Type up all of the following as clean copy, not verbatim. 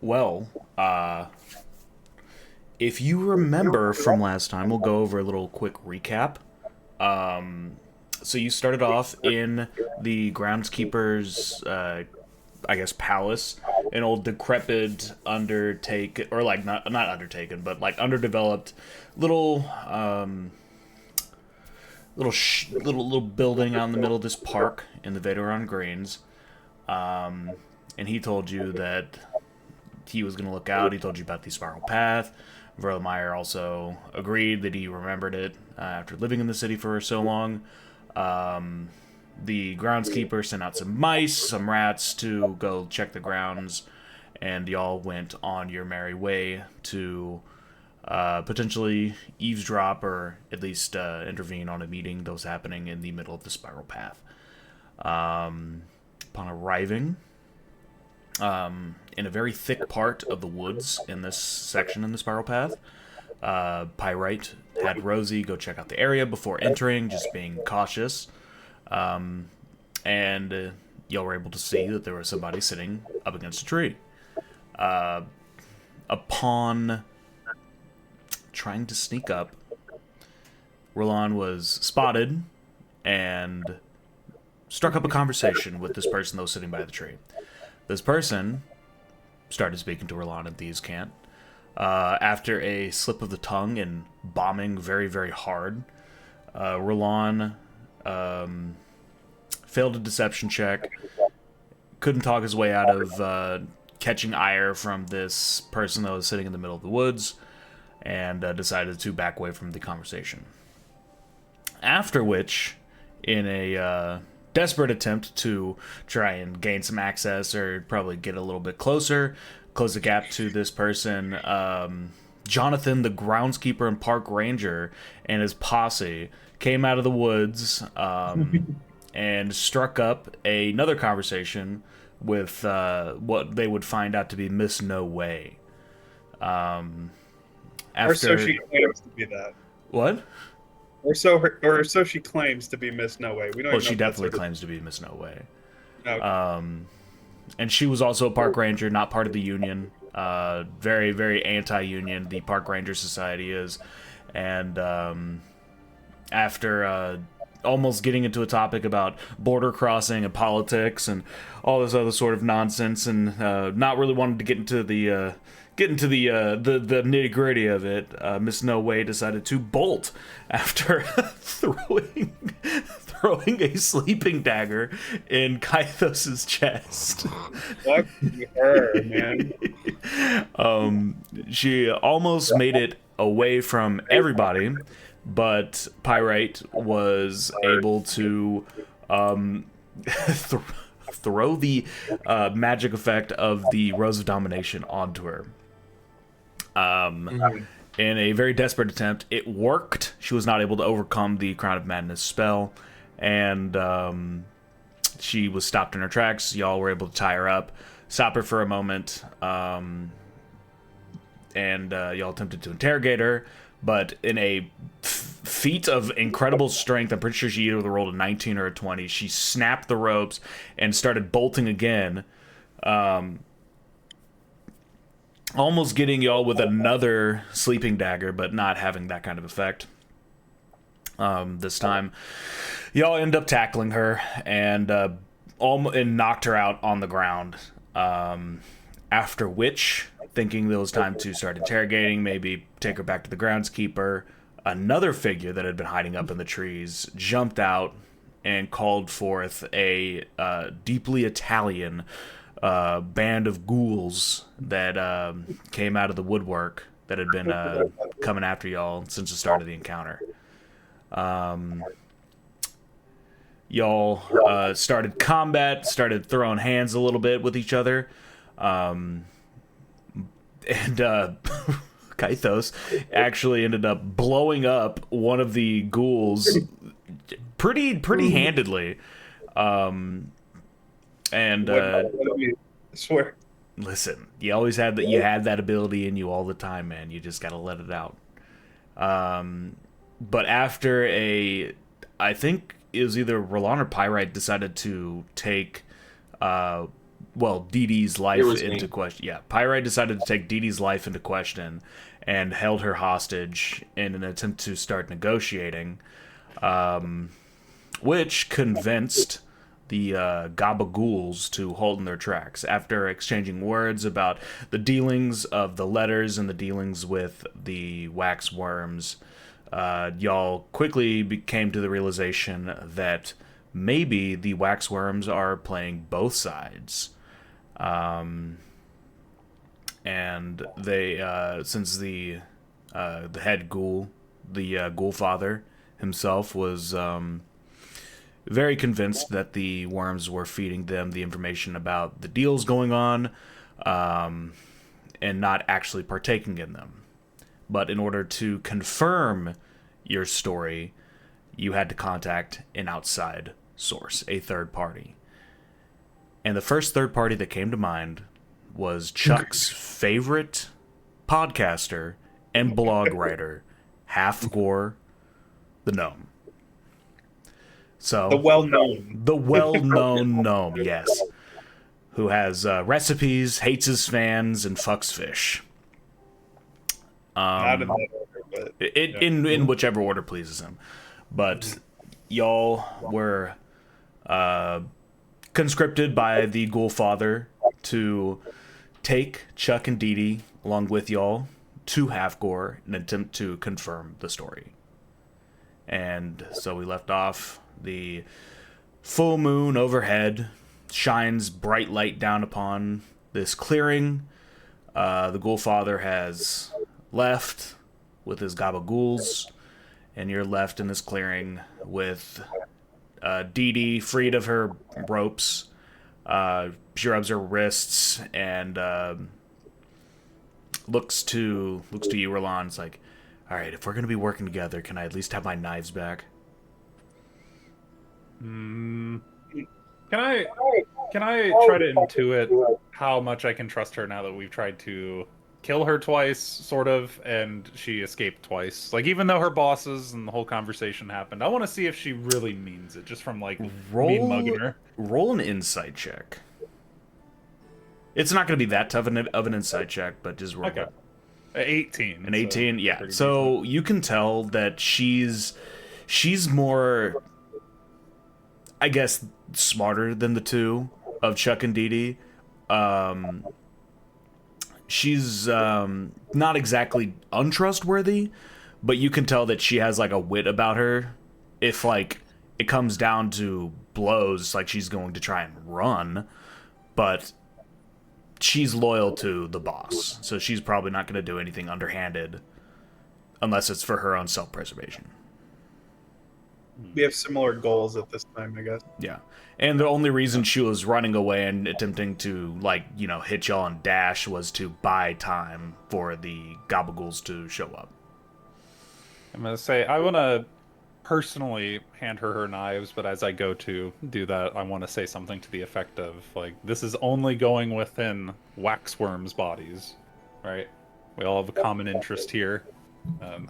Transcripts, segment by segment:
Well, if you remember from last time, we'll go over a little quick recap. So you started off in the groundskeeper's, I guess, palace, an old decrepit, or like not undertaken, but like underdeveloped little little building out in the middle of this park in the Vaderon Greens. And he told you that he was going to look out. He told you about the spiral path. Verlemeyer also agreed that he remembered it after living in the city for so long. The groundskeeper sent out some mice, some rats to go check the grounds, and y'all went on your merry way to potentially eavesdrop or at least intervene on a meeting that was happening in the middle of the spiral path. Upon arriving in a very thick part of the woods in this section in the spiral path, Pyrite had Rosie go check out the area before entering, just being cautious. And y'all were able to see that there was somebody sitting up against a tree. Upon trying to sneak up, Roland was spotted and struck up a conversation with this person that was sitting by the tree. This person started speaking to Roland in Thieves' Cant. After a slip of the tongue and bombing very, very hard, Roland failed a deception check, couldn't talk his way out of catching ire from this person that was sitting in the middle of the woods, and decided to back away from the conversation. After which, in a desperate attempt to try and gain some access or probably get a little bit closer, close the gap to this person, Jonathan, the groundskeeper and park ranger, and his posse came out of the woods and struck up another conversation with what they would find out to be Miss No Way. Or so she claims to be that. What? Or so she claims to be Miss No Way. We don't. Well, even she know if definitely claims to be Miss No Way. Okay. And she was also a park ranger, not part of the union. Very, very anti-union, the Park Ranger Society is. And after almost getting into a topic about border crossing and politics and all this other sort of nonsense, and not really wanting to get into the nitty gritty of it, Miss No Way decided to bolt after throwing a sleeping dagger in Kythos's chest. Fuck her, man. She almost made it away from everybody, but Pyrite was able to throw the magic effect of the Rose of Domination onto her. In a very desperate attempt, it worked. She was not able to overcome the Crown of Madness spell, and she was stopped in her tracks. Y'all were able to tie her up, stop her for a moment, and y'all attempted to interrogate her, but in a feat of incredible strength, I'm pretty sure she either rolled a 19 or a 20, she snapped the ropes and started bolting again, almost getting y'all with another sleeping dagger, but not having that kind of effect. This time, y'all end up tackling her and knocked her out on the ground. After which, thinking it was time to start interrogating, maybe take her back to the groundskeeper, another figure that had been hiding up in the trees jumped out and called forth a deeply Italian band of ghouls that came out of the woodwork that had been coming after y'all since the start of the encounter. Y'all started combat, started throwing hands a little bit with each other, and Kythos actually ended up blowing up one of the ghouls pretty handedly. And I swear. listen, you always had that. You had that ability in you all the time, man. You just gotta let it out. But after I think it was either Roland or Pyrite decided to take well, Dee Dee's life was into me. question. Yeah, Pyrite decided to take Dee Dee's life into question and held her hostage in an attempt to start negotiating, which convinced the Gabagools to halt in their tracks. After exchanging words about the dealings of the letters and the dealings with the wax worms, y'all quickly came to the realization that maybe the wax worms are playing both sides. And they, since the head ghoul, the ghoul father himself, was very convinced that the worms were feeding them the information about the deals going on, and not actually partaking in them. But in order to confirm your story, you had to contact an outside source, a third party. And the first third party that came to mind was Chuck's favorite podcaster and blog writer, Halfgore the Gnome. So The well-known. the well-known gnome, yes, who has recipes, hates his fans, and fucks fish. Not in that order, but In whichever order pleases him. But y'all were conscripted by the Ghoul Father to take Chuck and Dee Dee along with y'all to Halfgore in an attempt to confirm the story. And so we left off. The full moon overhead shines bright light down upon this clearing. The Ghoul Father has left with his Gabagools, and you're left in this clearing with Dee Dee freed of her ropes. She rubs her wrists and looks to you, Roland. It's like, all right, if we're gonna be working together, can I at least have my knives back? Can I try to intuit how much I can trust her now that we've tried to kill her twice, sort of, and she escaped twice? Like, even though her bosses and the whole conversation happened, I want to see if she really means it, just from like me mugging her. Roll an insight check. It's not going to be that tough of an insight check, but just roll Okay. it. 18. An 18, yeah. pretty So you can tell that she's more, I guess, smarter than the two of Chuck and Dee Dee. She's not exactly untrustworthy, but you can tell that she has like a wit about her. If like it comes down to blows, like she's going to try and run, but she's loyal to the boss, so she's probably not going to do anything underhanded unless it's for her own self-preservation. we have similar goals at this time, I guess. Yeah. And the only reason she was running away and attempting to, like, you know, hit y'all and dash was to buy time for the Gabagools to show up. I'm gonna say I want to personally hand her knives, but as I go to do that, I want to say something to the effect of like, this is only going within waxworms' bodies, right? We all have a common interest here.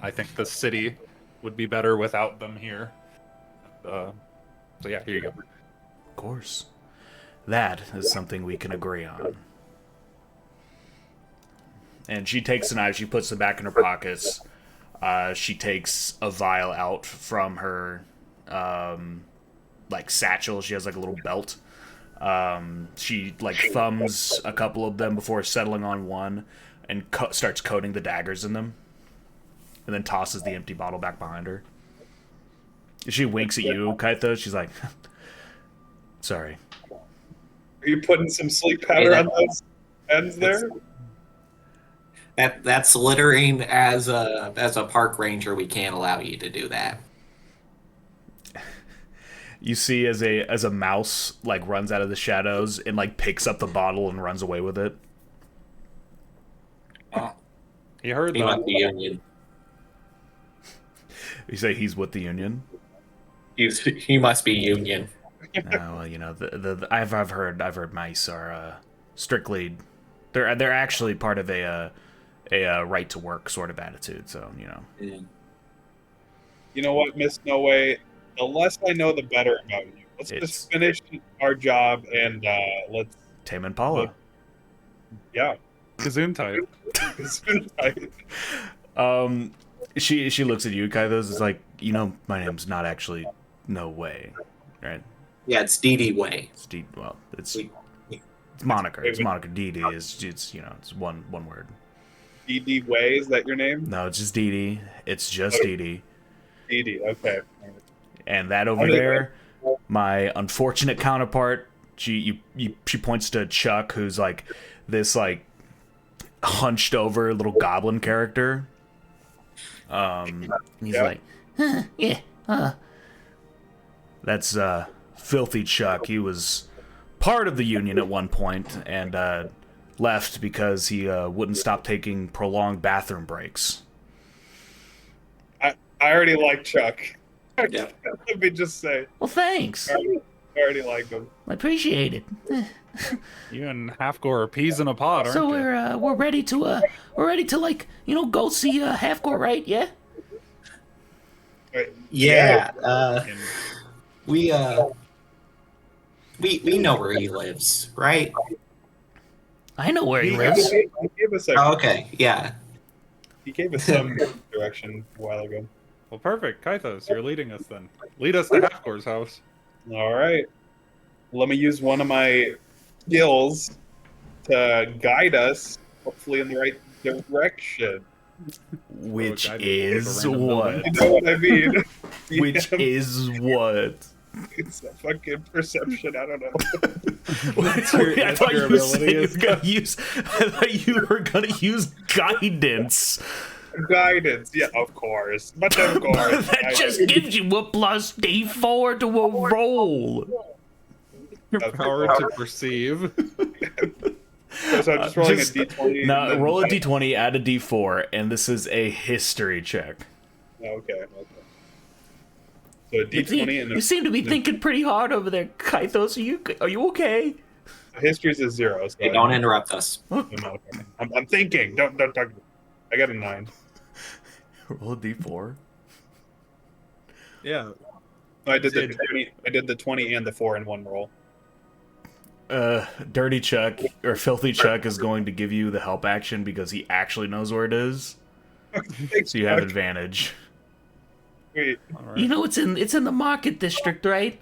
I think the city would be better without them here. So yeah, here you go. Of course. That is something we can agree on. And she takes the knife, she puts them back in her pockets. She takes a vial out from her, like, satchel. She has, like, a little belt. She, like, thumbs a couple of them before settling on one and starts coating the daggers in them. And then tosses the empty bottle back behind her. She winks at you, Kaito. She's like, sorry. Are you putting some sleep powder on those ends there? That's littering. As a park ranger, we can't allow you to do that. You see as a mouse like runs out of the shadows and like picks up the bottle and runs away with it. Oh, You heard he that. must be Union. You say he's with the Union. He must be Union. Well, you know, I've heard mice are strictly they're actually part of a right to work sort of attitude. So you know. You know what, Miss No Way? The less I know, the better about you. Let's It's- just finish our job and let's Tame Impala. Yeah. Gazoon type. She looks at you, Kaithos, is like, you know, my name's not actually No Way, right? Yeah, it's DD Way. It's well, it's We- moniker. It's moniker. DD is, it's, you know, it's one word. DD Way, is that your name? No, it's just DD. It's just DD. DD, okay. And that over there, my unfortunate counterpart, she points to Chuck, who's like this like hunched over little goblin character. He's Yeah. like, that's filthy Chuck. He was part of the Union at one point and left because he wouldn't stop taking prolonged bathroom breaks. I already like Chuck. Yeah. Let me just say. Well, thanks. I already like him. I appreciate it. You and Halfgore are peas in a pod, aren't So you? we're ready to like, you know, go see Halfgore, right? Yeah. Wait, Yeah. And We know where he lives, right? I know where he He lives. gave us Oh, okay. Yeah. he gave us some direction a while ago. well, perfect. Kaithos, you're leading us then. Lead us to Halfgore's house. All right. Let me use one of my skills to guide us, hopefully in the right direction. Which guided is over random what? You know what I mean? Which Yeah, is what? it's a fucking perception. I don't know. I thought your you said ability you is- were gonna use. I thought you were gonna use guidance. Guidance, yeah, of course. But of course. That just gives you a plus D4 to a roll. Your That's power the to perceive. So I'm just rolling Just- a d20. No, and then- roll a D20, add a D4, and this is a history check. Okay. So a d20 and You seem to be thinking pretty hard over there, Kaithos. Are you okay? history's a 0. So Hey, don't interrupt us. I'm thinking. Don't talk. To me. I got a 9. Roll a D4. Yeah. No, I did the 20. I did the 20 and the 4 in one roll. Dirty Chuck or Filthy Chuck is going to give you the help action because he actually knows where it is, Thanks, so you have Chuck. advantage. Wait. All right. You know it's in the market district, right?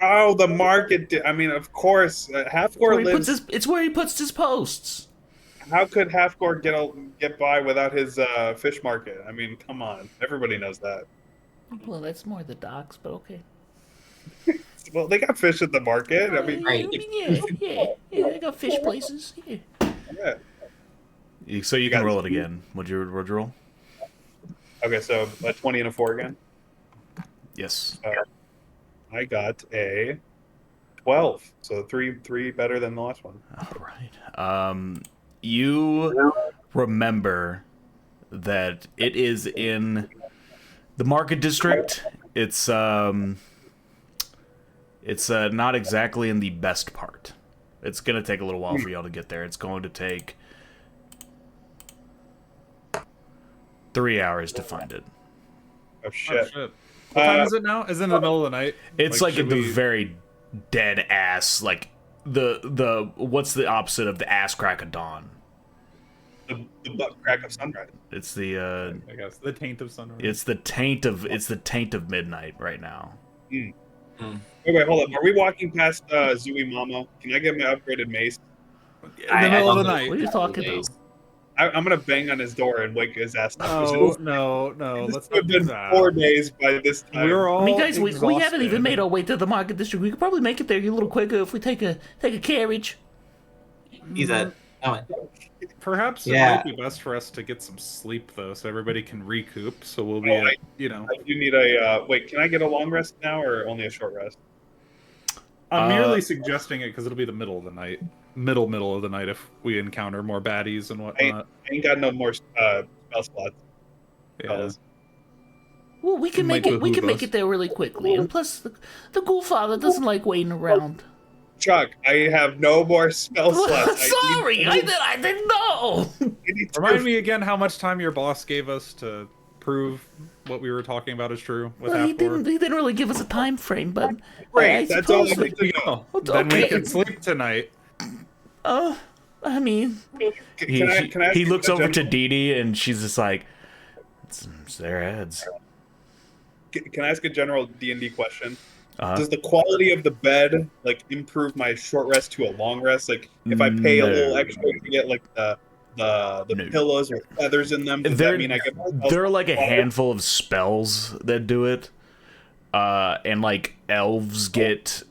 Oh, the market. I mean, of course. Halfgore lives. It's where he puts his posts. How could Halfgore get by without his fish market? I mean, come on. Everybody knows that. Well, that's more the docks, but okay. Well, they got fish at the market. I mean, Right. Yeah. They got fish places. Yeah. yeah. So you can roll it again. What'd you roll? Okay, so a 20 and a 4 again. Yes. I got a 12. So three better than the last one. All right. You remember that it is in the market district. It's not exactly in the best part. It's gonna take a little while for y'all to get there. It's going to take 3 hours to find it. Oh Oh, shit. shit. What time is it now? Is it in the middle of the night? It's like should at the we- very dead ass, like the what's the opposite of the ass crack of dawn? The butt crack of sunrise. It's the I guess the taint of sunrise. it's the taint of midnight right now. Wait, hold up. Are we walking past Zooey Mama? Can I get my upgraded mace? in the middle of the night. What are you talking about? I'm gonna bang on his door and wake his ass up. No, This let's would have not do been that. 4 days by this time. We're all I mean, guys, we haven't exhausted. even made our way to the market district. We could probably make it there a little quicker if we take a carriage. He's a. Oh, Perhaps it Yeah. might be best for us to get some sleep though, so everybody can recoup. So we'll be, Oh, at, I do need a. Wait, can I get a long rest now or only a short rest? I'm merely suggesting it because it'll be the middle of the night, middle of the night if we encounter more baddies and whatnot. I ain't got no more spell slots. Yeah. fellas. Well, we can Might make it. We can behoove make us. it there really quickly. And plus, the Ghoulfather doesn't like waiting around. Chuck, I have no more spell slots. Sorry, I didn't know. I need to- Remind me again how much time your boss gave us to prove what we were talking about is true with Well, he Half-Core? didn't really give us a time frame, but Great, I that's all I suppose need to know. Then we okay. can sleep tonight. I mean, Can I ask he you looks a over to general- Dee Dee, and she's just like, it's their heads. Can I ask a general D&D question? Uh, Does the quality of the bed like improve my short rest to a long rest? Like if I pay a little No. extra to get like the No. pillows with feathers in them, does there that mean I get there are like a handful of spells that do it, and like elves get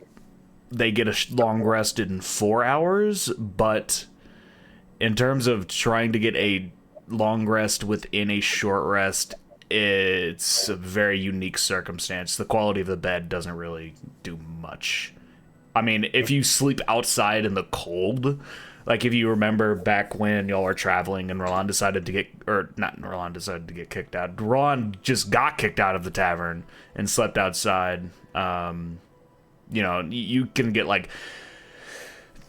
a long rest in 4 hours, but in terms of trying to get a long rest within a short rest, it's a very unique circumstance. The quality of the bed doesn't really do much. I mean, if you sleep outside in the cold, like if you remember back when y'all were traveling and Roland decided to get, or not Roland decided to get kicked out. Roland just got kicked out of the tavern and slept outside. You know, you can get like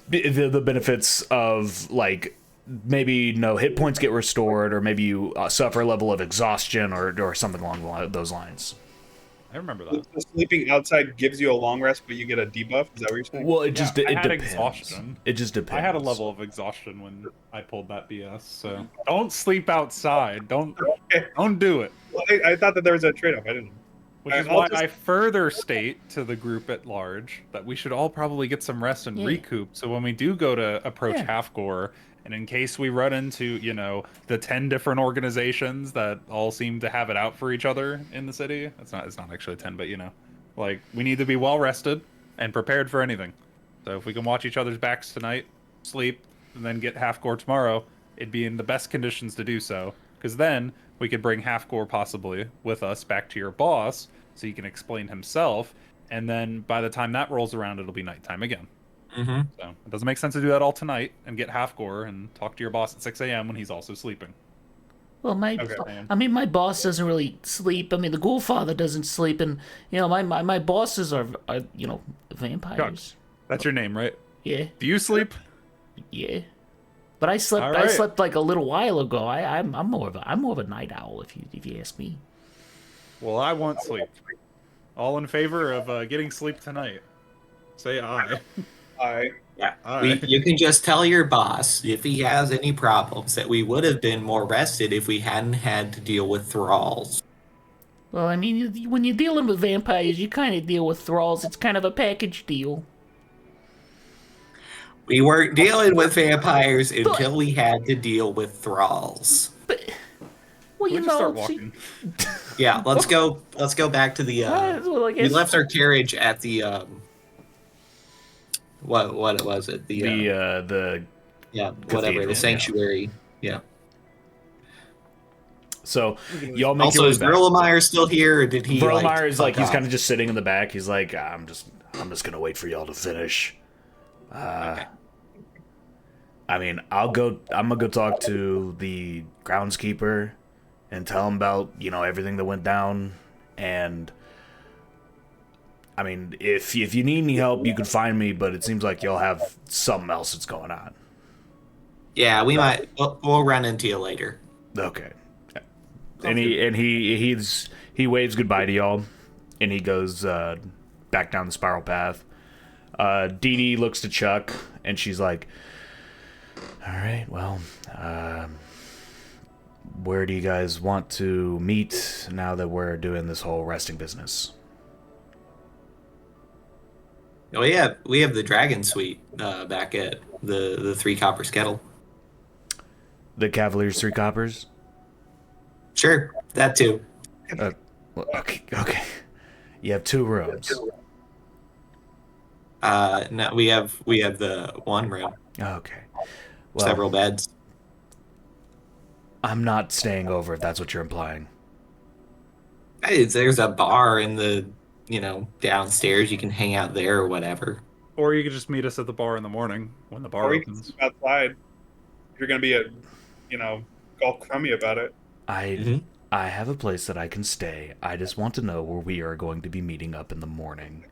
the benefits of like maybe no hit points get restored, or maybe you suffer a level of exhaustion or something along those lines. I remember that. So sleeping outside gives you a long rest, but you get a debuff. Is that what you're saying? Well, it just I it had depends. exhaustion. It just depends. I had a level of exhaustion when I pulled that BS. So don't sleep outside. Don't do it. Well, I thought that there was a trade-off. I didn't know. Which is I'll why just- I further state to the group at large that we should all probably get some rest and recoup. So when we do go to approach Half-Gore, and in case we run into, you know, the 10 different organizations that all seem to have it out for each other in the city, it's not actually 10, but you know, like we need to be well rested and prepared for anything. So if we can watch each other's backs tonight, sleep, and then get Half-Gore tomorrow, it'd be in the best conditions to do so. Because then we could bring Half-Gore possibly with us back to your boss so he can explain himself. And then by the time that rolls around, it'll be nighttime again. Mm-hmm. So it doesn't make sense to do that all tonight and get Half-Gore and talk to your boss at 6 a.m. when he's also sleeping. Well, Okay. I mean, my boss doesn't really sleep. I mean, the Ghoul Father doesn't sleep, and you know, my bosses are you know, vampires. That's your name, right? Yeah, Do you sleep? yeah. But I slept. All I right. slept like a little while ago. I'm more of a night owl, if you ask me. Well, I want sleep. All in favor of getting sleep tonight? Say aye. Yeah. Aye. You can just tell your boss if he has any problems that we would have been more rested if we hadn't had to deal with thralls. Well, I mean, when you're dealing with vampires, you kind of deal with thralls. It's kind of a package deal. We weren't dealing with vampires until we had to deal with thralls. But well, We you just start know, walking. Yeah, let's go back to the well, I we guess left our carriage at the what was it? The the yeah, whatever, cathedral, the sanctuary. Yeah. so y'all make Also, your way is back. Verlemeyer still here, or did he? Vermeer is like fuck he's off? kind of just sitting in the back. He's like, I'm just gonna wait for y'all to finish. Okay. I mean, I'm gonna go talk to the groundskeeper and tell him about, you know, everything that went down. And I mean, if you need any help, you can find me. But it seems like y'all have something else that's going on. Yeah, we might. We'll run into you later. Okay. And he waves goodbye to y'all, and he goes back down the spiral path. Dee Dee looks to Chuck, and she's like, "All right, well, where do you guys want to meet now that we're doing this whole resting business?" Oh yeah, we have the Dragon Suite back at the Three Coppers Kettle. The Cavaliers 3 coppers? Sure, that too. Well, okay. You have 2 rooms. No, we have the one room, Okay. Well, several beds. I'm not staying over if that's what you're implying. Hey, there's a bar in the downstairs. You can hang out there or whatever. Or you could just meet us at the bar in the morning when the bar Or you can opens. sleep outside. If you're gonna be all crummy about it. I have a place that I can stay. I just want to know where we are going to be meeting up in the morning.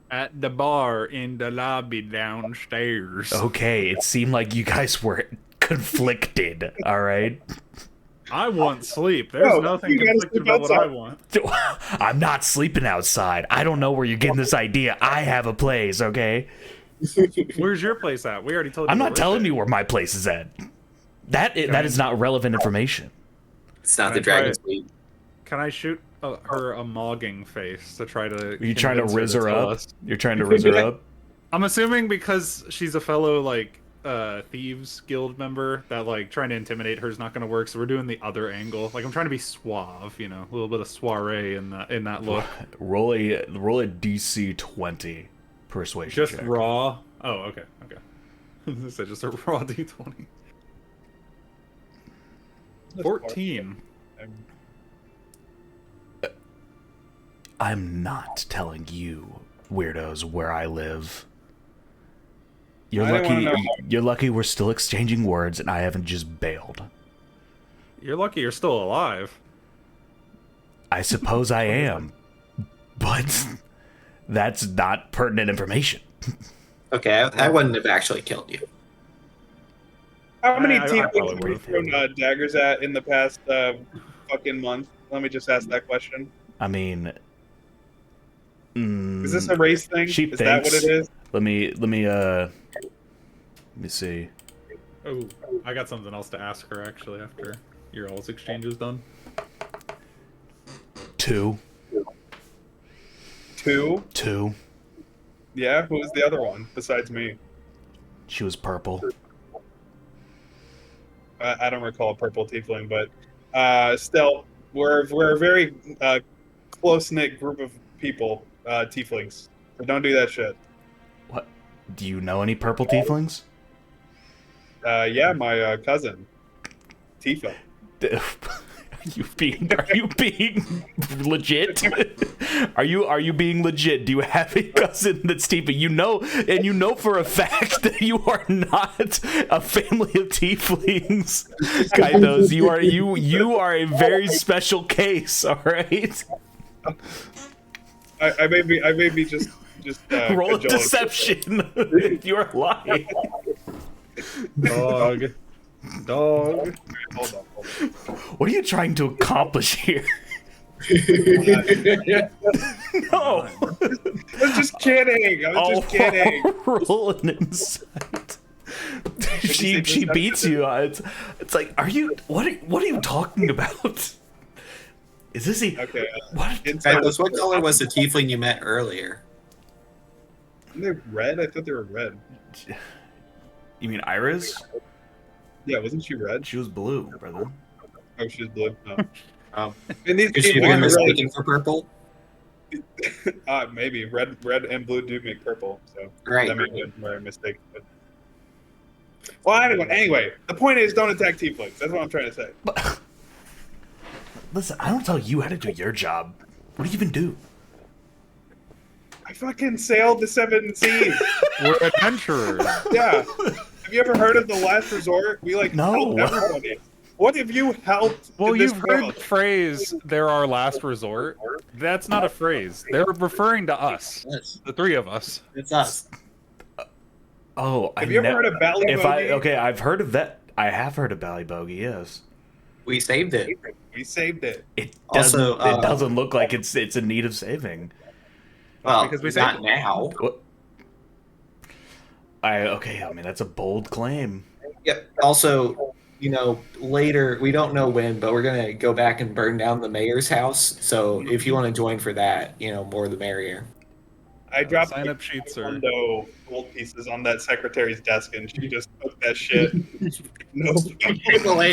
At the bar in the lobby downstairs. Okay, it seemed like you guys were conflicted, all right? I want sleep. There's No, nothing you gotta conflicted sleep about what I outside. want. I'm not sleeping outside. I don't know where you're getting this idea. I have a place, okay? Where's your place at? We already told you. I'm where not we're telling staying. you where my place is at. That is not relevant information. It's not Can the I try dragon's it? meat. Can I shoot her a mogging face to try to? Are you trying to convince riz to her tell up? us? You're trying to riz her up? I'm assuming because she's a fellow thieves guild member that trying to intimidate her is not going to work. So we're doing the other angle. I'm trying to be suave, a little bit of soiree in that look. Roll a DC 20 persuasion Just check. raw. Oh, okay. So just a raw d20. 14. I'm not telling you, weirdos, where I live. You're I don't lucky. wanna know. You're lucky we're still exchanging words, and I haven't just bailed. You're lucky you're still alive. I suppose I am, but that's not pertinent information. Okay, I wouldn't have actually killed you. How many I tieflings probably have you would've. thrown daggers at in the past fucking month? Let me just ask that question. I mean, Is this a race thing? Sheep Is that what thinks- it is? let me see. Oh, I got something else to ask her actually after your all's exchange is done. 2. 2? 2. Yeah, who was the other one besides me? She was purple. I don't recall a purple tiefling, but still, we're a very close knit group of people, tieflings. So don't do that shit. What? Do you know any purple tieflings? Yeah, my cousin, Tifa. Are you being legit? Are you being legit? Do you have a cousin that's Tifa? You know for a fact that you are not a family of tieflings. Kaitos, you are a very special case, all right? I may be just Roll a cajoling. deception. You're lying. Dog. Hold on. What are you trying to accomplish here? No. I was just kidding. I was just kidding. Roll an insight. She beats you. It's like, what are you talking about? Is this Okay. what? Carlos, what color was the tiefling you met earlier? Aren't they red? I thought they were red. You mean Iris? Yeah, wasn't she red? She was blue, brother. Oh, she's blue. No. Oh, And these could she tieflings be are mistaken for purple? maybe red and blue do make purple, so Right. that may be a mistake. But... Well, anyway, the point is, don't attack tieflings. That's what I'm trying to say. But listen, I don't tell you how to do your job. What do you even do? I fucking sailed the seven seas. We're adventurers. Yeah. Have you ever heard of the last resort? We No. help everybody. What have you helped? Well, in this you've heard world? the phrase, they're our last resort. That's not a phrase. They're referring to us, Yes, the three of us. it's us. Oh, Have you ever heard of Bally Bogey? I've heard of that. I have heard of Bally Bogey. Yes. We saved it. We saved it. It Also, doesn't. It doesn't look like it's in need of saving. Well, Because we not saved now. What? I mean, that's a bold claim. Yep. Also, later, we don't know when, but we're going to go back and burn down the mayor's house. So if you want to join for that, more the merrier. I dropped Sign-up sheets are... Hundo gold pieces on that secretary's desk, and she just took that shit. No.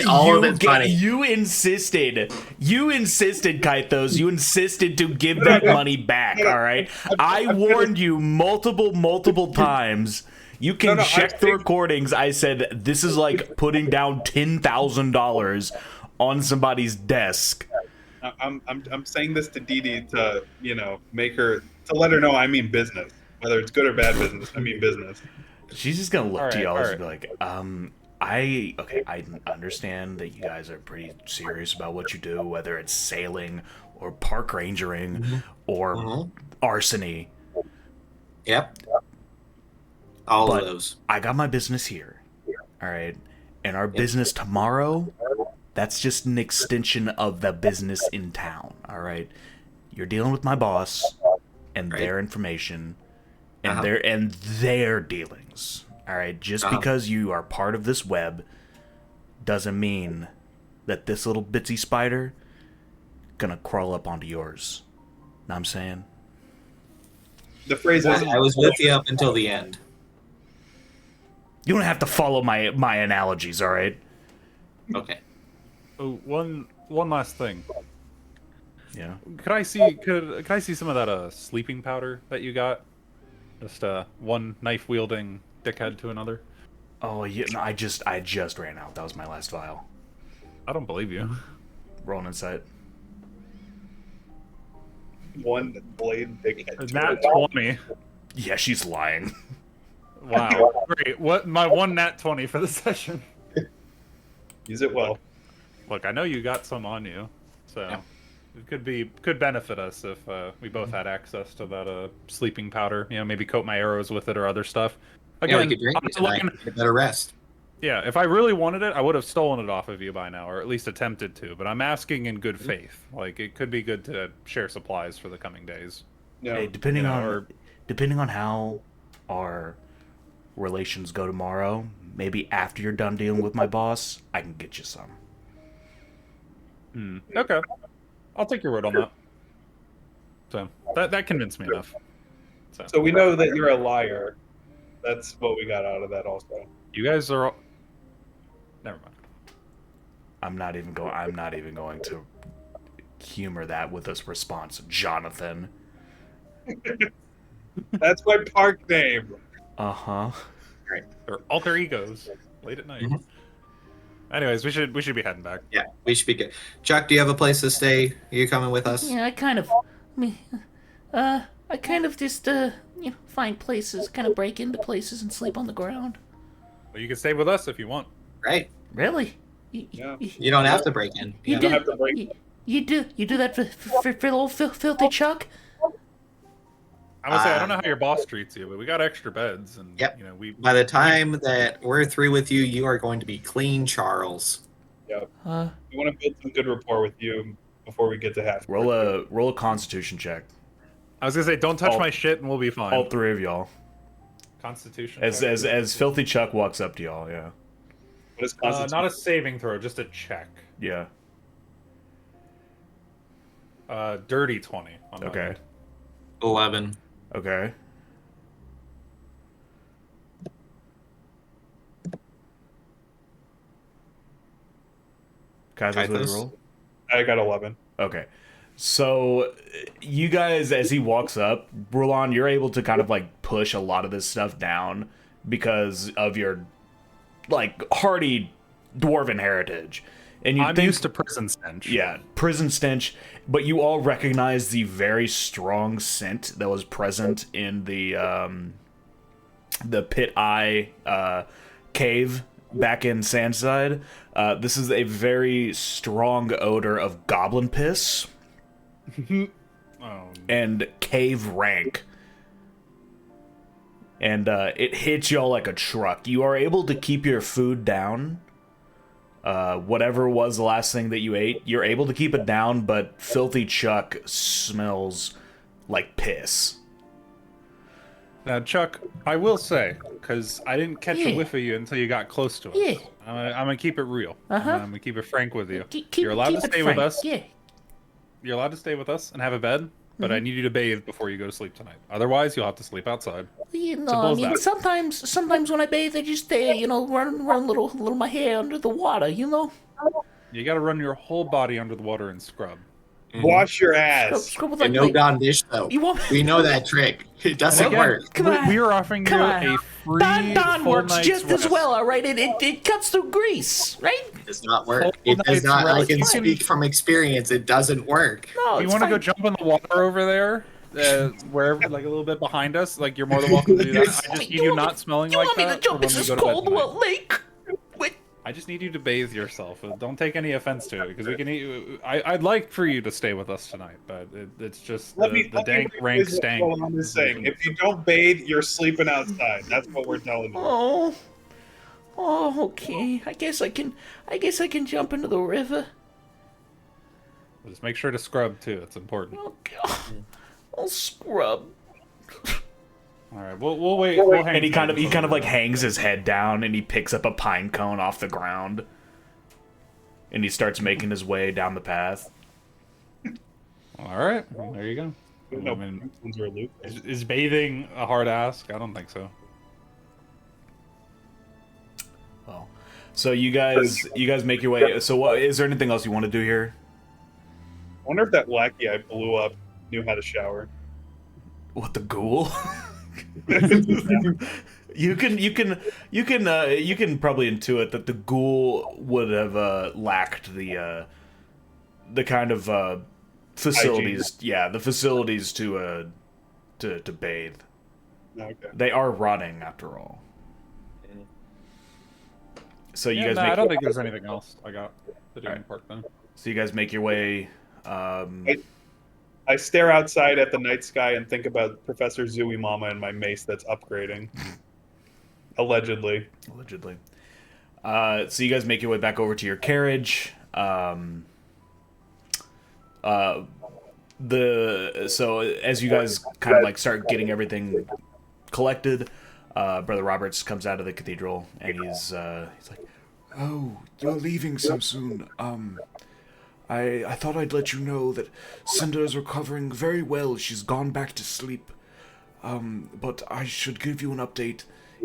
All of it's money. You insisted, Kaithos. You insisted to give that money back. All right. I warned you multiple times. You can check the recordings. I said this is like putting down $10,000 on somebody's desk. I'm saying this to Dee Dee to make her to let her know I mean business, whether it's good or bad business. I mean business. She's just gonna look to All y'all right, and be like, I understand that you guys are pretty serious about what you do, whether it's sailing or park rangering or arsony. Yep. All But of those. I got my business here. All right. And our business tomorrow, That's just an extension of the business in town, all right? You're dealing with my boss and their information and their dealings, all right? Just because you are part of this web doesn't mean that this little bitsy spider gonna crawl up onto yours. Know what I'm saying? The phrase is, I was with you up until the end. You don't have to follow my analogies, all right? Okay. Oh, one last thing. Yeah. Could I see some of that sleeping powder that you got? Just one knife wielding dickhead to another. Oh yeah, no, I just ran out. That was my last vial. I don't believe you. Rolling insight. one blade dickhead. Nat 20. Yeah, she's lying. Wow. Great. What my one nat 20 for the session. Use it well. Look, I know you got some on you, so it could benefit us if we both had access to that sleeping powder. You know, maybe coat my arrows with it or other stuff. Yeah, Again, we could drink I'm it tonight. looking- Get better rest. yeah, if I really wanted it, I would have stolen it off of you by now, or at least attempted to. But I'm asking in good faith. Like, it could be good to share supplies for the coming days. No. Hey, depending you know, on or- depending on how our relations go tomorrow, maybe after you're done dealing with my boss, I can get you some. Okay, I'll take your word on that. So that convinced me enough. So we know that you're a liar. That's what we got out of that also. You guys are all... Never mind. I'm not even going to humor that with this response, Jonathan. That's my park name. Uh-huh. They're alter egos. Late at night. Mhm. Anyways, we should be heading back. Yeah, we should be good. Chuck, do you have a place to stay? Are you coming with us? Yeah, I kind of just, find places, kind of break into places and sleep on the ground. Well, you can stay with us if you want. Right. Really? Yeah. You don't have to break in. You don't do. have to break. You do that for old filthy Chuck? I would say I don't know how your boss treats you, but we got extra beds, and Yep. you know we. By the time that we're through with you, you are going to be clean, Charles. Yeah. Uh, We want to build some good rapport with you before we get to half. Roll a Constitution check. I was gonna say, don't touch All- my shit, and we'll be fine. All three of y'all. Constitution. As Filthy Chuck walks up to y'all. Yeah. What is Constitution? not a saving throw, just a check. Yeah. Dirty 20. On my Okay. end. 11. Okay. Kai's what you Kaitos? roll? I got 11. Okay. So, you guys, as he walks up, Rulon, you're able to kind of like push a lot of this stuff down because of your like hardy dwarven heritage. And you I'm think, used to prison stench. yeah, prison stench, but you all recognize the very strong scent that was present in the Pit Eye cave back in Sandside. This is a very strong odor of goblin piss Oh, and cave rank. And it hits y'all like a truck. You are able to keep your food down. Whatever was the last thing that you ate, you're able to keep it down, but Filthy Chuck smells like piss. now, Chuck, I will say, because I didn't catch a Yeah. whiff of you until you got close to us. Yeah. I'm gonna keep it real. Uh-huh. I'm gonna keep it frank with you. keep, You're allowed keep to it stay frank. with us. Yeah. You're allowed to stay with us and have a bed, but I need you to bathe before you go to sleep tonight. Otherwise, you'll have to sleep outside. You know, Simple I as mean, that. sometimes when I bathe, I just run little my hair under the water. You know, You got to run your whole body under the water and scrub. Wash your ass. scrub with And like, no Don Dish, though. you want We know that trick. It doesn't Again, work. Come on. We are offering Come you on. a free Don full works night's just as rest. well. All right, it cuts through grease, right? It does not work. Full It does night's not. I rest. can Fine. speak from experience. It doesn't work. No, You it's want to fine. go jump in the water over there? Wherever, like a little bit behind us, like you're more than welcome to do that. I just need you not smelling You like want me to that. jump for in when we this go to bed cold tonight. lake? Wait, I just need you to bathe yourself. Don't take any offense to it, because we can. I'd like for you to stay with us tonight, but it's just the dank, rank rephrase stank. what Roland is saying. If you don't bathe, you're sleeping outside. That's what we're telling you. oh, Oh, okay. I guess I can jump into the river. Just make sure to scrub too. It's important. Okay. I'll scrub. All right, we'll wait. We'll hang And he kind of tight like hangs his head down and he picks up a pine cone off the ground. And he starts making his way down the path. All right, well, there you go. No, I mean, ones are loot. is bathing a hard ask? I don't think so. Well, so you guys make your way. So what is there anything else you want to do here? I wonder if that lackey I blew up knew how to shower. What, the ghoul? You can probably intuit that the ghoul would have lacked the kind of facilities. Hygiene. Yeah, the facilities to bathe. Okay. They are rotting after all. So you Yeah, guys no, make I don't think there's anything else I got to do in Alright. park then. so you guys make your way. I stare outside at the night sky and think about Professor Zooey Mama and my mace that's upgrading. Allegedly. So you guys make your way back over to your carriage. So as you guys kind of like start getting everything collected, Brother Roberts comes out of the cathedral and he's like, Oh, you're leaving so soon. I thought I'd let you know that Cinder is recovering very well. She's gone back to sleep. But I should give you an update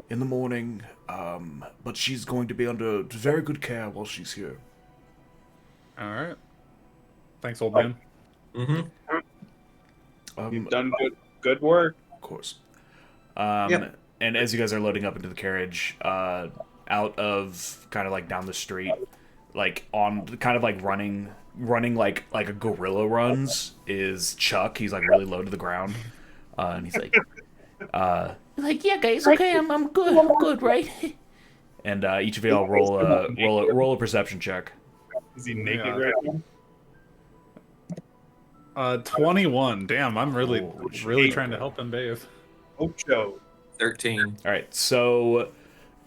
in the morning. But she's going to be under very good care while she's here. All right. Thanks, old man. You've done good work. of course. Yep. And as you guys are loading up into the carriage, out of kind of like down the street, like on kind of like running like a gorilla runs is Chuck. He's like really low to the ground, and he's like, Like, yeah, guys, okay, I'm good, right? and each of y'all roll a perception check. Is he naked Yeah. right now? 21. Damn, I'm really Holy really shit. trying to help him bathe. Ocho. 13. All right, so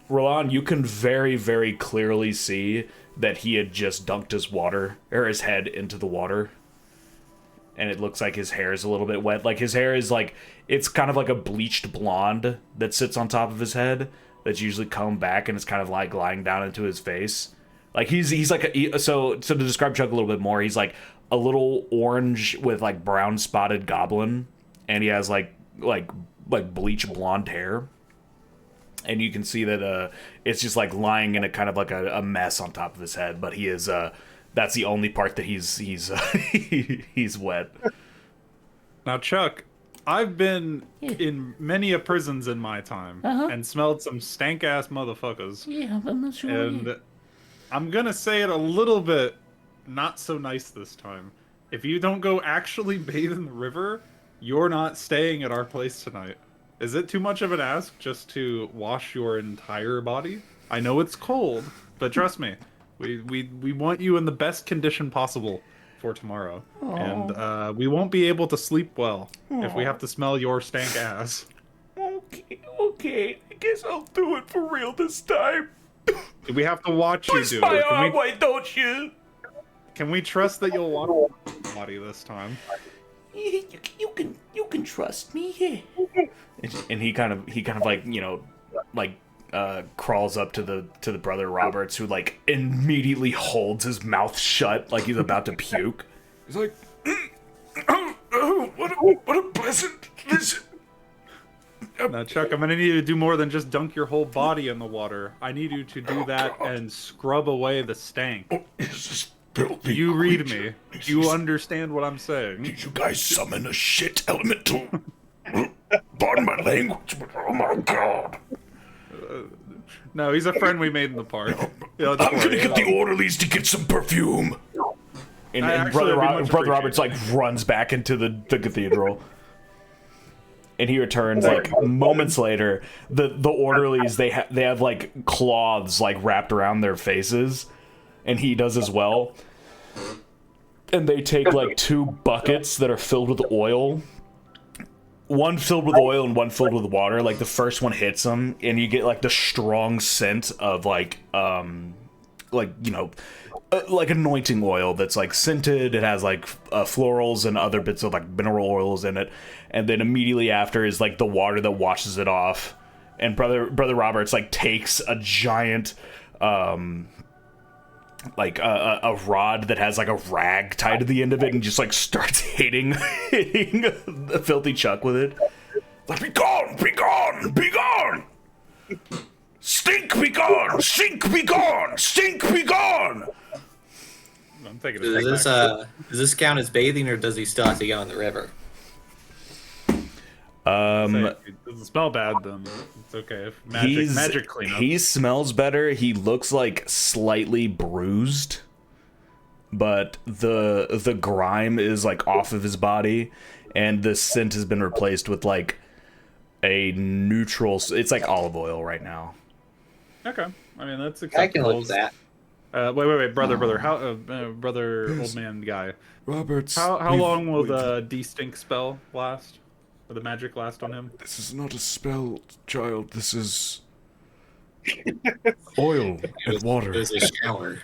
Roland, you can very, very clearly see that he had just dunked his head into the water, and it looks like his hair is a little bit wet. Like his hair is like it's kind of like a bleached blonde that sits on top of his head that's usually combed back, and it's kind of like lying down into his face. Like he's like so to describe Chuck a little bit more, he's like a little orange with like brown spotted goblin, and he has like bleach blonde hair. And you can see that it's just like lying in a kind of like a mess on top of his head, but he is that's the only part that he's he's wet. Now, Chuck, I've been Yeah. in many a prisons in my time Uh-huh. and smelled some stank ass motherfuckers. Yeah, I'm not sure. And I'm gonna say it a little bit not so nice this time. If you don't go actually bathe in the river, you're not staying at our place tonight. Is it too much of an ask just to wash your entire body? I know it's cold, but trust me, we want you in the best condition possible for tomorrow. And we won't be able to sleep well if we have to smell your stank ass. Okay, I guess I'll do it for real this time. We have to watch you Twist do my it. arm, why don't you? Can we trust that you'll wash your body this time? Yeah, you can trust me. Yeah. And he kind of like crawls up to the brother Roberts, who like immediately holds his mouth shut like he's about to puke. He's like, oh, what a pleasant visit. Now, Chuck, I'm gonna need you to do more than just dunk your whole body in the water. I need you to do that and scrub away the stank. Is this filthy You read creature? me. You understand what I'm saying. Did you guys summon a shit elemental? Pardon my language, but oh my god. No, he's a friend we made in the park. Yeah, I'm don't gonna worry. get the orderlies to get some perfume. And, I and actually brother, would be much brother Roberts like appreciated. runs back into the cathedral. And he returns like moments later. The orderlies they have like cloths like wrapped around their faces, and he does as well. And they take like 2 buckets that are filled with oil, one filled with oil and one filled with water. Like the first one hits them, and you get like the strong scent of like like anointing oil that's like scented. It has like florals and other bits of like mineral oils in it, and then immediately after is like the water that washes it off. And brother Roberts like takes a giant like a rod that has like a rag tied to the end of it and just like starts hitting the filthy Chuck with it. Like, be gone, be gone, be gone! Stink be gone, stink be gone, stink be gone! I'm taking Does this count as bathing, or does he still have to go in the river? If it doesn't smell bad, then it's okay. If magic cleanup. He smells better. He looks like slightly bruised, but the grime is like off of his body, and the scent has been replaced with like a neutral. It's like olive oil right now. Okay, I mean that's I acceptable. can live with that. Wait, brother, how, brother, Yes. old man guy. Roberts. How we've- long will we've- the de-stink spell last? Or the magic last on him? This is not a spell, child. This is oil and water. There's a shower.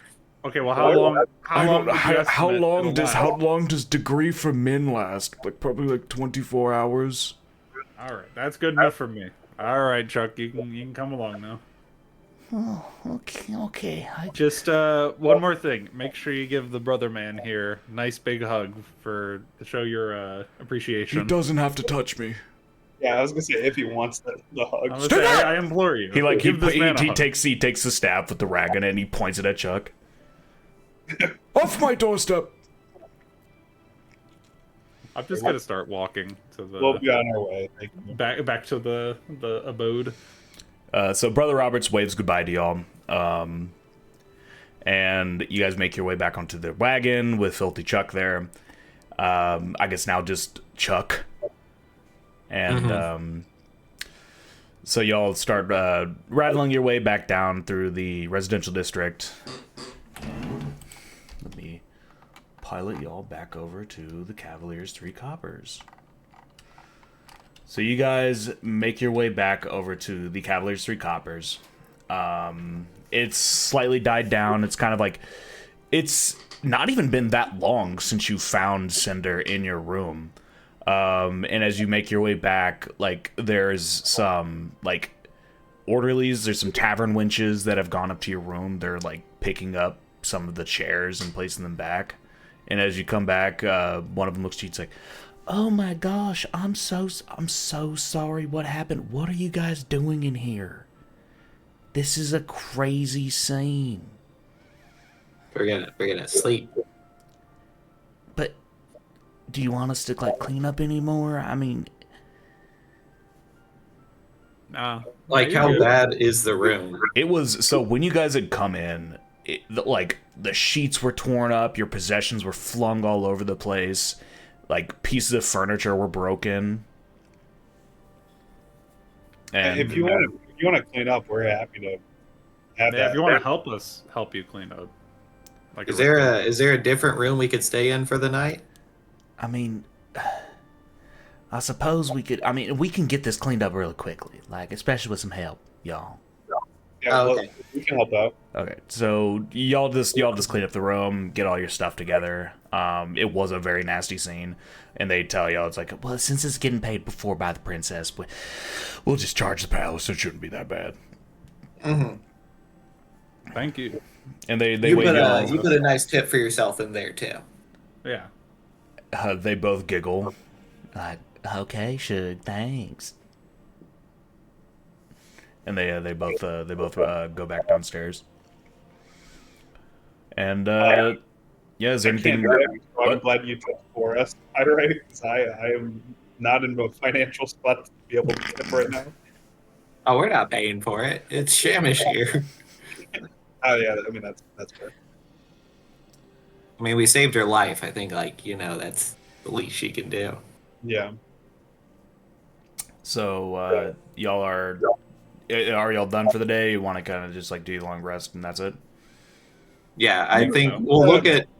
Okay, well, how long? I don't. would you How estimate long it'll does last? how long does degree for men last? Like probably like 24 hours. All right, that's good enough for me. All right, Chuck, you can come along now. Oh, okay. Just one more thing. Make sure you give the brother man here a nice big hug to show your He appreciation. doesn't have to touch me. Yeah, I was gonna say if he wants the I, hug. was gonna say, I implore you. He like give this man a he hug. takes the staff with the rag in it and he points it at Chuck. Off my doorstep. I'm just gonna start walking to the We'll be on our way. Thank you. back to the abode. So Brother Roberts waves goodbye to y'all. And you guys make your way back onto the wagon with Filthy Chuck there. I guess now just Chuck. And so y'all start rattling your way back down through the residential district. And let me pilot y'all back over to the Cavaliers 3 Coppers. So you guys make your way back over to the Cavaliers 3 Coppers. It's slightly died down. It's kind of like, it's not even been that long since you found Cinder in your room. And as you make your way back, like, there's some, like, orderlies, there's some tavern wenches that have gone up to your room. They're, like, picking up some of the chairs and placing them back. And as you come back, one of them looks to you and it's like, Oh my gosh, I'm so sorry. What happened? What are you guys doing in here? This is a crazy scene. We're gonna sleep. But do you want us to like clean up anymore? I mean, Nah. Like, you're how good. bad is the room? it was, so when you guys had come in, like, the sheets were torn up, your possessions were flung all over the place, like, pieces of furniture were broken. And If you want to clean up, we're happy to have Yeah, that. if you want to help us help you clean up. Like Is there a different room we could stay in for the night? I mean, I suppose we could. I mean, we can get this cleaned up really quickly, like especially with some help, y'all. Yeah, Oh, well, okay. we can help out. Okay, so y'all just clean up the room, get all your stuff together. It was a very nasty scene, and they tell y'all it's like, Well, since it's getting paid before by the princess, we'll just charge the palace. It shouldn't be that bad. Mm-hmm. Thank you. And they You wait put y'all. you put a nice tip for yourself in there too. Yeah. They both giggle. like, okay, Shug, thanks. And they both go back downstairs. And yeah, is there I can't anything? drive, so I'm What? glad you took for us. Because I am not in a financial spot to be able to tip right now. Oh, we're not paying for it. It's Shamish here. Oh yeah, I mean that's fair. I mean, we saved her life. I think, that's the least she can do. Yeah. So y'all are y'all done for the day? You want to kind of just like do a long rest and that's it? Yeah, I You think know.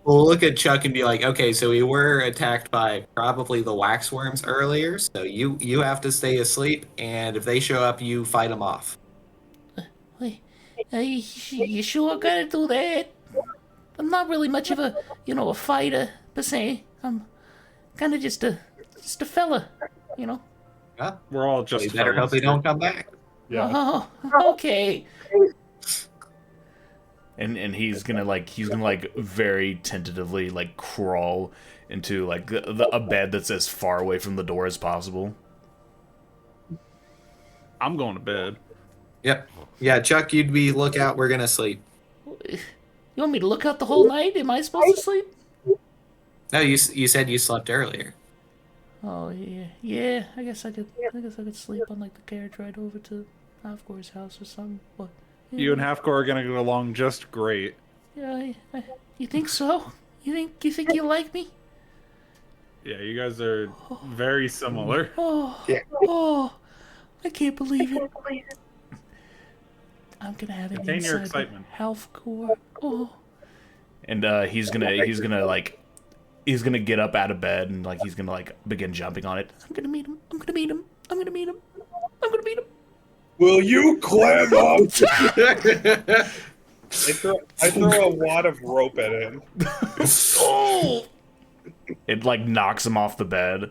we'll look at Chuck and be like, okay, so we were attacked by probably the waxworms earlier, so you have to stay asleep, and if they show up, you fight them off. Wait, you sure gotta do that? I'm not really much of a, a fighter per se. I'm kind of just a fella, you know. Yeah, We're all so just you better hope fellas they here. don't come back. Yeah. Oh, okay. And he's gonna very tentatively like crawl into like a bed that's as far away from the door as possible. I'm going to bed. Yep. Yeah, Chuck, you'd be lookout. We're gonna sleep. You want me to look out the whole night? Am I supposed to sleep? No, you said you slept earlier. Oh yeah, yeah. I guess I could sleep on like the carriage ride over to Halfgore's house or something. But yeah, You and Halfcore are gonna get along just great. yeah, you think so? You think you like me? Yeah, you guys are very similar. Oh, Yeah. oh, I can't believe it. I'm gonna have it Contain your inside excitement. Halfcore. Oh, And he's gonna get up out of bed and like he's gonna like begin jumping on it. I'm gonna meet him. I'm gonna meet him. I'm gonna meet him. I'm gonna meet him. Will you climb up? I throw a wad of rope at him. Oh, It like knocks him off the bed.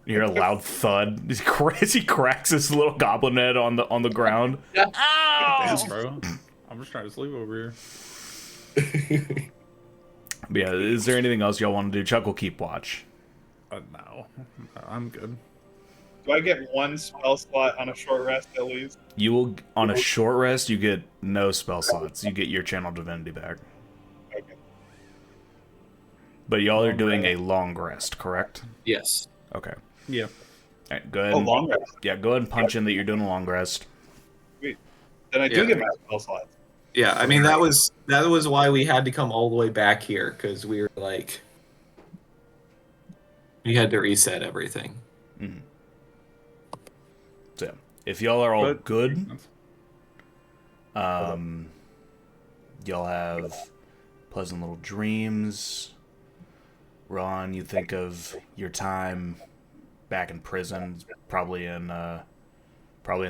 You hear a loud thud as he cracks his little goblin head on the ground. Damn, bro. I'm just trying to sleep over here. But yeah, is there anything else y'all want to do? Chuck will keep watch. No, I'm good. Do I get one spell slot on a short rest at least? You will on a short rest. You get no spell slots. You get your channel divinity back. Okay. But y'all are doing a long rest, correct? Yes. Okay. Yeah. All right, go ahead. Oh, long rest. Yeah, go ahead and punch in that you're doing a long rest. Then I do Yeah. get my spell slots. Yeah, I mean that was why we had to come all the way back here because we were like, we had to reset everything. So yeah, if y'all are all But- good, y'all have pleasant little dreams. Ron, you think of your time back in prison, probably in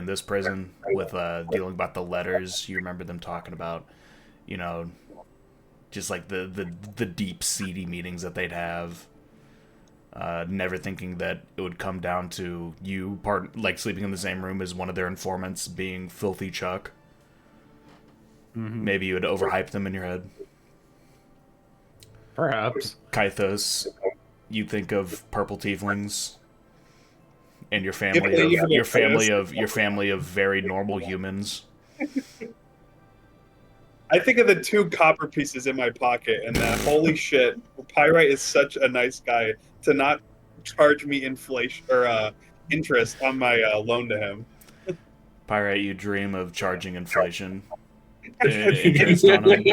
this prison with dealing about the letters. You remember them talking about, just like the deep seedy meetings that they'd have. Never thinking that it would come down to you like sleeping in the same room as one of their informants being Filthy Chuck. Maybe you had overhyped them in your head. Perhaps. Kythos, you think of purple tieflings and your Yeah, family of very normal humans. I think of the 2 copper pieces in my pocket, and that holy shit, Pyrite is such a nice guy to not charge me inflation or interest on my loan to him. Pyrite, you dream of charging inflation. Interest on them.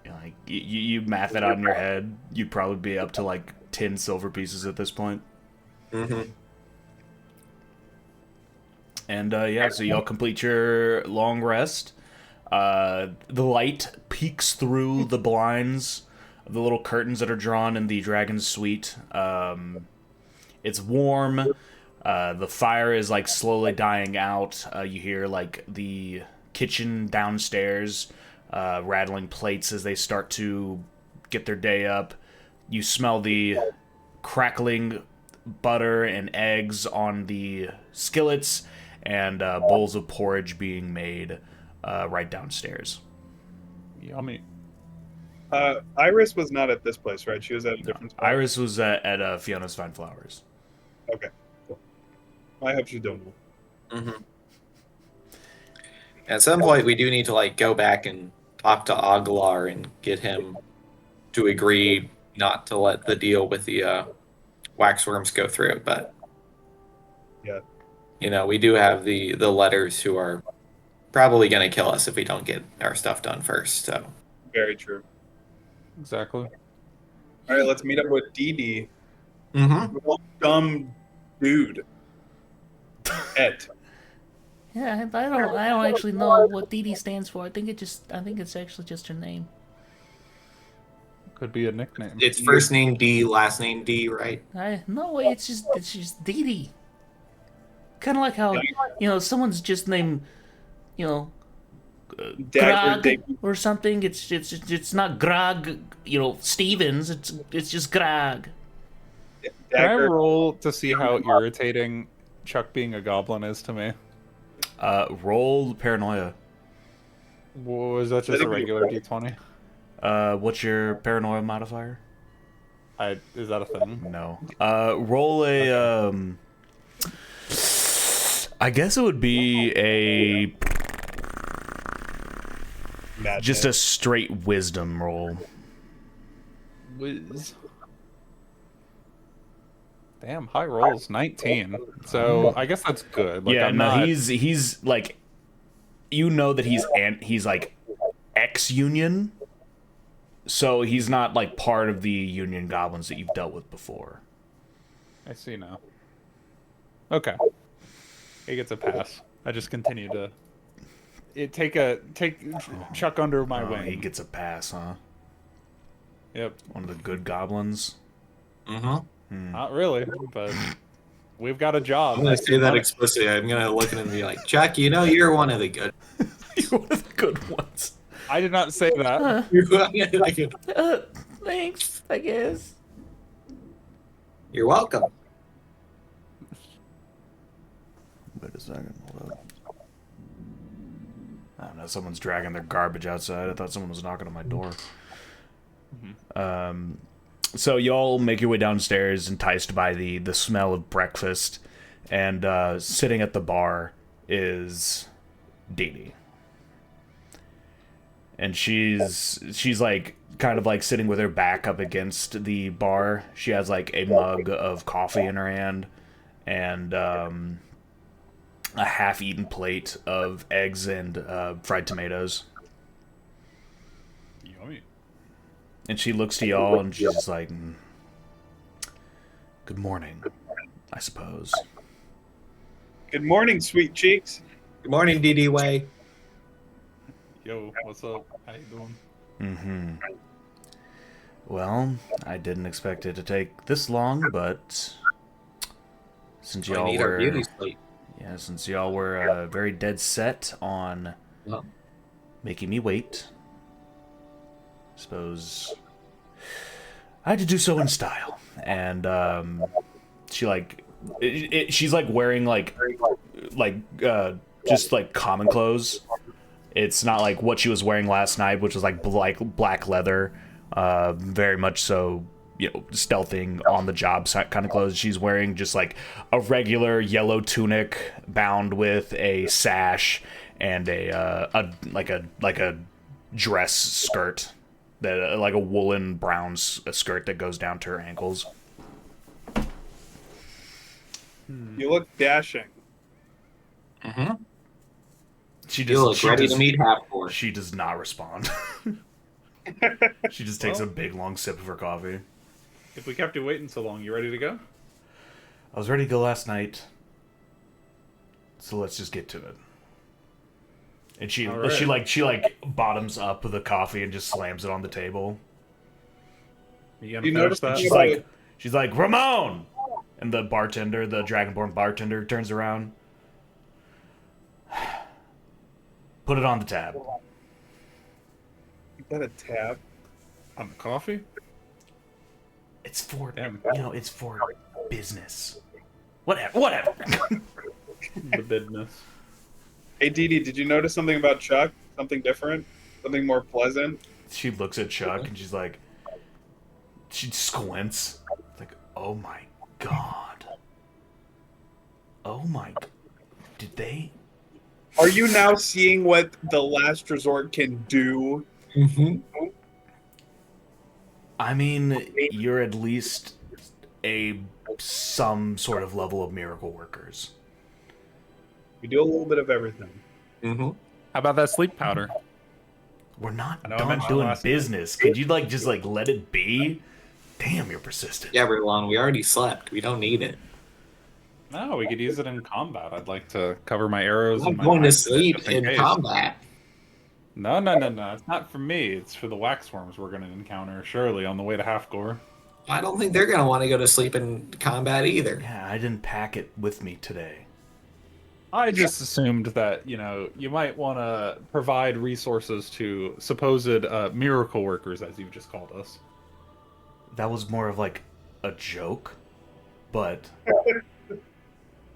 Like you math it out in your head, you'd probably be up to like 10 silver pieces at this point. Mm-hmm. And yeah, so y'all complete your long rest. The light peeks through the blinds of the little curtains that are drawn in the dragon's suite. It's warm. The fire is like slowly dying out. You hear like the kitchen downstairs rattling plates as they start to get their day up. You smell the crackling butter and eggs on the skillets and bowls of porridge being made right downstairs. Yummy. Iris was not at this place, right? She was at a different spot. Iris was at Fiona's Fine Flowers. Okay. Cool. I hope she's doing well. Mm-hmm. At some point, we do need to like go back and talk to Oglar and get him to agree not to let the deal with the waxworms go through. But yeah, we do have the letters who are probably going to kill us if we don't get our stuff done first. So very true. Exactly. All right, let's meet up with Dee Dee. mm-hmm. Dumb dude. Ed. Yeah, I don't actually know what Dee Dee stands for. I think it's actually just her name. Could be a nickname. It's first name D, last name D, right? No way. It's just Dee Dee. Kind of like how someone's just named Dagger Grog or something. It's not Grog Stevens. It's just Grog. Can I Dagger. roll to see how irritating Chuck being a goblin is to me? Roll paranoia. Was that just a regular d20? What's your paranoia modifier? Is that a thing? No. Roll a I guess it would be just a straight wisdom roll. Whiz. Damn, high rolls, 19. So I guess that's good. Like, Yeah, I'm no, not... he's like, that he's like ex-union, so he's not like part of the union goblins that you've dealt with before. I see now. Okay. He gets a pass. I just continue to take Chuck under my wing. He gets a pass, huh? Yep. One of the good goblins. Mm-hmm. Not really, but we've got a job. I'm gonna say that explicitly. I'm gonna look at him and be like, Chuck, you're one of the good. You're one of the good ones. I did not say that. Thanks, I guess. You're welcome. Wait a second. Hold up. I don't know. Someone's dragging their garbage outside. I thought someone was knocking on my door. So y'all make your way downstairs, enticed by the smell of breakfast, and sitting at the bar is Dee Dee. And she's like kind of like sitting with her back up against the bar. She has like a mug of coffee in her hand, and a half-eaten plate of eggs and fried tomatoes. Yummy. And she looks to y'all and she's just like, good morning, I suppose. Good morning, sweet cheeks. Good morning, DD Way. Yo, what's up? How you doing? Mm-hmm. Well, I didn't expect it to take this long, but since We y'all need our were beauty sleep. since y'all were very dead set on Well, making me wait, I suppose I had to do so in style. And she like she's like wearing like just like common clothes. It's not like what she was wearing last night, which was like black leather, very much so, stealthing on the job kind of clothes. She's wearing just like a regular yellow tunic bound with a sash and a dress skirt, that like a woolen brown skirt that goes down to her ankles. You look dashing. mm-hmm. She You look ready to does- meet half-board. She does not respond. She just takes a big long sip of her coffee. If we kept you waiting so long, you ready to go? I was ready to go last night, so let's just get to it. And she All right. she bottoms up the coffee and just slams it on the table. You gonna You finish noticed that? that She's like Ramon, and the bartender, the Dragonborn bartender, turns around. Put it on the tab. You got a tab. On the coffee? It's for Damn. it's for business. Whatever. The business. Hey, Dee Dee, did you notice something about Chuck? Something different? Something more pleasant? She looks at Chuck and she's like, she squints. Like, oh my god. Oh my. Did they? Are you now seeing what the last resort can do? Mm-hmm. I mean, you're at least some sort of level of miracle workers. We do a little bit of everything. Mm-hmm. How about that sleep powder? We're not I know I done mentioned doing last business. Could you just let it be? Damn, you're persistent. Yeah, Verlon, we already slept. We don't need it. No, we could use it in combat. I'd like to cover my arrows I'm and my going to knives with it, sleep just in case. combat. No. It's not for me. It's for the waxworms we're going to encounter, surely, on the way to Halfgore. I don't think they're gonna want to go to sleep in combat either. Yeah, I didn't pack it with me today. I just assumed that, you might want to provide resources to supposed miracle workers, as you've just called us. That was more of like a joke, but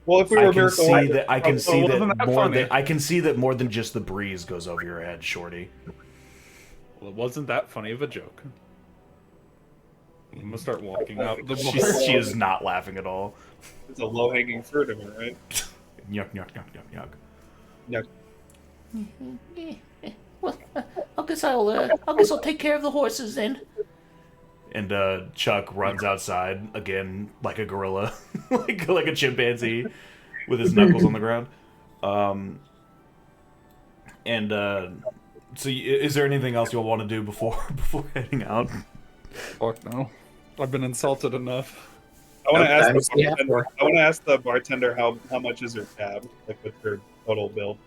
Well, if we I were can miracle see that I can see wasn't that that more funny? than I can see that more than just the breeze goes over your head, Shorty. Well, it wasn't that funny of a joke. I'm going to start walking out the She is not laughing at all. it's a low hanging fruit, am I right? Yuck, yuck, yuck, yuck, yuck. Yeah. Well, I guess I'll take care of the horses then. And Chuck runs outside again like a gorilla, like a chimpanzee, with his knuckles on the ground. So is there anything else you'll want to do before heading out? Fuck no. I've been insulted enough. I want to ask Times the the bartender. hour. I want to ask the bartender how much is her tab? Like, what's her total bill?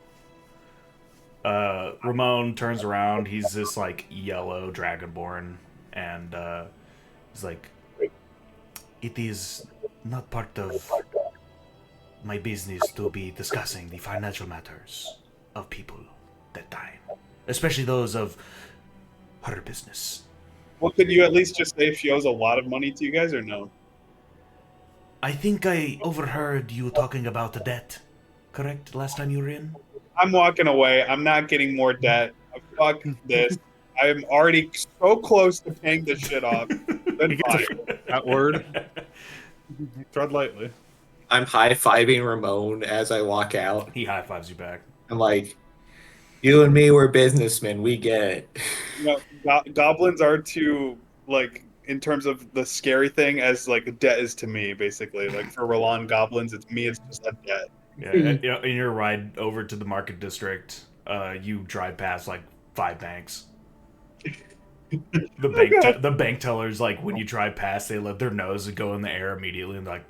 Ramon turns around. He's this like yellow dragonborn, and he's like, "It is not part of my business to be discussing the financial matters of people that die, especially those of her business." Well, could you at least just say if she owes a lot of money to you guys or no? I think I overheard you talking about the debt, correct? Last time you were in? I'm walking away. I'm not getting more debt. Fuck this. I'm already so close to paying this shit off. Then fine. That word. Tread lightly. I'm high-fiving Ramon as I walk out. He high fives you back. I'm like, you and me, we're businessmen. We get it. You know, goblins are to, like, in terms of the scary thing, as like debt is to me, basically. Like for Roland goblins, it's me. It's just a debt. Yeah, in your ride over to the market district, you drive past like 5 banks. The bank tellers, like when you drive past, they let their nose go in the air immediately and they're like,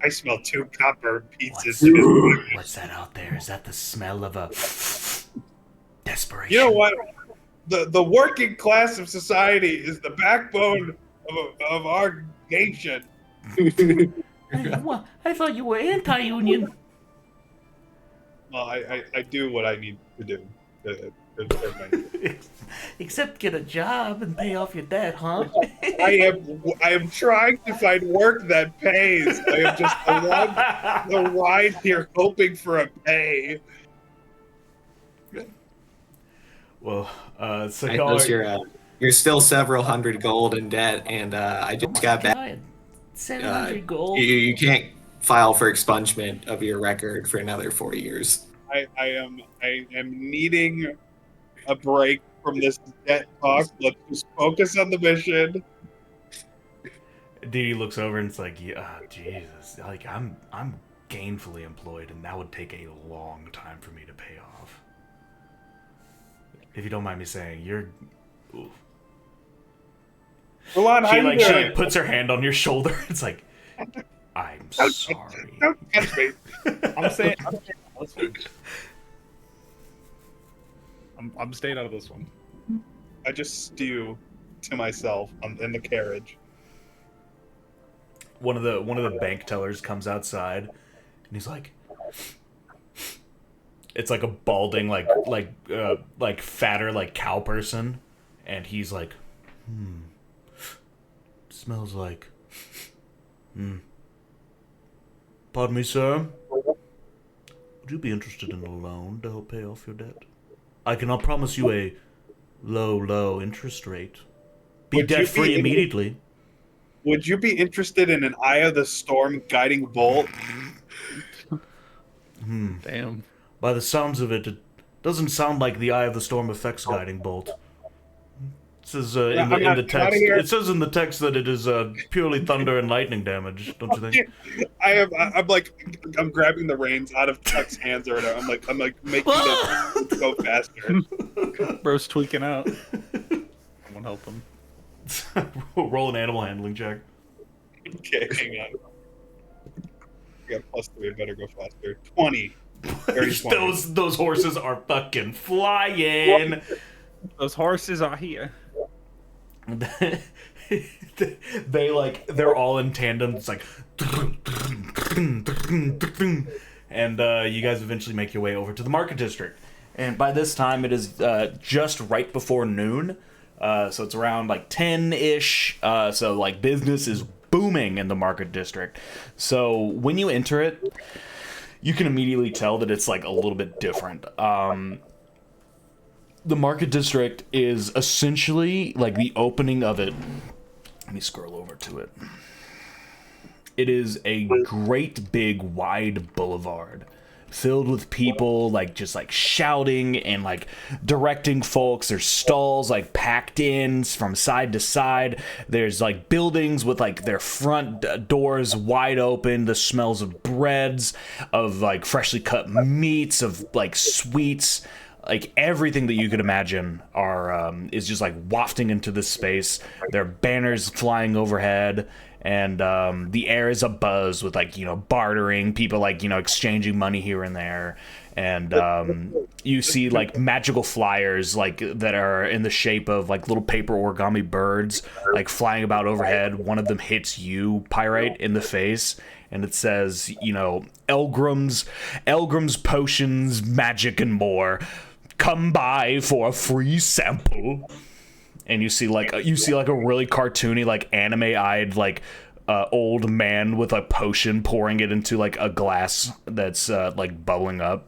I smell 2 copper pizzas. "What's that out there? Is that the smell of a desperation?" You know what? The working class of society is the backbone of our nation. I thought you were anti-union. Well, I do what I need to do to serve my nation. Except get a job and pay off your debt, huh? I am trying to find work that pays. I am just along the ride here hoping for a pay. Well, so I y'all notice are, you're still several hundred gold in debt, and I just got back. God, 700 gold. You can't file for expungement of your record for another 4 years. I am needing a break from this debt talk. Let's just focus on the mission. Dee looks over and it's like, "Yeah, Jesus, like I'm gainfully employed, and that would take a long time for me to pay off. If you don't mind me saying, you're." Ooh. Roland, how She you like doing? puts her hand on your shoulder. It's like, "I'm sorry." Don't touch me. I'm staying out of this one. I'm staying out of this one. I just stew to myself in the carriage. One of the bank tellers comes outside, and he's like, it's like a balding like fatter like cow person, and he's like, smells like, Pardon me, sir. Would you be interested in a loan to help pay off your debt? I cannot promise you a low interest rate. Be Would you debt free be- immediately. Would you be interested in an Eye of the Storm guiding bolt? Damn. By the sounds of it, it doesn't sound like the Eye of the Storm effects guiding bolt. It says in I'm the outta text. here. It says in the text that it is purely thunder and lightning damage. Don't you think? I'm grabbing the reins out of Chuck's hands or whatever. I'm like making it go faster. Bro's tweaking out. Someone help him. Roll an animal handling check. Okay, hang on. We got +3. I better go faster. 20. Dirty 20. Those horses are fucking flying. Those horses are here. They're all in tandem. It's like, and you guys eventually make your way over to the market district. And by this time, it is just right before noon. So it's around like 10-ish. So like business is booming in the market district. So when you enter it, you can immediately tell that it's like a little bit different. The market district is essentially like the opening of it. Let me scroll over to it. It is a great big wide boulevard filled with people like just like shouting and like directing folks. There's stalls like packed in from side to side. There's like buildings with like their front doors wide open. The smells of breads, of like freshly cut meats, of like sweets, like everything that you could imagine are is just like wafting into this space. There are banners flying overhead, and the air is abuzz with like, you know, bartering, people like, you know, exchanging money here and there. And you see like magical flyers like that are in the shape of like little paper origami birds like flying about overhead. One of them hits you, Pyrite, in the face, and it says, you know, Elgrim's potions, magic, and more. Come by for a free sample. And you see like a really cartoony, like anime-eyed, like old man with a potion pouring it into like a glass that's like bubbling up.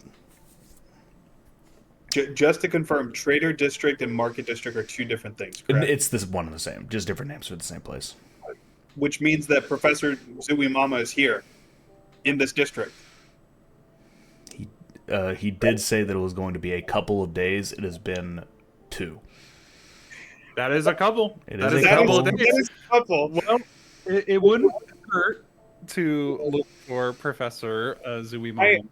Just to confirm, Trader District and Market District are two different things, correct? It's this one and the same, just different names for the same place. Which means that Professor Zuimama is here, in this district. He did say that it was going to be a couple of days. It has been 2. That is a couple. That is a couple. That is a couple. Well, it wouldn't hurt to look for Professor Zuimama.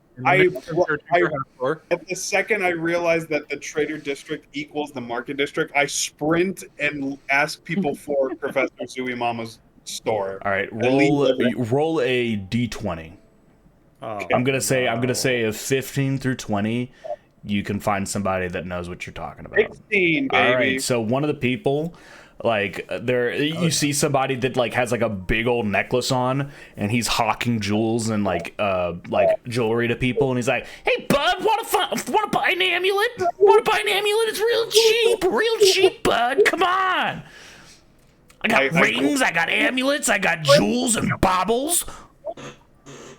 At the second I realized that the Trader District equals the Market District, I sprint and ask people for Professor Zuimama's store. All right, roll a d20. Oh, I'm gonna say of 15 through 20, you can find somebody that knows what you're talking about. 16, baby. All right, so one of the people, like you see somebody that like has like a big old necklace on, and he's hawking jewels and like jewelry to people, and he's like, "Hey, bud, want to buy an amulet? Want to buy an amulet? It's real cheap, bud. Come on. I got rings, I got amulets, I got jewels and baubles."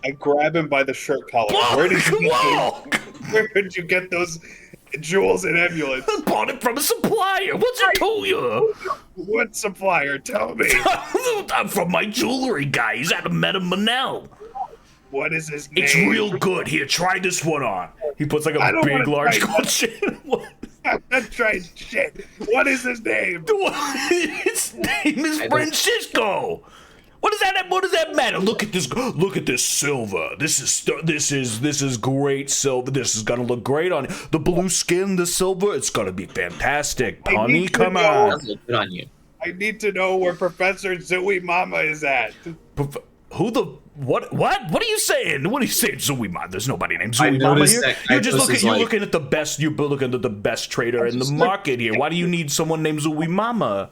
I grab him by the shirt collar. Whoa, Where did you get those jewels and amulets? I bought it from a supplier. What's it to you? What supplier? Tell me. I'm from my jewelry guy. He's out of Meta Manel. What is his name? It's real good. Here, try this one on. He puts like a big, large gold chain. I'm not trying shit. What is his name? His name is Francisco. What does that matter? Look at this silver. This is great silver. This is gonna look great on you. The blue skin, the silver, it's gonna be fantastic. Honey, come on. Good on you. I need to know where Professor Zuimama is at. Who the what? What are you saying? What are you saying, Zuimama? There's nobody named I Zuimama noticed here. that You're just Kaitos looking at the best. You're looking at the best trader in the market here. Why do you need someone named Zuimama?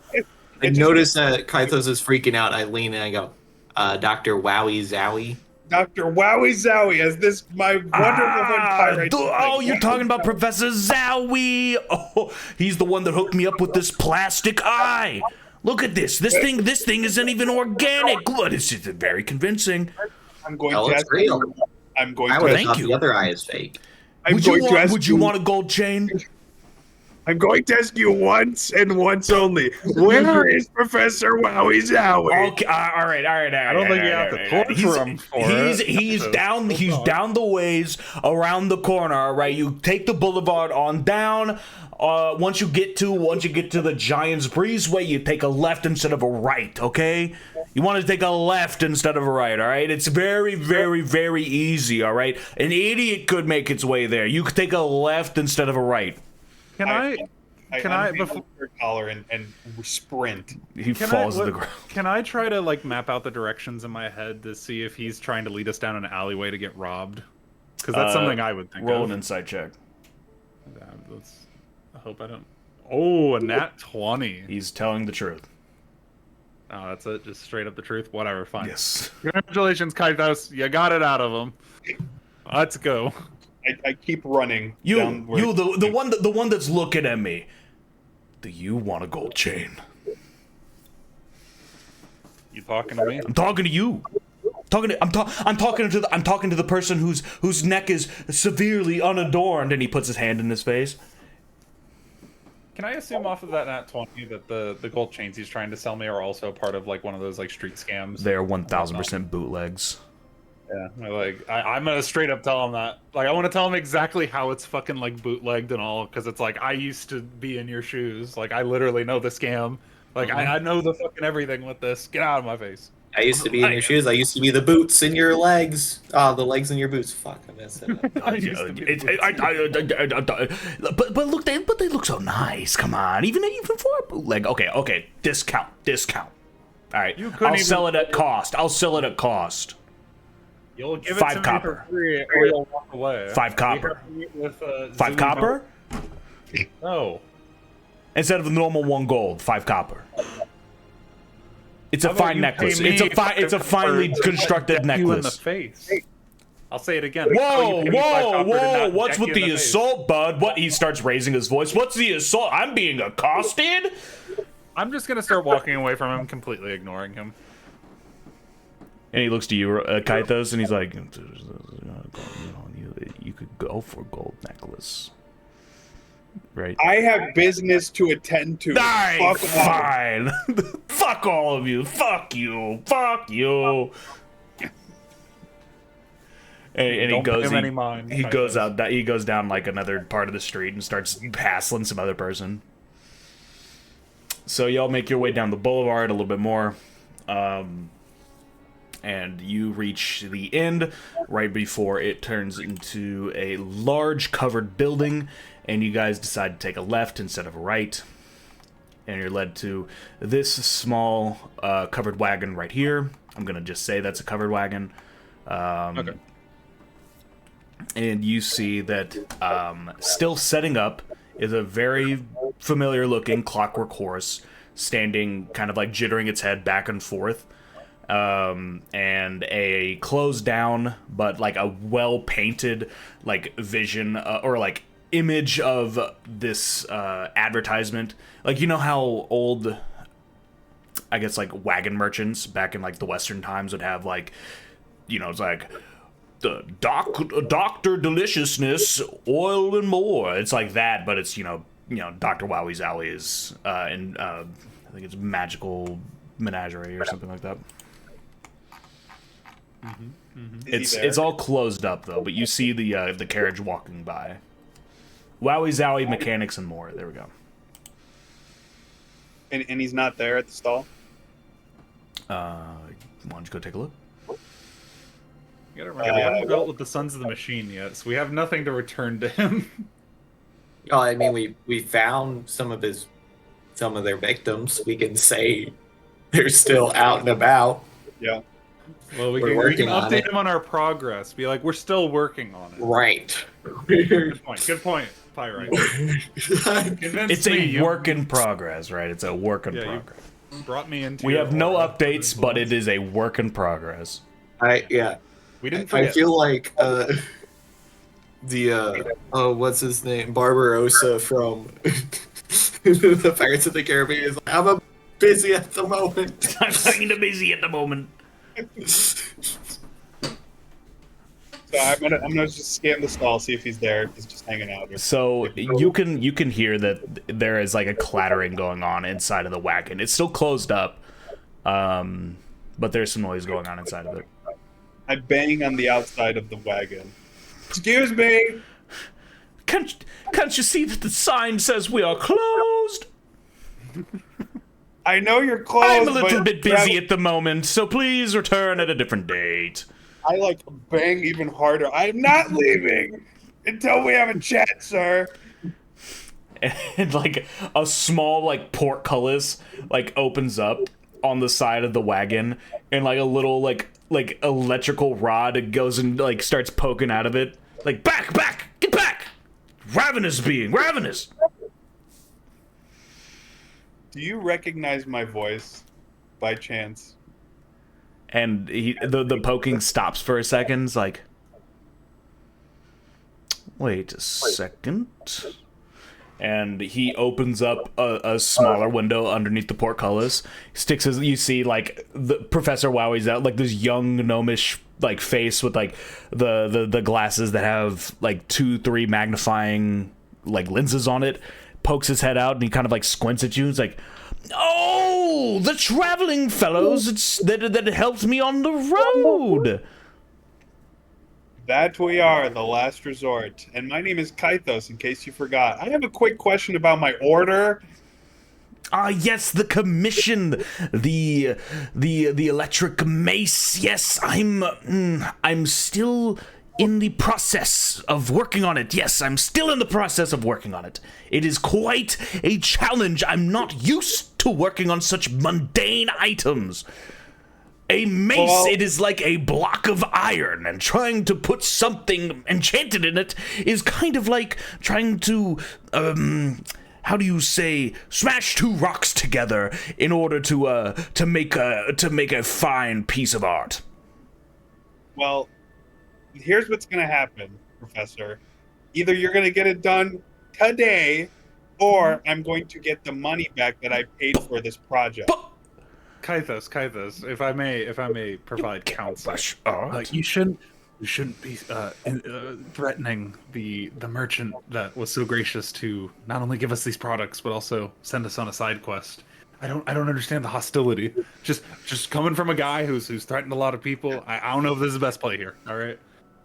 I noticed that Kythos is freaking out. I lean and I go, Dr. Wowie Zowie. Dr. Wowie Zowie, as this my wonderful pirate. You're talking about Professor Zowie. Oh, he's the one that hooked me up with this plastic eye. Look at this. This thing isn't even organic. Look, it's just very convincing. I'm going Oh, to it's ask real. I'm going I to would have Thank thought you. the other eye is fake. Would you want a gold chain? I'm going to ask you once and once only. Where is Professor Wowie Zowie? Okay, all right. I don't think you have to torture him for it. He's down the ways around the corner. All right, you take the boulevard on down. Once you get to the Giant's Breezeway, you take a left instead of a right. Okay, you want to take a left instead of a right. All right, it's very, very, very easy. All right, an idiot could make its way there. You could take a left instead of a right. Can I Can I unhand before her collar and sprint. He falls to the ground. Can I try to like map out the directions in my head to see if he's trying to lead us down an alleyway to get robbed? Because that's something I would think. Roll of. an insight check. I hope I don't. Oh, a nat 20. He's telling the truth. Oh, that's it. Just straight up the truth. Whatever. Fine. Yes. Congratulations, Kaitos. You got it out of him. Let's go. I keep running. You, down where- the one that's looking at me. Do you want a gold chain? You talking to me? I'm talking to you. I'm talking to the person whose neck is severely unadorned, and he puts his hand in his face. Can I assume off of that nat 20 that the gold chains he's trying to sell me are also part of like one of those like street scams? They're 1000% bootlegs. Yeah, I'm gonna straight up tell him that. Like, I want to tell him exactly how it's fucking like bootlegged and all, because it's like I used to be in your shoes. Like, I literally know the scam. Like, I know the fucking everything with this. Get out of my face. I used to be in your shoes. I used to be the boots in your legs. Oh, the legs in your boots. Fuck, I messed it up. I used to be But look, they look so nice. Come on, even for a bootleg. Okay, discount. All right, I'll sell it at cost. You'll give it 5 to me copper. for free, or you'll walk away. 5 copper. With, 5 copper? No. Instead of the normal 1 gold, 5 copper. It's a How about fine you necklace. pay me It's a finely constructed you in the necklace. face. I'll say it again. Whoa! What's with the assault, bud? What? He starts raising his voice. What's the assault? I'm being accosted? I'm just gonna start walking away from him, completely ignoring him. And he looks to you, Kaitos, and he's like, you could go for a gold necklace. Right? I have business to attend to. Alright, Fuck off. fine. Fuck all of you. Fuck you. And he goes. He goes out. He goes down like another part of the street and starts hassling some other person. So y'all make your way down the boulevard a little bit more, and you reach the end right before it turns into a large covered building, and you guys decide to take a left instead of a right, and you're led to this small covered wagon right here. I'm gonna just say that's a covered wagon. Okay. And you see that still setting up is a very familiar looking clockwork horse standing kind of like jittering its head back and forth, and a closed down but like a well painted like vision or like image of this advertisement. Like, you know how old, I guess, like wagon merchants back in like the Western times would have, like, you know, it's like the Dr. Deliciousness, oil and more. It's like that, but it's, you know, Dr. Wowie Zowie's, and I think it's Magical Menagerie or something like that. It's all closed up though, but you see the carriage walking by. Wowie Zowie Mechanics and More. There we go. And he's not there at the stall? Why don't you go take a look? You gotta remember, we haven't dealt with the Sons of the Machine yet, so we have nothing to return to him. Oh, I mean, we found some of their victims. We can say they're still out and about. Yeah. Well, we We're can working on update it. him on our progress. Be like, we're still working on it. Right. Good point, Pyrite. It's a work in progress, right? It's a work in progress. You brought me into. We have no updates, but it is a work in progress. We didn't forget. I feel like what's his name, Barbarossa from the Pirates of the Caribbean is like, I'm busy at the moment. I'm kind of busy at the moment. So I'm gonna just scan the stall, see if he's there. He's just hanging out. So you can hear that there is like a clattering going on inside of the wagon. It's still closed up, but there's some noise going on inside of it. I bang on the outside of the wagon. Excuse me. Can't you see that the sign says we are closed? I know you're closed. I'm a little but bit busy at the moment, so please return at a different date. I like bang even harder. I'm not leaving until we have a chat, sir. and like a small like portcullis like opens up on the side of the wagon, and like a little like electrical rod goes and like starts poking out of it. Like, back, get back! Ravenous being, ravenous! Do you recognize my voice by chance? And the poking stops for a second. It's like, wait a second. And he opens up a smaller window underneath the portcullis. Sticks his, you see like the Professor Wowie's out, like this young gnomish like face with like the glasses that have like 2-3 magnifying like lenses on it. Pokes his head out and he kind of like squints at you. It's like, oh, the traveling fellows that helped me on the road. That we are, the last resort. And my name is Kythos, in case you forgot. I have a quick question about my order. Ah, yes, the commission, the electric mace. Yes, I'm still in the process of working on it. Yes, I'm still in the process of working on it. It is quite a challenge. I'm not used to working on such mundane items. A mace, well, it is like a block of iron, and trying to put something enchanted in it is kind of like trying to, how do you say, smash two rocks together in order to make a fine piece of art. Well, here's what's going to happen, Professor. Either you're going to get it done today, or I'm going to get the money back that I paid for this project. But Kythos, if I may provide counsel, you shouldn't be threatening the merchant that was so gracious to not only give us these products but also send us on a side quest. I don't understand the hostility. Just coming from a guy who's threatened a lot of people. I don't know if this is the best play here. All right.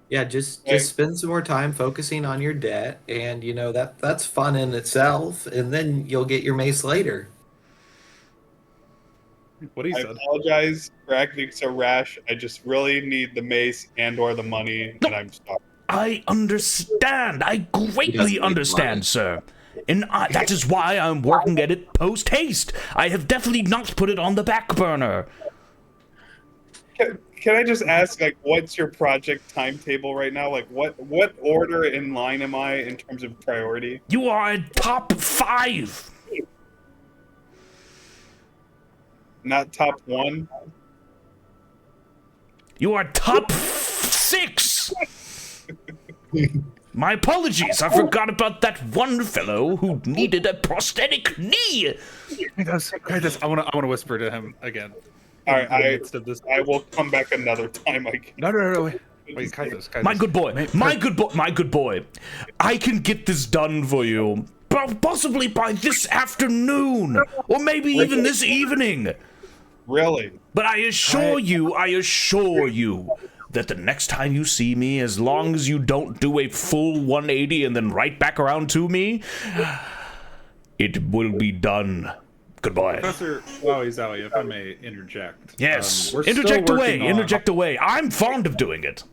Yeah, just spend some more time focusing on your debt, and you know that's fun in itself, and then you'll get your mace later. What he said. I apologize for acting so rash. I just really need the mace and/or the money, and I'm sorry. I understand. I greatly understand, sir. And that is why I'm working at it post-haste. I have definitely not put it on the back burner. Can I just ask, like, what's your project timetable right now? Like, what order in line am I in terms of priority? You are a top 5. Not top 1? You are top 6! My apologies, I forgot about that one fellow who needed a prosthetic knee! I want to whisper to him again. All right, I will come back another time. No, wait, Kythos. My good boy. I can get this done for you, possibly by this afternoon, or maybe even this evening. Really? But I assure you that the next time you see me, as long as you don't do a full 180 and then right back around to me, it will be done. Goodbye. Professor Wowie, if I may interject. Yes, interject away. I'm fond of doing it.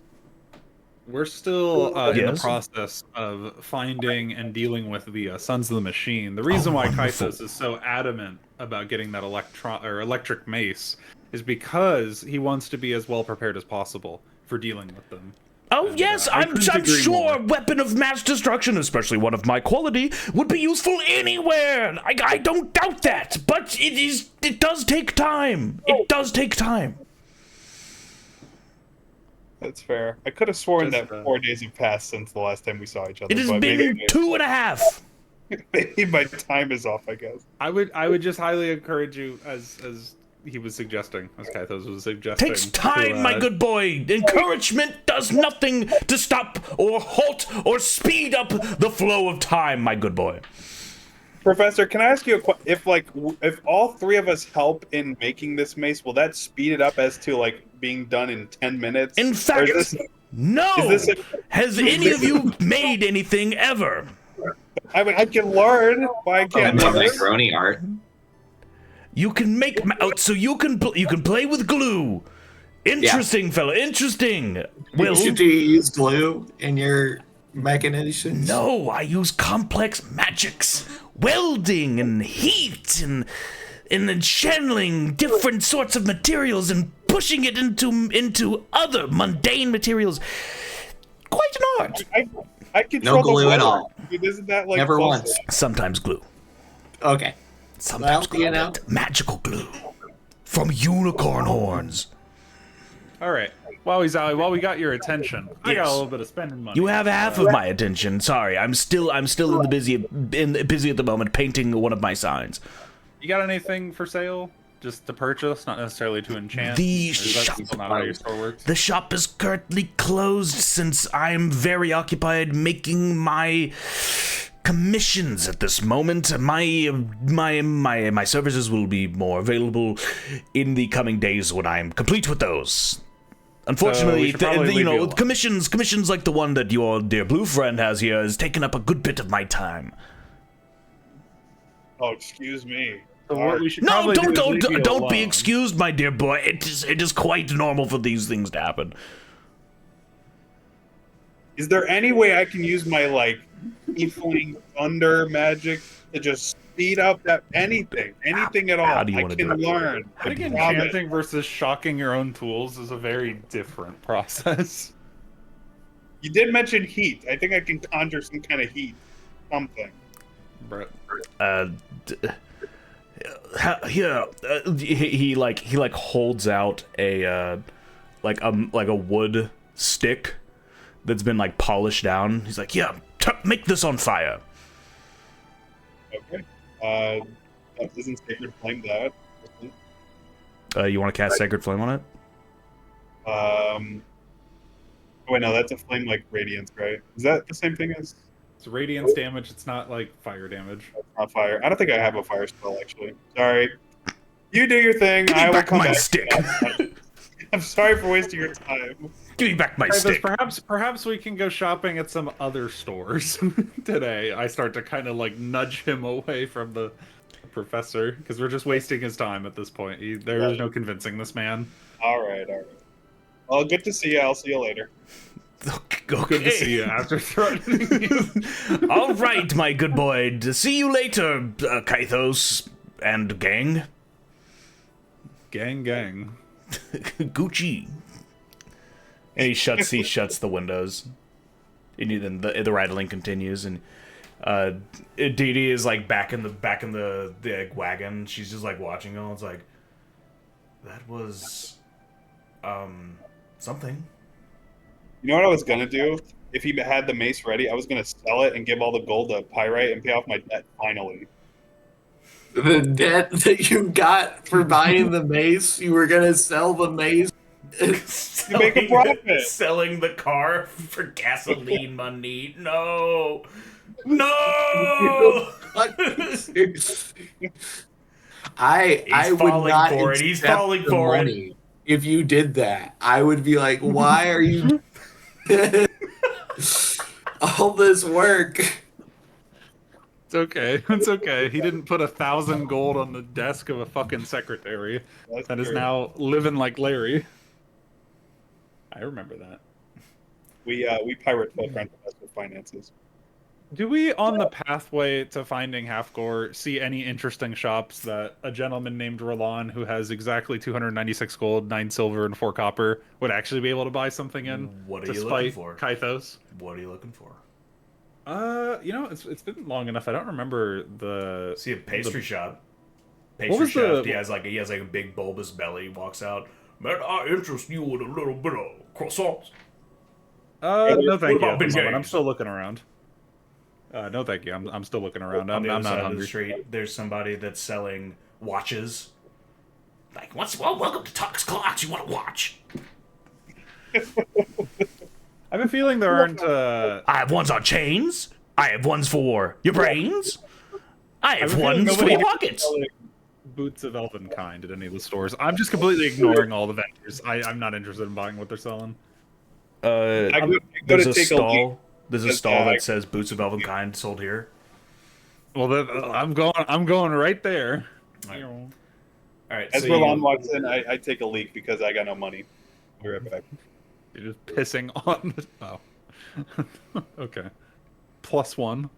We're still in the process of finding and dealing with the Sons of the Machine. The reason why Kythos is so adamant about getting that electric mace is because he wants to be as well prepared as possible for dealing with them. Oh, and, yes, I'm sure a weapon of mass destruction, especially one of my quality, would be useful anywhere. I don't doubt that, but it does take time. It does take time. That's fair. I could have sworn that 4 days have passed since the last time we saw each other. It has been 2.5. Maybe my time is off, I guess. I would just highly encourage you, as he was suggesting, as Kythos was suggesting. Takes time, my good boy. Encouragement does nothing to stop or halt or speed up the flow of time, my good boy. Professor, can I ask you a question? If all 3 of us help in making this mace, will that speed it up as to like being done in 10 minutes? In fact, no. Has any of you made anything ever? I mean, I can learn, but I can't make macaroni art. You can make so you can play with glue. Interesting, fella. Interesting. Well, should you use glue in your machinations? No, I use complex magics, welding and heat and then channeling different sorts of materials and pushing it into other mundane materials. Quite an art. I control No glue the at weather. all. Isn't that like Never close once. to- Sometimes glue. Okay. Sometimes Well, you know. magical glue from unicorn horns. All right. Wowie while we got your attention, I got a Yes. little bit of spending money. You have half of my attention. Sorry, I'm still busy at the moment painting one of my signs. You got anything for sale? Just to purchase, not necessarily to enchant? The Or is that shop. not how your store works? The shop is currently closed since I'm very occupied making my commissions at this moment. My services will be more available in the coming days when I'm complete with those. Unfortunately, should probably leave you alone. commissions like the one that your dear blue friend has here has taken up a good bit of my time. Oh, excuse me. So what we should No, probably do is don't leave you don't be alone. excused, my dear boy. It is quite normal for these things to happen. Is there any way I can use my like tiefling thunder magic to just speed up that anything at all? How do you I wanna can do it? learn. I think I promise. enchanting versus shocking your own tools is a very different process. You did mention heat. I think I can conjure some kind of heat, something. Brett. He holds out a like a wood stick that's been like polished down. He's like, yeah, make this on fire. Okay. That isn't sacred flame that. You want to cast Sacred Flame on it? Oh, wait, no, that's a flame like radiance, right? Is that the same thing as It's radiance damage, it's not like fire damage. not fire? I don't think I have a fire spell actually. Sorry. You do your thing. Give me I will back come my back. stick. I'm sorry for wasting your time. Give me back my Alright, stick. perhaps we can go shopping at some other stores today. I start to kind of like nudge him away from the professor because we're just wasting his time at this point. There is no convincing this man. All right. Well, good to see you. I'll see you later. Okay. Good to see you after threatening you. All right, my good boy. To see you later, Kythos and gang. Gang. Gucci. And he shuts the windows. And then the rattling continues, and Dee Dee is like back in the wagon. She's just like watching all. It's like that was something. You know what I was gonna do? If he had the mace ready, I was gonna sell it and give all the gold to Pyrite and pay off my debt finally. The debt that you got for buying the mace, you were gonna sell the mace. You make a profit. Selling the car for gasoline money. No. I would falling not for it. He's accept falling the for it. money if you did that. I would be like, why are you all this work? It's okay. It's okay. He didn't put 1,000 gold on the desk of a fucking secretary That's that is true. now living like Larry. I remember that. We pirate folk aren't the best with finances. Do we, on the pathway to finding Halfgore, see any interesting shops that a gentleman named Roland, who has exactly 296 gold, 9 silver, and 4 copper, would actually be able to buy something in? What are you despite looking for? Kythos? What are you looking for? It's been long enough. I don't remember the. See a pastry shop. What was Pastry chef. the- He has like a big bulbous belly. Walks out. May I interest you in a little bit of croissants? No, thank you. about At the moment. beignets? I'm still looking around. No, thank you. I'm still looking around. On I'm the other not side of the hungry. street, there's somebody that's selling watches. Like, welcome to Talks Clocks. You want a watch? I have a feeling there aren't. I have ones on chains. I have ones for your brains. I have a feeling ones for nobody your here pockets. selling boots of elven kind at any of the stores. I'm just completely ignoring all the vendors. I'm not interested in buying what they're selling. I go There's to a take a leak. stall. There's a Just, stall uh, that says "Boots of Elven Kind" sold here. Well, I'm going right there. All right. As so Roland walks in, I take a leak because I got no money. I'll be right back. You're just pissing on. Oh, Okay. +1.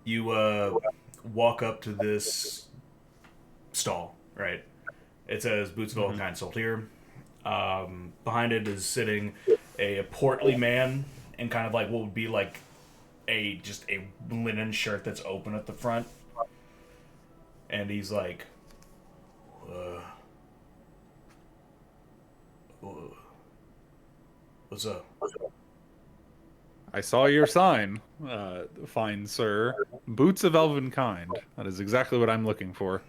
You walk up to this stall, right? It says Boots of Elven Kind sold here. Behind it is sitting a portly man in kind of like what would be like just a linen shirt that's open at the front. And he's like, what's up? I saw your sign, fine sir. Boots of Elven Kind. That is exactly what I'm looking for.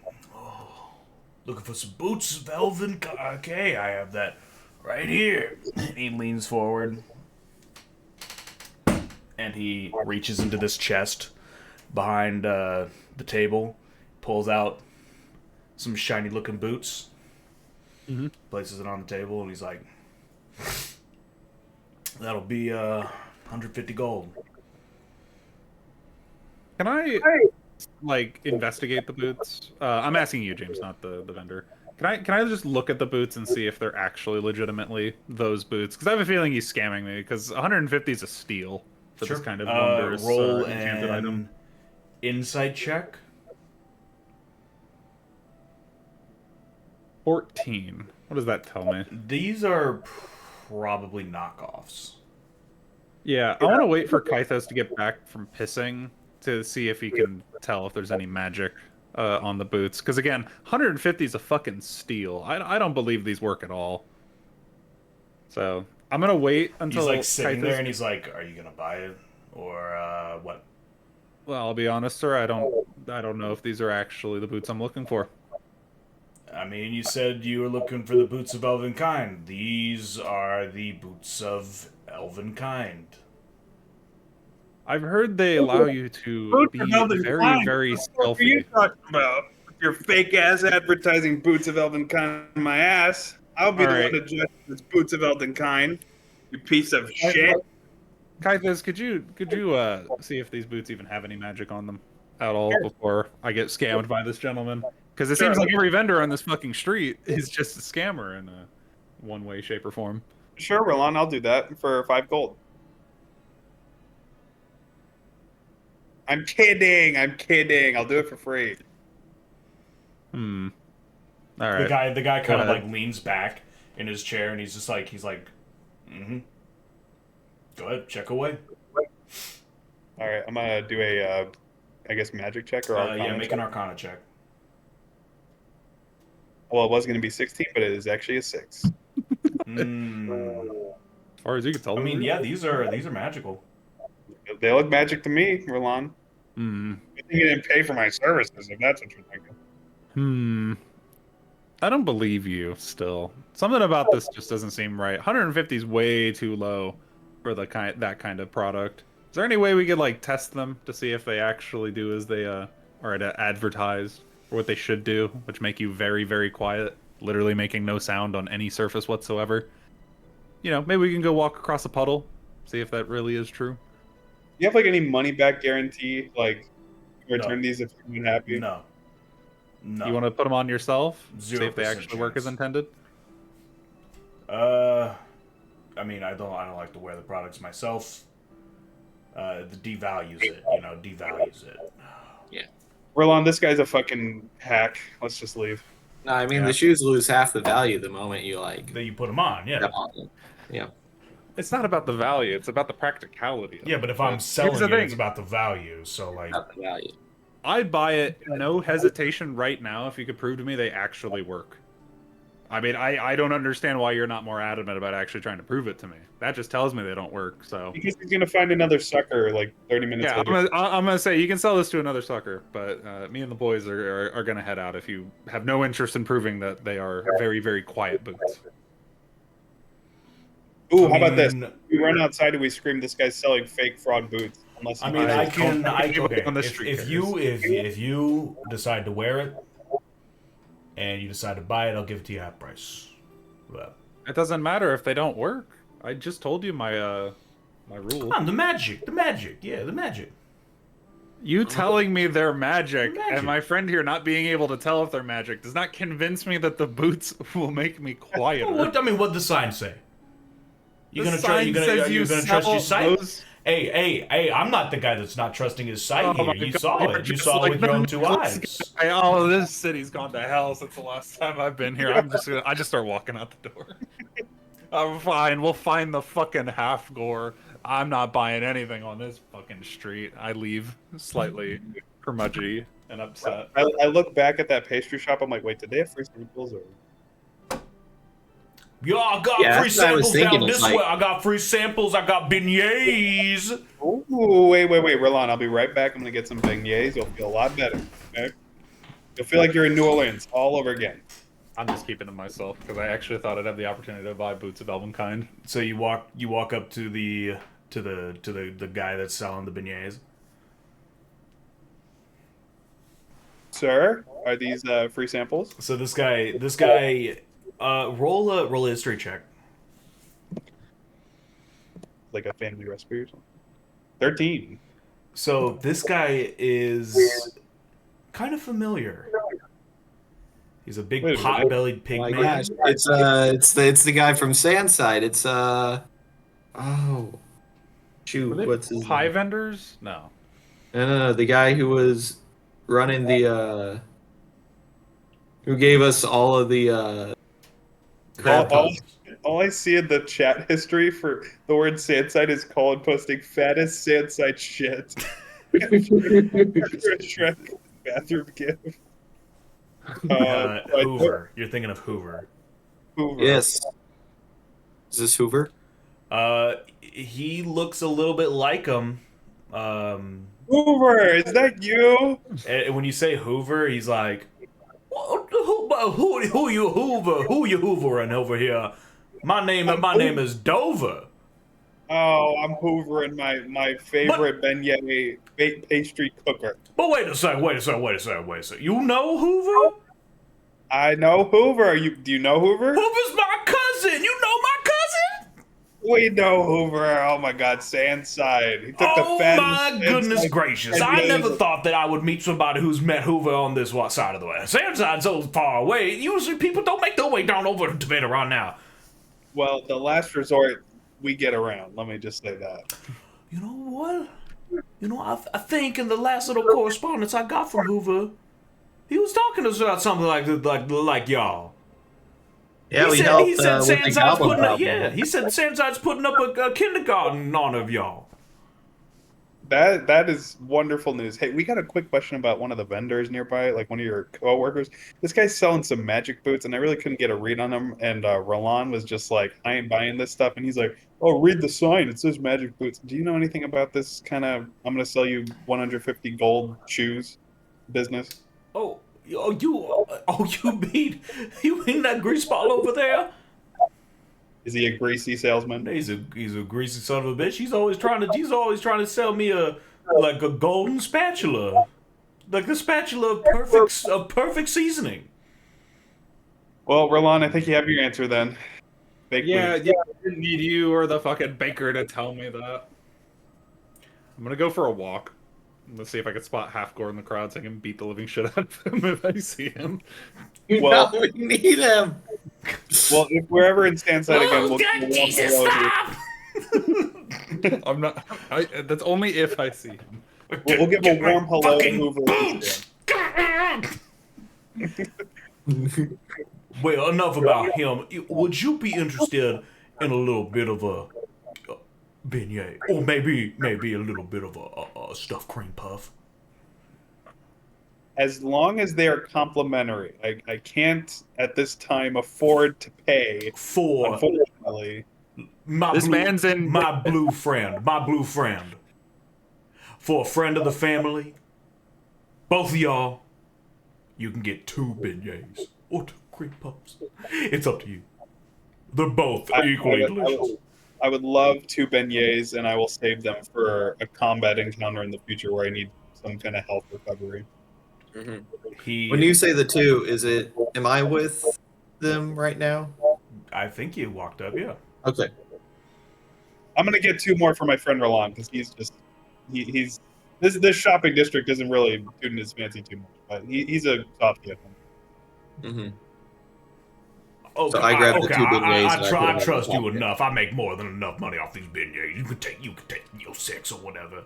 Looking for some boots of elven. Okay, I have that right here. And he leans forward, and he reaches into this chest behind the table, pulls out some shiny-looking boots, places it on the table, and he's like, "That'll be 150 gold." Can I like investigate the boots? I'm asking you, James, not the vendor. Can I just look at the boots and see if they're actually legitimately those boots? Because I have a feeling he's scamming me. Because 150 is a steal for this kind of wondrous roll enchanted item. an insight check. 14. What does that tell me? These are probably knockoffs. Yeah, I want to wait for Kythos to get back from pissing to see if he can tell if there's any magic on the boots. Because again, 150 is a fucking steal. I don't believe these work at all. So I'm gonna wait until He's like sitting Kythos... there, and he's like, "Are you gonna buy it, or what?" Well, I'll be honest, sir. I don't know if these are actually the boots I'm looking for. I mean, you said you were looking for the boots of Elven Kind. These are the boots of Elven Kind. I've heard they allow you to Boots be of Elven very, Kind? very What are you stealthy. talking about? With your fake ass advertising Boots of Elven Kind in my ass. I'll be All the right. one to judge if it's Boots of Elven Kind. You piece of shit. Kythos, could you see if these boots even have any magic on them at all before I get scammed by this gentleman? Because it seems like every vendor on this fucking street is just a scammer in a one way, shape, or form. Sure, Roland, I'll do that for 5 gold. I'm kidding. I'll do it for free. All right. The guy kind of ahead. like leans back in his chair, and he's like, mm-hmm. Go ahead, check away. All right, I'm gonna do a, I guess, magic check or arcana Yeah, make check. an Arcana check. Well, it was gonna be 16, but it is actually a 6. As far as you can tell. I mean, yeah, these are magical. They look magic to me, Roland. Hmm. I think you didn't pay for my services, if that's what you're thinking. I don't believe you still. Something about this just doesn't seem right. 150 is way too low for that kind of product. Is there any way we could like test them to see if they actually do as they are advertised, or what they should do, which make you very, very quiet, literally making no sound on any surface whatsoever? You know, maybe we can go walk across a puddle, see if that really is true. You have like any money back guarantee, like return these if you're not happy? No. You want to put them on yourself, see if they 0% actually work as chance. intended? I mean, I don't like to wear the products myself. The devalues it, devalues it. Roland, this guy's a fucking hack. Let's just leave. No, I mean Yeah. the shoes lose half the value the moment you like That you put them on, yeah. step on them. Yeah. It's not about the value; it's about the practicality. Of Yeah, it. but if I'm Here's selling the it, thing. it's about the value. So, like, Not the value. I'd buy it, no hesitation, right now if you could prove to me they actually work. I mean, I don't understand why you're not more adamant about actually trying to prove it to me. That just tells me they don't work. So Because he's gonna find another sucker like 30 minutes yeah, later. I'm gonna say you can sell this to another sucker, but me and the boys are gonna head out if you have no interest in proving that they are very, very quiet boots. Ooh, how about this? mean- We run outside and we scream, "This guy's selling fake fraud boots." Unless I mean, I okay. on the If street if you decide to wear it and you decide to buy it, I'll give it to you half price. But It doesn't matter if they don't work. I just told you my my rule. come on, the magic, the magic. You telling me they're magic, Magic. and my friend here not being able to tell if they're magic does not convince me that the boots will make me quieter. Well, what did the sign say? You gonna trust your sight? Hey! I'm not the guy that's not trusting his sight Oh here. my You God, saw you're it. You just saw it like with your the own two Nicholas eyes. guy. Oh, this city's gone to hell since the last time I've been here. I just start walking out the door. I'm fine. We'll find the fucking half gore. I'm not buying anything on this fucking street. I leave slightly curmudgeony and upset. I look back at that pastry shop. I'm like, wait, did they have free samples or? Yo, I got Yeah, free that's what I was samples thinking. down It's this like- way. I got free samples. I got beignets. Ooh, wait, Roland, I'll be right back. I'm gonna get some beignets. You'll feel a lot better. Okay? You'll feel like you're in New Orleans all over again. I'm just keeping it myself because I actually thought I'd have the opportunity to buy boots of Elvenkind. So you walk up to the guy that's selling the beignets. Sir, are these free samples? So this guy, roll a history check. Like a family recipe or something? 13. So this guy is kind of familiar. He's a big Wait a minute. pot-bellied pig Oh my man. gosh, it's the guy from Sandside. It's oh shoot, what's his Pie name? vendors? No. No, the guy who was running the who gave us all of the crab All, puffs. all I see in the chat history for the word Sandside is Colin posting fattest Sandside shit. Shrek bathroom gift. Hoover. You're thinking of Hoover. Hoover. Yes. Is this Hoover? He looks a little bit like him. Hoover, is that you? And when you say Hoover, he's like, who you Hoover? Who you Hoovering over here? My name is Dover. Oh, I'm hoovering my favorite beignet pastry cooker. But wait a second. You know Hoover? I know Hoover. Do you know Hoover? Hoover's my cousin. You know my cousin? We know Hoover. Oh my God, Sandside. He took the Oh fattest my goodness Sandside gracious. beignets. I never thought that I would meet somebody who's met Hoover on this side of the way. Sandside's so far away. Usually people don't make their way down over to Tomato right now. Well, the last resort, we get around. Let me just say that. You know what? I think in the last little correspondence I got from Hoover, he was talking to us about something like y'all. Yeah, he helped he said with the Sandside's goblin putting up. problem. Yeah, he said Sandside's putting up a kindergarten in honor of y'all. That is wonderful news. Hey, we got a quick question about one of the vendors nearby, like one of your coworkers. This guy's selling some magic boots, and I really couldn't get a read on them. And Roland was just like, "I ain't buying this stuff," and he's like, "Oh, read the sign. It says magic boots." Do you know anything about this kind of? I'm gonna sell you 150 gold shoes business. You mean that greaseball over there? Is he a greasy salesman? He's a greasy son of a bitch. He's always trying to sell me a golden spatula, like the spatula of perfect seasoning. Well, Roland, I think you have your answer then. Fake Yeah, boots. I didn't need you or the fucking baker to tell me that. I'm gonna go for a walk. Let's see if I can spot Half-Gore in the crowd so I can beat the living shit out of him if I see him. Well- No, we need him. Well, if we're ever in Sandside again, Oh, we'll God, Jesus, walk stop! I'm not. That's only if I see him. we'll give a warm hello to Fucking Hoover. boots! Well, enough about him. Would you be interested in a little bit of a beignet, or maybe a little bit of a stuffed cream puff? As long as they are complimentary. I can't at this time afford to pay. For Unfortunately, This man's in- my blue friend. For a friend of the family, both of y'all, you can get 2 beignets or 2 cream puffs. It's up to you. They're both equally delicious. I would love 2 beignets, and I will save them for a combat encounter in the future where I need some kind of health recovery. When you say the 2, am I with them right now? I think you walked up, yeah. Okay. I'm gonna get 2 more for my friend Roland because he's just he's this shopping district isn't really tooting his fancy too much, but he's a softie at home. Mm-hmm. Okay, So I grabbed the two beignets and I put them in my trust you pocket. enough. I make more than enough money off these beignets. You can take your 6 or whatever.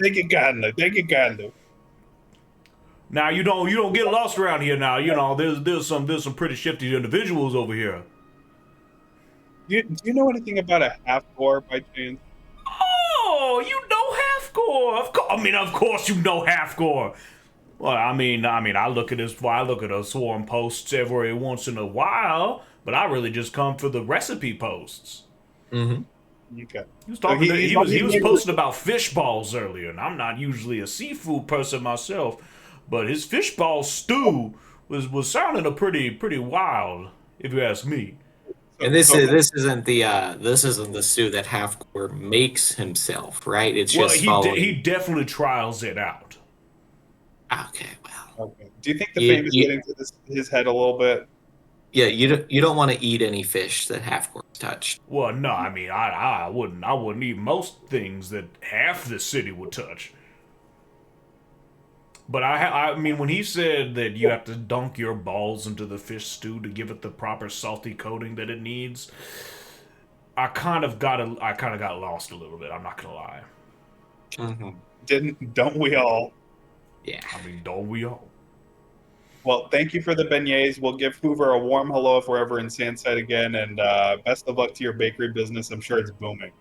Take it kindly. Take it kindly. Now you don't get lost around here. Now there's some pretty shifty individuals over here. Do you know anything about a half core by chance? Oh, you know half-core. Of course you know half-core. Well, I look at the swarm posts every once in a while, but I really just come for the recipe posts. Mm-hmm. Okay. He was talking. He was posting about fish balls earlier, and I'm not usually a seafood person myself, but his fish ball stew was sounding a pretty wild, if you ask me. And this isn't the stew that Halfcore makes himself, right? It's Well, just he following. definitely trials it out. Okay, well, Okay. Do you think the You- fame is you- getting to his head a little bit? yeah, you don't want to eat any fish that Halfcore's touched. Well, no, I wouldn't eat most things that half the city would touch. But I mean, when he said that you have to dunk your balls into the fish stew to give it the proper salty coating that it needs, I kind of got lost a little bit. I'm not gonna lie. Mm-hmm. Don't we all? Yeah. I mean, don't we all? Well, thank you for the beignets. We'll give Hoover a warm hello if we're ever in Sandside again, and best of luck to your bakery business. I'm sure it's booming.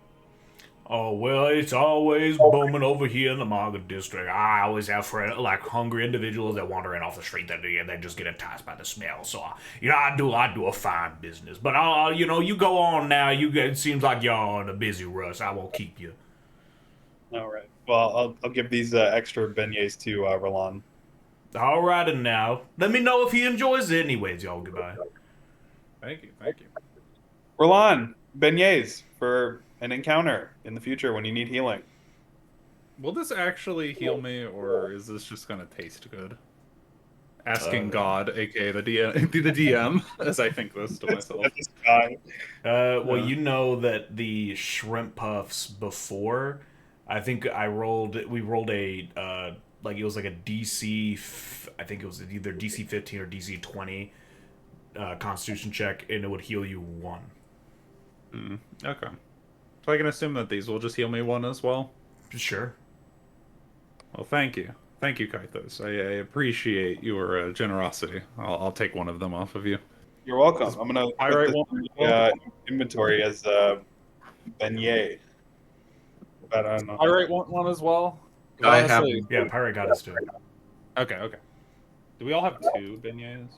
Oh, well, it's always booming over here in the Manga District. I always have hungry individuals that wander in off the street and they just get enticed by the smell. So, I do a fine business. But, you go on now. It seems like you're in a busy rush. I won't keep you. All right. Well, I'll give these extra beignets to Roland. All right, and now, let me know if he enjoys it. Anyways, y'all, goodbye. Thank you. Roland, beignets for an encounter in the future when you need healing. Will this actually heal me, or is this just gonna taste good? Asking God, aka the DM, as I think this to myself. This guy. Well, Yeah. you know that the shrimp puffs before, I think we rolled a, it was like a DC, I think it was either DC 15 or DC 20 Constitution check, and it would heal you 1. Okay. So I can assume that these will just heal me 1 as well? Sure. Well, thank you. Thank you, Kaithos. I appreciate your generosity. I'll take 1 of them off of you. You're welcome. I'm gonna Pyrite put one? this inventory as beignet. But I don't know. Pyrite want 1 as well? I have. Honestly- Yeah, Pirate got us too. Okay. Do we all have 2 beignets?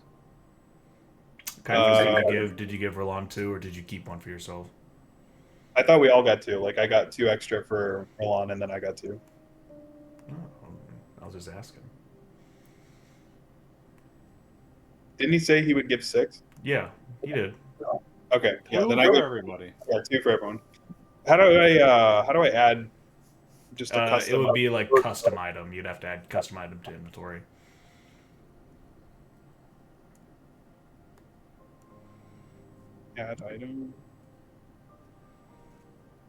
Did you give Roland 2, or did you keep 1 for yourself? I thought we all got 2. Like I got 2 extra for Roland, and then I got 2. Oh, I was just asking. Didn't he say he would give 6? Yeah, he did. Okay. Yeah. 2 Then for I get everybody. 2 for everyone. How do I add just a custom? It would be like custom item. You'd have to add custom item to inventory. Add item.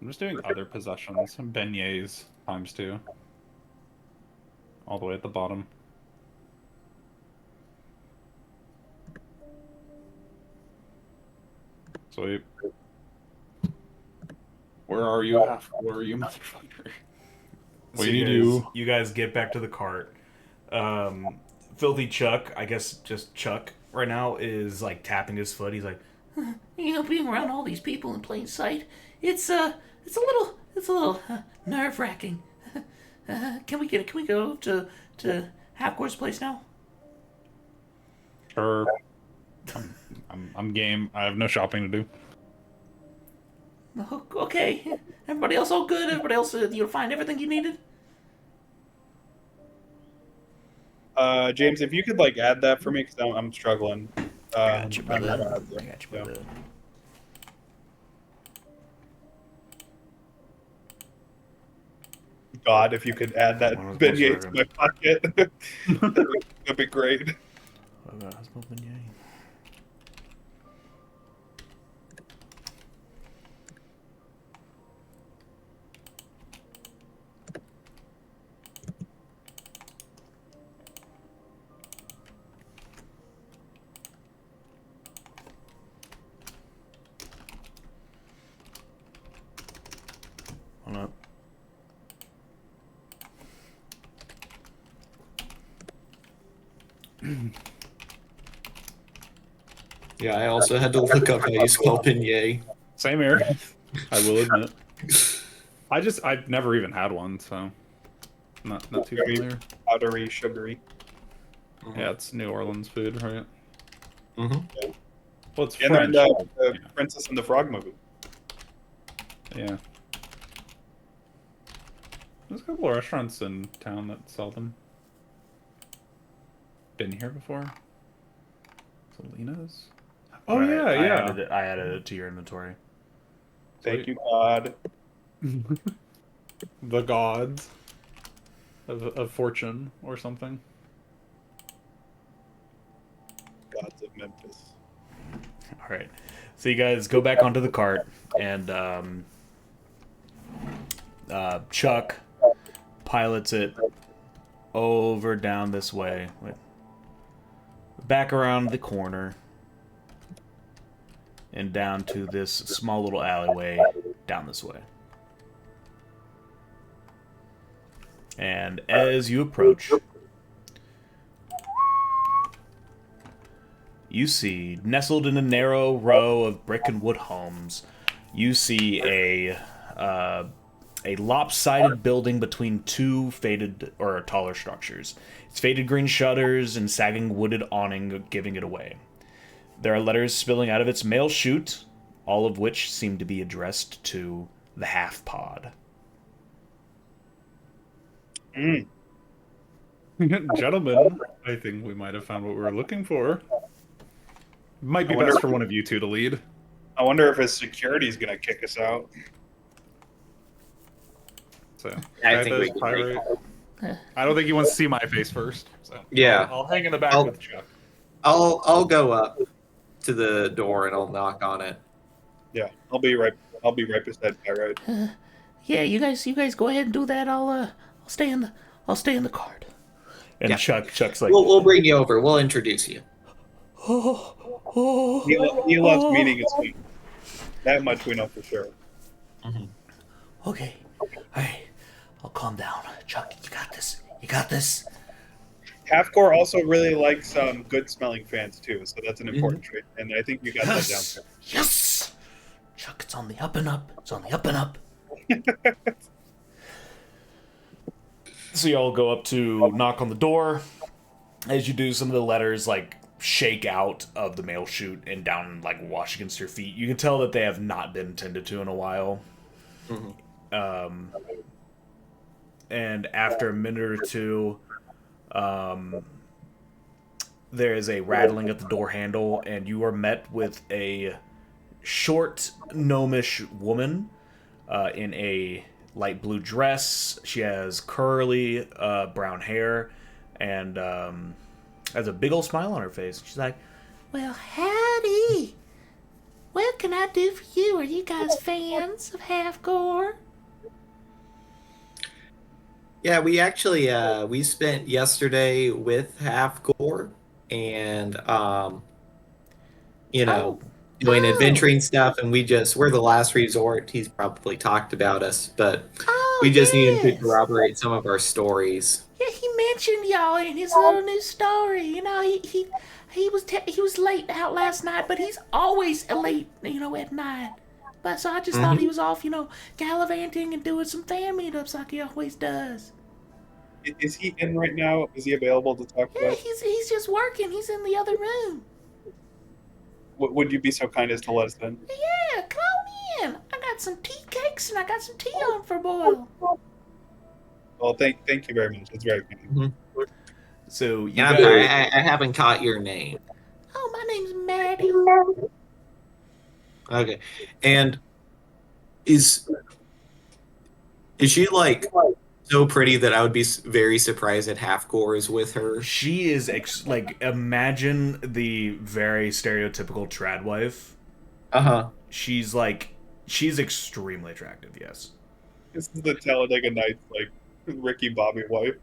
I'm just doing other possessions. Beignets ×2. All the way at the bottom. Sweet. Where are you, Where are you, motherfucker? What So do you do? You guys get back to the cart. Filthy Chuck, I guess just Chuck right now, is like tapping his foot. He's like, Being around all these people in plain sight, it's a little nerve wracking. Can we go to Halfcore's place now? Sure. I'm game. I have no shopping to do. Okay. Everybody else all good? Everybody else, you find everything you needed? James, if you could like add that for me, because I'm struggling. I got you, brother. I don't have to. I got you, brother. God, if you could add that One was beignet most to my pocket, that'd be great. Yeah, I also had to look up how you spell beignet. Same here. I will admit. I've never even had one, so not too Very familiar. powdery, sugary. Yeah, it's New Orleans food, right? Mm-hmm. Well, it's And French. then the Yeah. Princess and the Frog movie. Yeah. There's a couple of restaurants in town that sell them. Been here before? Selena's? Oh, Right, yeah, yeah. I added it to your inventory. Thank you, God. The gods of fortune or something. Gods of Memphis. All right. So you guys go back onto the cart, and Chuck pilots it over down this way. Wait. Back around the corner. And down to this small little alleyway down this way. And as you approach, you see, nestled in a narrow row of brick and wood homes, you see a lopsided building between two faded or taller structures. Its faded green shutters and sagging wooded awning giving it away. There are letters spilling out of its mail chute, all of which seem to be addressed to the half pod. Gentlemen, I think we might have found what we were looking for. Might be I wonder best if- for one of you two to lead. I wonder if his security's gonna kick us out. So, I try think this we can pirate. I don't think he wants to see my face first. So Yeah. I'll hang in the back I'll- with Chuck. I'll go up to the door and I'll knock on it. Yeah, I'll be right beside Pyrite. Yeah, you guys go ahead and do that. I'll stay in the cart. And Yeah. Chuck's like, We'll bring you over. We'll introduce you. He loves meeting his feet. That much we know for sure. Okay. Alright. I'll calm down. Chuck, you got this. You got this. Halfcore also really likes good smelling fans too, so that's an important trait. And I think you got that Yes. down. Yes. Chuck, it's on the up and up. It's on the up and up. so y'all go up to knock on the door. As you do, some of the letters like shake out of the mail chute and down and like wash against your feet. You can tell that they have not been tended to in a while. And after a minute or two, there is a rattling at the door handle, and you are met with a short, gnomish woman in a light blue dress. She has curly brown hair and has a big old smile on her face. She's like, Well, howdy. What can I do for you? Are you guys fans of Halfcore? Yeah, we actually we spent yesterday with Halfcore and doing adventuring stuff, and we're the last resort. He's probably talked about us, but we just need him to yes. corroborate some of our stories. Yeah, he mentioned y'all in his little new story. You know, he was late out last night, but he's always late, at night. But so I just thought he was off, gallivanting and doing some fan meetups like he always does. Is he in right now? Is he available to talk to Yeah, us? he's just working. He's in the other room. Would you be so kind as to let us in? Yeah, come on in. I got some tea cakes and I got some tea on for boil. Well, thank you very much. It's very kind. so you And I'm guys... sorry, I haven't caught your name. Oh, my name's Maddie. Okay, and is she like so pretty that I would be very surprised that Halfcore is with her? She is imagine the very stereotypical trad wife. She's extremely attractive. Yes. This is the Talladega Nights, like Ricky Bobby wife.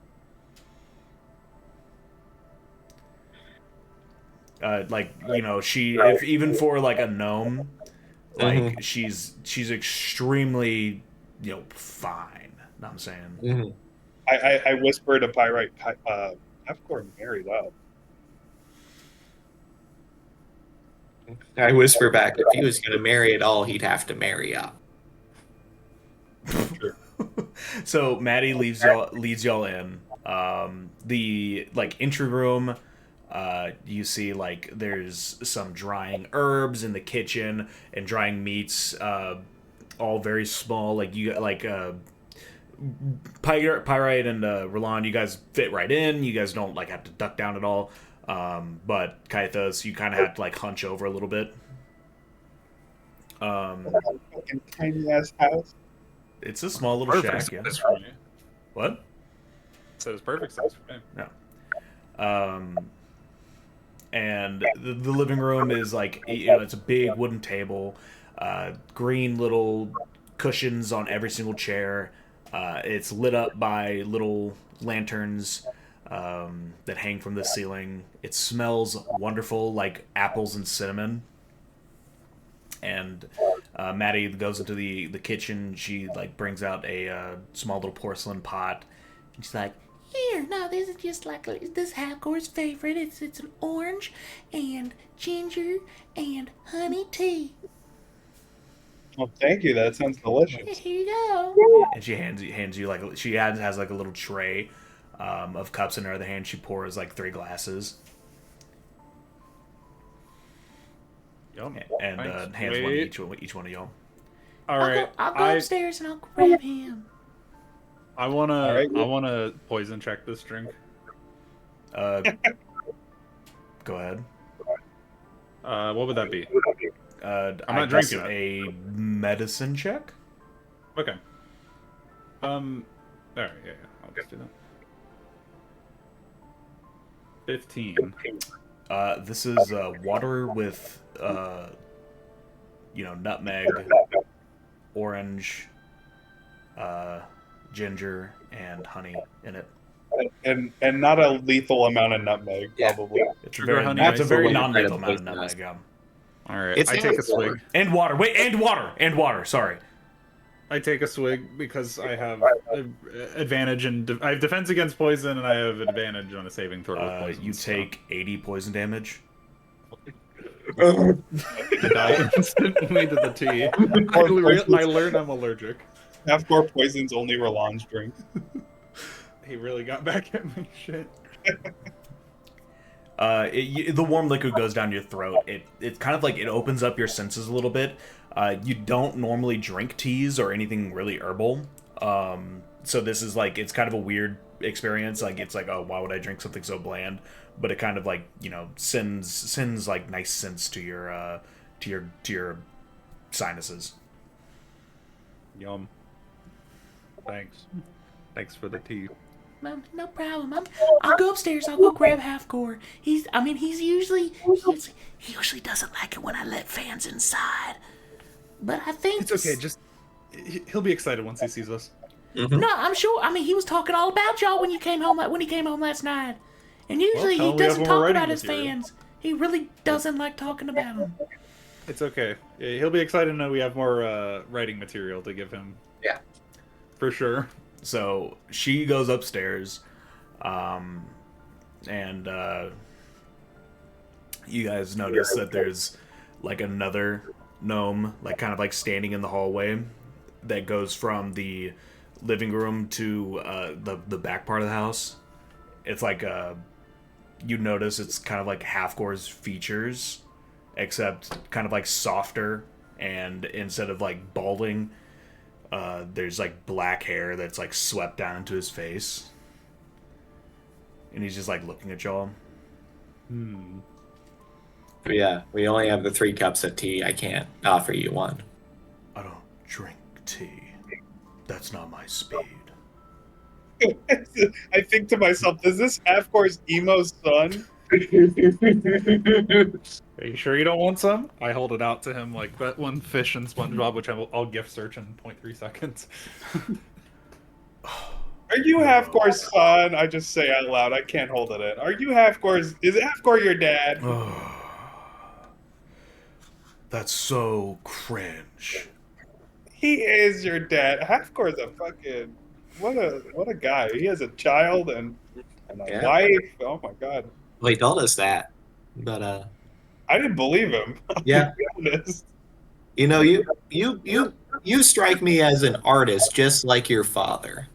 She if even for like a gnome, she's extremely fine. Know what I'm saying. I whispered to Pyrite, Halfcore married up. I whisper back, if he was going to marry at all, he'd have to marry up. So Maddie leads y'all in. The like entry room. You see like there's some drying herbs in the kitchen and drying meats. All very small. Like you like Pyrite and Roland, you guys fit right in. You guys don't like have to duck down at all. But Kaithos, you kind of have to like hunch over a little bit. Fucking tiny ass house. It's a small little Perfect shack. Yeah. size for me. What? So it's perfect size for me. And the living room is like, you know, it's a big wooden table, green little cushions on every single chair. It's lit up by little lanterns that hang from the ceiling. It smells wonderful, like apples and cinnamon. And Maddie goes into the kitchen. She like brings out a small little porcelain pot. And she's like, Here, no, this is just like this half-course favorite. It's an orange and ginger and honey tea. Well, thank you. That sounds delicious. Here you go. and she hands you like she has like a little tray of cups in her other hand. She pours like 3 glasses Yum. and Thanks. hands one Wait. to each one of y'all. All right. I'll go upstairs and I'll grab him. I wanna All right. I wanna poison check this drink. Go ahead. What would that be? I'm not drinking it. a medicine check. Okay. All right, yeah, I'll just do that. 15. This is water with nutmeg, orange, ginger, and honey in it. And not a lethal amount of nutmeg, Yeah. probably. It's Sugar, a very, honey, it's a ice, very or non-lethal whatever. amount of nutmeg. Yeah. All right, It's I take a swig. And water. Wait, and water. Sorry. I take a swig because I have advantage and I have defense against poison, and I have advantage on a saving throw with poison. You take 80 poison damage. I die instantly to the tea. I learn I'm allergic. Half-core poison's only Roland's drink. He really got back at me. Shit. The warm liquid goes down your throat. It's kind of like it opens up your senses a little bit. You don't normally drink teas or anything really herbal. So this is like, it's kind of a weird experience. Like, it's like, oh, why would I drink something so bland? But it kind of like, sends like nice scents to your sinuses. Yum. Thanks for the tea. No problem. I'll go upstairs. I'll go grab half-core. He usually doesn't like it when I let fans inside. But I think It's okay. Just he'll be excited once he sees us. No, I'm sure. I mean, he was talking all about y'all when he came home last night. And usually tell he him we have doesn't more talk writing about his material. fans. He really doesn't like talking about them. It's okay. Yeah, he'll be excited to know we have more writing material to give him. Yeah. For sure. So she goes upstairs, and you guys notice that there's like another gnome, like kind of like standing in the hallway that goes from the living room to the back part of the house. It's like you notice it's kind of like Halfgore's features, except kind of like softer, and instead of like balding, there's like black hair that's like swept down into his face, and he's just like looking at y'all. But yeah, we only have the 3 cups of tea. I can't offer you one. I don't drink tea. That's not my speed. I think to myself, is this Half-Core's emo son? Are you sure you don't want some? I hold it out to him like that one fish and SpongeBob, which I'll gift search in 0.3 seconds. Are you Half-Core's son? I just say out loud. I can't hold it in. Are you Half-Core's? Is Half-Core your dad? That's so cringe. He is your dad. Half-Core's a fucking what a guy. He has a child and a Yeah. wife. Oh my god. Well, he told us that. But I didn't believe him. Yeah. To be honest. You know, you strike me as an artist, just like your father.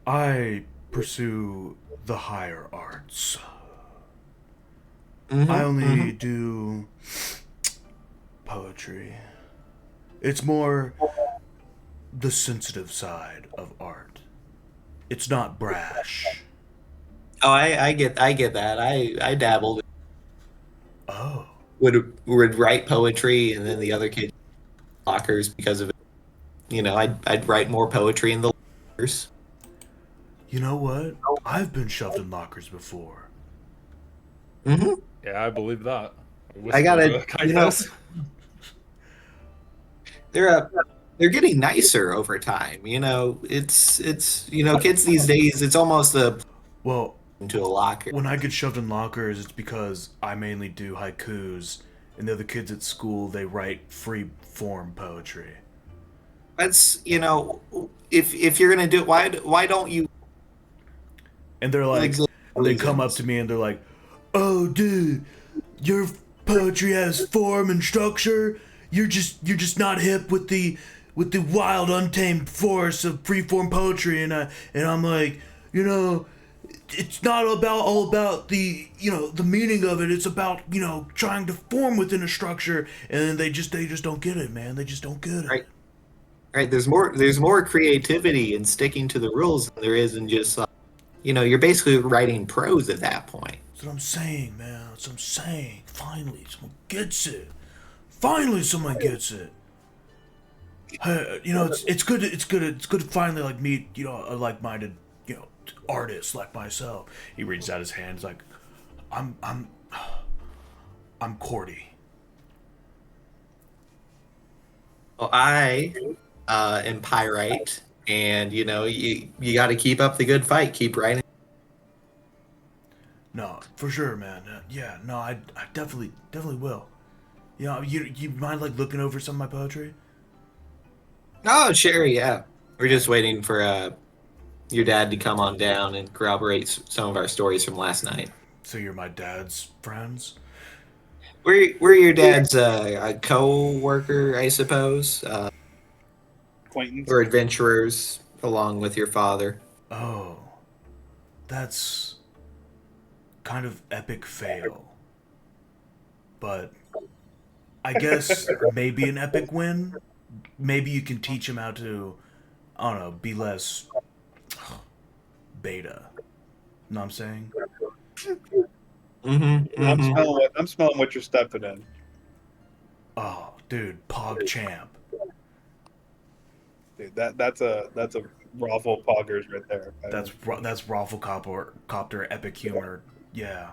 I pursue the higher arts. Mhm, I only mhm. do poetry. It's more the sensitive side of art. It's not brash. Oh, I get that. I dabbled. Oh. Would write poetry, and then the other kids lockers because of it. You know, I'd write more poetry in the lockers. You know what? I've been shoved in lockers before. Hmm. Yeah, I believe that. I gotta, you know, Caiaphas. they're they're getting nicer over time. You know, it's you know, kids these days, it's almost a Well, into a locker. when I get shoved in lockers, it's because I mainly do haikus, and the other kids at school, they write free form poetry. That's, you know, if you're gonna do it, why don't you And they're like, exist they come up to reasons? me and they're like, "Oh, dude, your poetry has form and structure. You're just not hip with the wild, untamed force of freeform poetry." And I'm like, you know, it's not about all about the the meaning of it. It's about trying to form within a structure. And then they just don't get it, man. They just don't get it. Right, right. There's more creativity in sticking to the rules than there is in just you know, you're basically writing prose at that point. That's what I'm saying, man. That's what I'm saying. Finally, someone gets it. Finally, someone gets it. It's good to finally like meet a like-minded artist like myself. He reaches out his hands like, I'm Cordy. Well, I am Pyrite, and you know, you got to keep up the good fight. Keep writing. No, for sure, man. Yeah, no, I definitely will. You mind like looking over some of my poetry? Oh, sure, yeah. We're just waiting for your dad to come on down and corroborate some of our stories from last night. So you're my dad's friends? We're your dad's co-worker, I suppose. Acquaintance. We're adventurers along with your father. Oh, that's kind of epic fail. But I guess maybe an epic win. Maybe you can teach him how to, I don't know, be less beta. Know what I'm saying? Mm-hmm. I'm smelling what you're stepping in. Oh, dude, Pog Champ. Dude, that's a Raffle Poggers right there. That's Rafflecopter epic humor. Yeah.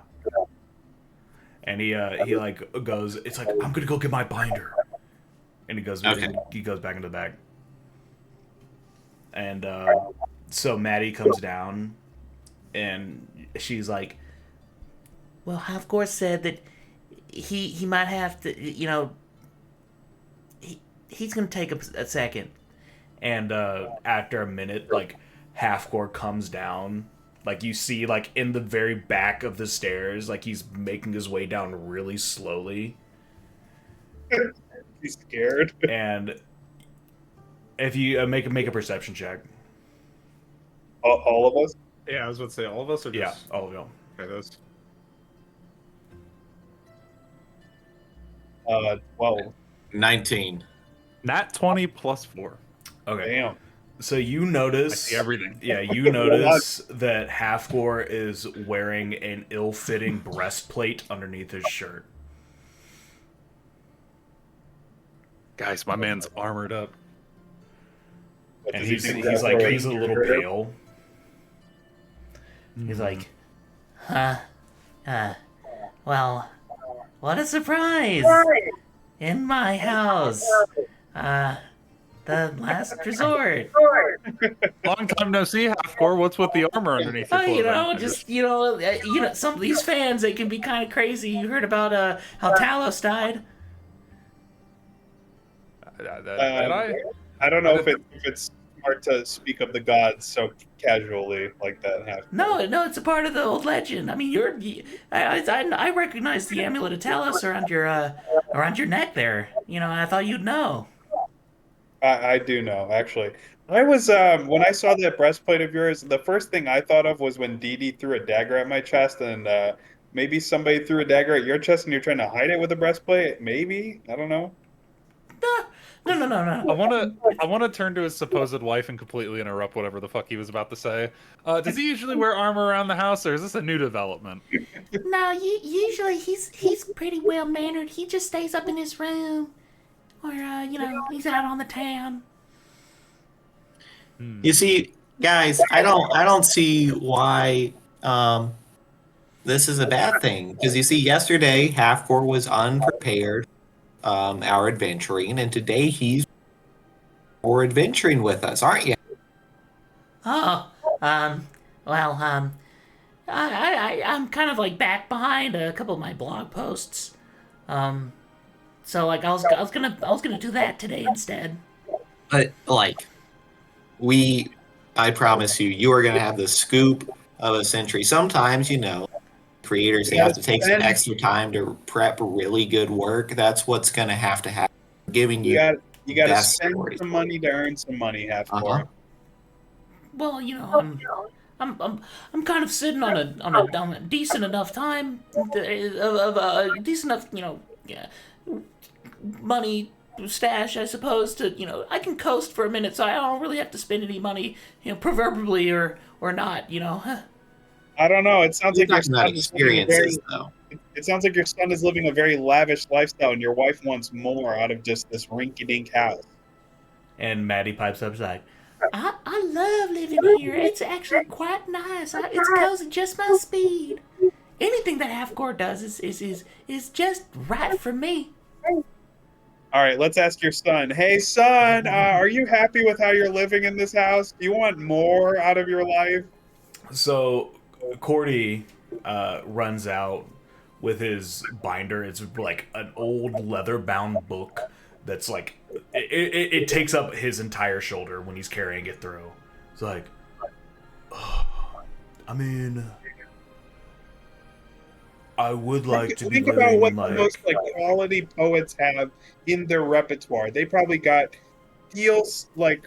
And he like goes. It's like, I'm gonna go get my binder. And he goes. Okay. He goes back into the bag. And so Maddie comes down, and she's like, Well, Halfgore said that he might have to, he's gonna take a second. And after a minute, like Halfgore comes down. Like you see, like in the very back of the stairs, like he's making his way down really slowly. He's scared. And if you make a perception check, All of us. Yeah, I was about to say all of us or yeah, just all of you. okay, those 12. 19. nat 20 plus 4. Okay, Damn. so you I notice see everything. Yeah, you notice that Halfgore is wearing an ill-fitting breastplate underneath his shirt. Guys, my man's armored up. What, And does he he's think he's that's like right? he's a little pale. He's like, huh? Well, what a surprise! In my house. The last resort. Long time no see, Halfcore. What's with the armor underneath your clothing? Some of these fans, they can be kind of crazy. You heard about how Talos died? Did I? I don't know if it's hard to speak of the gods so casually like that. No, it's a part of the old legend. I mean, I recognize the amulet of Talos around your neck there. You know, I thought you'd know. I do know, actually. I was when I saw that breastplate of yours, the first thing I thought of was when Dee Dee threw a dagger at my chest, and maybe somebody threw a dagger at your chest, and you're trying to hide it with a breastplate. Maybe, I don't know. No. I want to turn to his supposed wife and completely interrupt whatever the fuck he was about to say. Does he usually wear armor around the house, or is this a new development? No, usually he's pretty well mannered. He just stays up in his room, or he's out on the town. You see, guys, I don't see why this is a bad thing. Because you see, yesterday Halfcore was unprepared, our adventuring, and today he's more adventuring with us, aren't you? Oh, well, I'm kind of like back behind a couple of my blog posts. So like I was gonna do that today instead. But like, I promise you, you are going to have the scoop of a century. Sometimes, creators, they have to take some extra time to prep really good work. That's what's going to happen. Giving you You got to best spend stories. some money to earn some money, Halfcore. Well, I'm kind of sitting on a decent enough time of decent enough money stash, I suppose, to I can coast for a minute, so I don't really have to spend any money, proverbially or not, I don't know. It sounds like your talking about son is living a experiences, though. It sounds like your son is living a very lavish lifestyle, and your wife wants more out of just this rinky-dink house. And Maddie pipes up, she's like, I love living here. It's actually quite nice. It's cozy, just my speed. Anything that Halfcore does is just right for me. All right, let's ask your son. Hey, son, are you happy with how you're living in this house? Do you want more out of your life? So Cordy runs out with his binder. It's like an old leather-bound book that's like it takes up his entire shoulder when he's carrying it through. It's like, I mean, I would like to be think about what living the most quality poets have in their repertoire. They probably got steel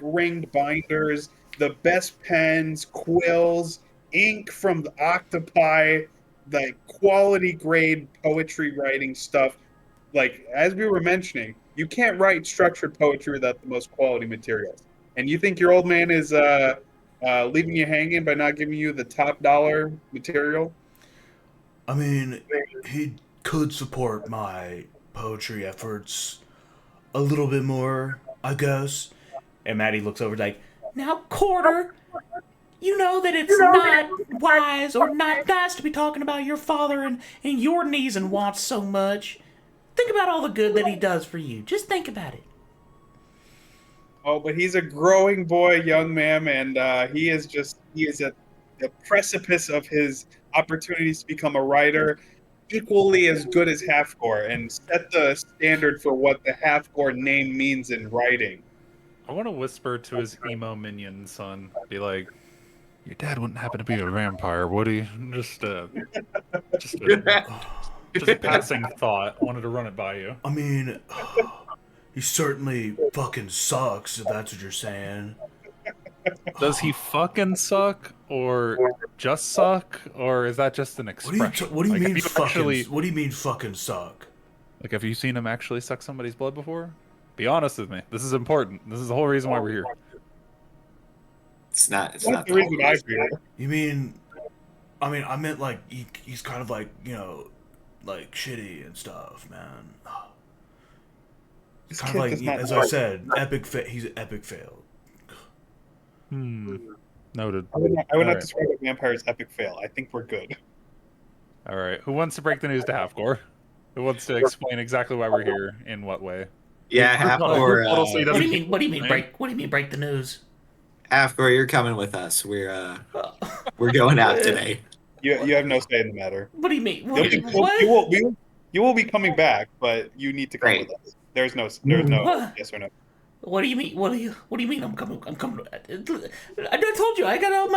ringed binders, the best pens, quills, ink from the octopi, the quality grade poetry writing stuff. Like, as we were mentioning, you can't write structured poetry without the most quality materials. And you think your old man is leaving you hanging by not giving you the top dollar material? I mean, he could support my poetry efforts a little bit more, I guess. and Maddie looks over like, Now, Quarter, you know that it's not wise or not nice to be talking about your father and your needs and wants so much. Think about all the good that he does for you. Just think about it. Oh, but he's a growing boy, young man, and he is at the precipice of his opportunities to become a writer, equally as good as Halfcore, and set the standard for what the Halfcore name means in writing. I want to whisper to his emo minion son, be like, "Your dad wouldn't happen to be a vampire, would he?" Just a passing thought. I wanted to run it by you. I mean, he certainly fucking sucks, if that's what you're saying. Does he fucking suck, or just suck, or is that just an What expression? do you Like, mean have fucking? actually, What do you mean fucking suck? like, have you seen him actually suck somebody's blood before? Be honest with me. This is important. This is the whole reason why we're here. It's not That's the reason I fear. You mean? I mean, I meant like he's kind of like like shitty and stuff, man. This Kind kid of like, does not as know. I said, he's an epic fail. Noted. I would not Alright. describe a vampire's epic fail. I think we're good. All right. Who wants to break the news to Halfcore? Who wants to explain exactly why we're here? In what way? Yeah, Halfcore, Halfcore, so he What do doesn't you mean? keep What do you mean playing. break? What do you mean break the news? Halfcore, you're coming with us. We're going out today. You have no say in the matter. What do you mean? You will be coming back, but you need to come Great. with us. There's no What? yes or no. What do you mean? What do you mean? I'm coming. I told you I got all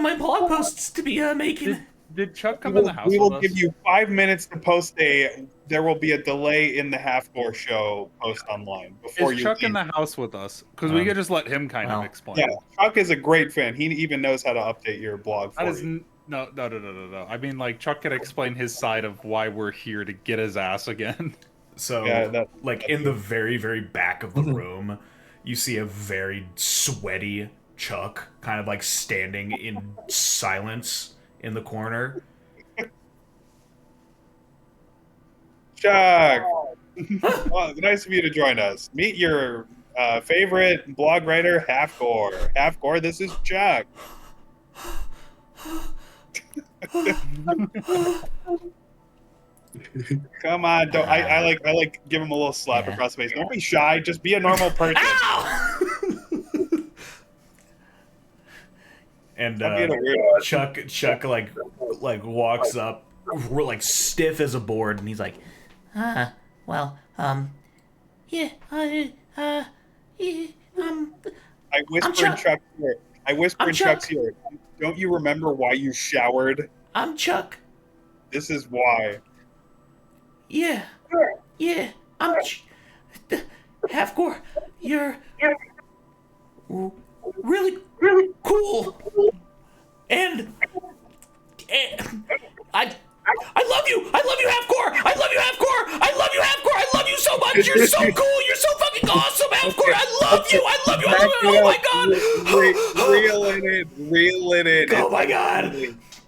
my blog posts to be making. Did Chuck come in the house We with will us? give you 5 minutes to post there will be a delay in the Half-Gore show post online before Is you Chuck leave. in the house with us? Because we could just let him kind of well, explain. Yeah, Chuck is a great fan. He even knows how to update your blog for That is you. no. I mean, like Chuck could explain his side of why we're here to get his ass again. So, Yeah, like in the very, very back of the Mhm. room, you see a very sweaty Chuck, kind of like standing in silence in the corner. Chuck! Well, nice of you to join us. Meet your favorite blog writer, Half-Gore. Half-Gore, this is Chuck. Come on, don't I like give him a little slap Yeah. across the face. Don't be shy, just be a normal person. Ow! And Stop being a weirdo. Chuck like walks up, like stiff as a board, and he's like, Well, yeah, yeah, I whisper in Chuck. Chuck's ear. I whisper I'm in Chuck's Chuck. ear. Don't you remember why you showered? I'm Chuck. This is why. Yeah, yeah, Half-Gore, you're really cool, and I love you. I love you, Half-Gore. I love you, Half-Gore. I love you, Half-Gore. I love you so much. You're so cool. You're so fucking awesome, Half-Gore. I love you. I love you. I love you. Oh my god. Reel in it. "Oh my god!"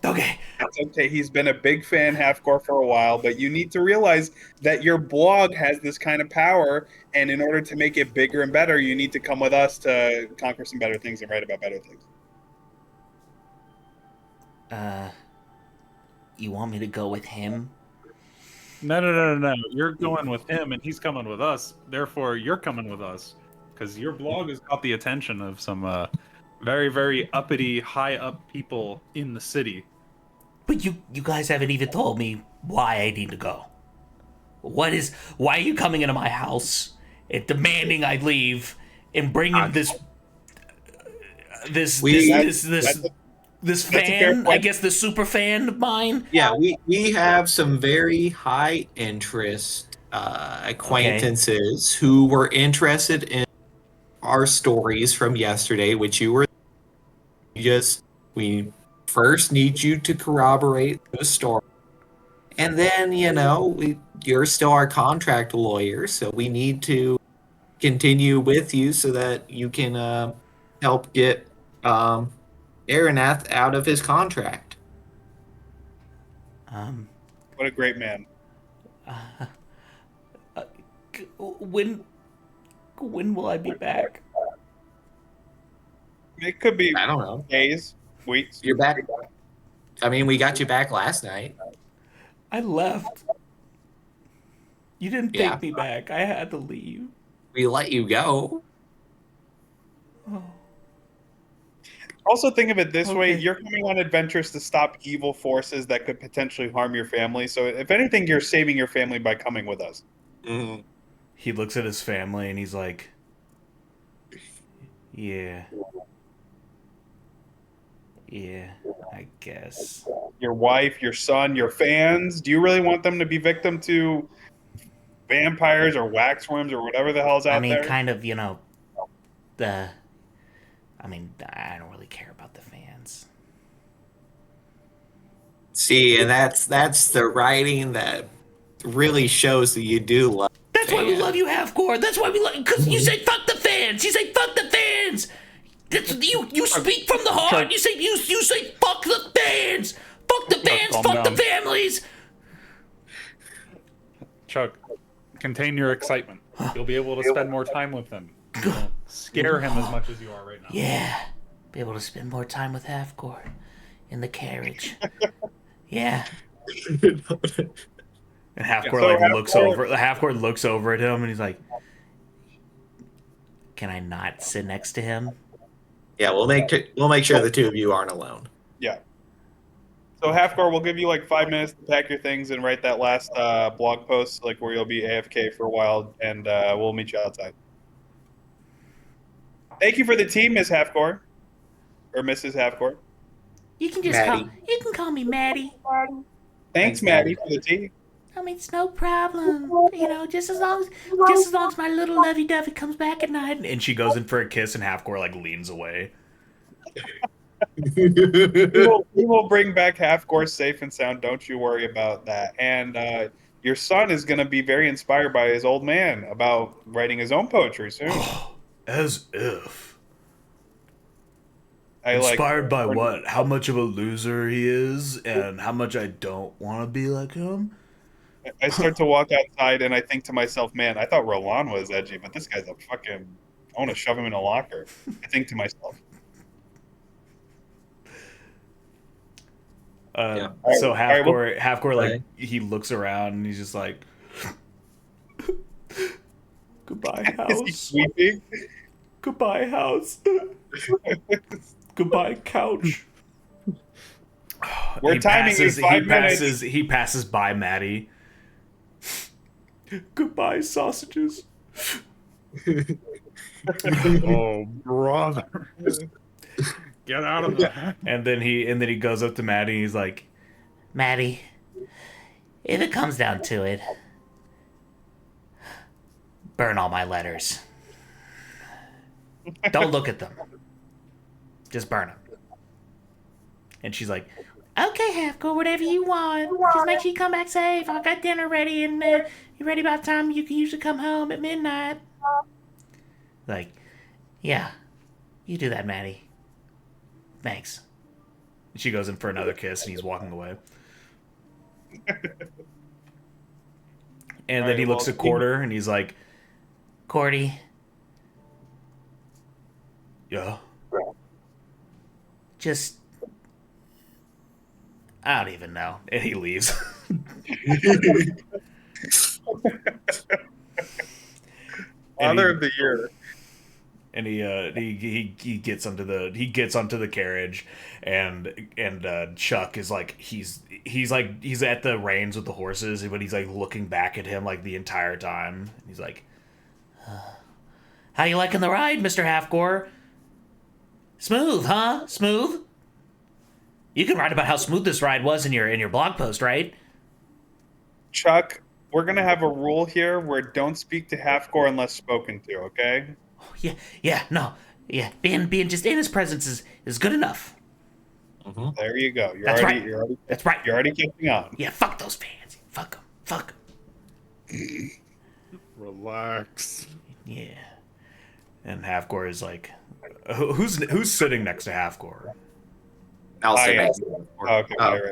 Okay, It's okay. He's been a big fan, Half-Gore, for a while, but you need to realize that your blog has this kind of power, and in order to make it bigger and better, you need to come with us to conquer some better things and write about better things. You want me to go with him? No. You're going with him, and he's coming with us. Therefore, you're coming with us because your blog has got the attention of some very, very uppity, high up people in the city. But you guys haven't even told me why I need to go. Why are you coming into my house and demanding I leave and bringing this That's a fair fan, I question. guess the super fan of mine? Yeah, we have some very high interest acquaintances who were interested in our stories from yesterday, which you were we first need you to corroborate the story. And then, you're still our contract lawyer, so we need to continue with you so that you can help get Aronath out of his contract. What a great man. When will I be back? It could be I don't know. days, weeks. You're back. I mean, we got you back last night. I left. You didn't take Yeah. me back. I had to leave. We let you go. Also, think of it this way: Okay. you're coming on adventures to stop evil forces that could potentially harm your family. So, if anything, you're saving your family by coming with us. Mm-hmm. he looks at his family and he's like, "Yeah, I guess." Your wife, your son, your fans. Do you really want them to be victim to vampires or waxworms or whatever the hell's out I mean, there? kind of, I don't really care about the fans. See, and that's the writing that really shows that you do love. That's why we fans. love you, Half-Gore. That's why we love because you say fuck the fans. You say fuck the fans. You speak from the heart. You say fuck the fans. Fuck the fans. calm Fuck the down. families. Chuck, contain your excitement. You'll be able to spend more time with him. Don't scare him as much as you are right now. Yeah, be able to spend more time with Half-Gore in the carriage. Yeah. And Half-Gore So Half-Gore looks over at him and he's like, Can I not sit next to him? Yeah, we'll make sure the two of you aren't alone. Yeah. So Half-Gore, we'll give you like 5 minutes to pack your things and write that last blog post, like where you'll be AFK for a while, and we'll meet you outside. Thank you for the tea, Miss Halfcore. Or Mrs. Halfcore. You can just Maddie. you can call me Maddie. Thanks, Maddie, for the tea. I mean, it's no problem. You know, just as long as my little lovey-dovey comes back at night. And she goes in for a kiss, and Halfcore like leans away. We will bring back Halfcore safe and sound. Don't you worry about that. And your son is going to be very inspired by his old man about writing his own poetry soon. As if. I Inspired by what? How much of a loser he is, and how much I don't want to be like him? I start to walk outside, and I think to myself, man, I thought Roland was edgy, but this guy's a fucking... I want to shove him in a locker. I think to myself. So Halfcore, like, Okay. he looks around, and he's just like, goodbye, Is he house. sweeping? Goodbye, house. Goodbye, couch. We're timing you 5 minutes. He passes by Maddie. Goodbye, sausages. Oh, brother. Get out of there. And then he goes up to Maddie, and he's like, Maddie, if it comes down to it, burn all my letters. Don't look at them. Just burn them. And she's like, okay, Halfcore, whatever you want. Just make sure you come back safe. I got dinner ready, and you're ready by the time you can usually come home at midnight. Like, yeah, you do that, Maddie. Thanks. she goes in for another kiss, and he's walking away. And then he looks at Quarter, and he's like, Cordy, yeah. just... I don't even know. And he leaves. Father of the year. And he gets onto the carriage, and Chuck is like he's at the reins with the horses, but he's like looking back at him like the entire time. He's like, How you liking the ride, Mr. Halfgore? Smooth, huh? Smooth? You can write about how smooth this ride was in your blog post, right? Chuck, we're gonna have a rule here where don't speak to Halfgore unless spoken to, okay? Being just in his presence is good enough. There you go. That's right. That's right. You're already catching on. Yeah, fuck those fans. Fuck them. Relax. Yeah. and Halfgore is like, who's sitting next to Halfgore? I'll sit I am. next to him. Okay, right.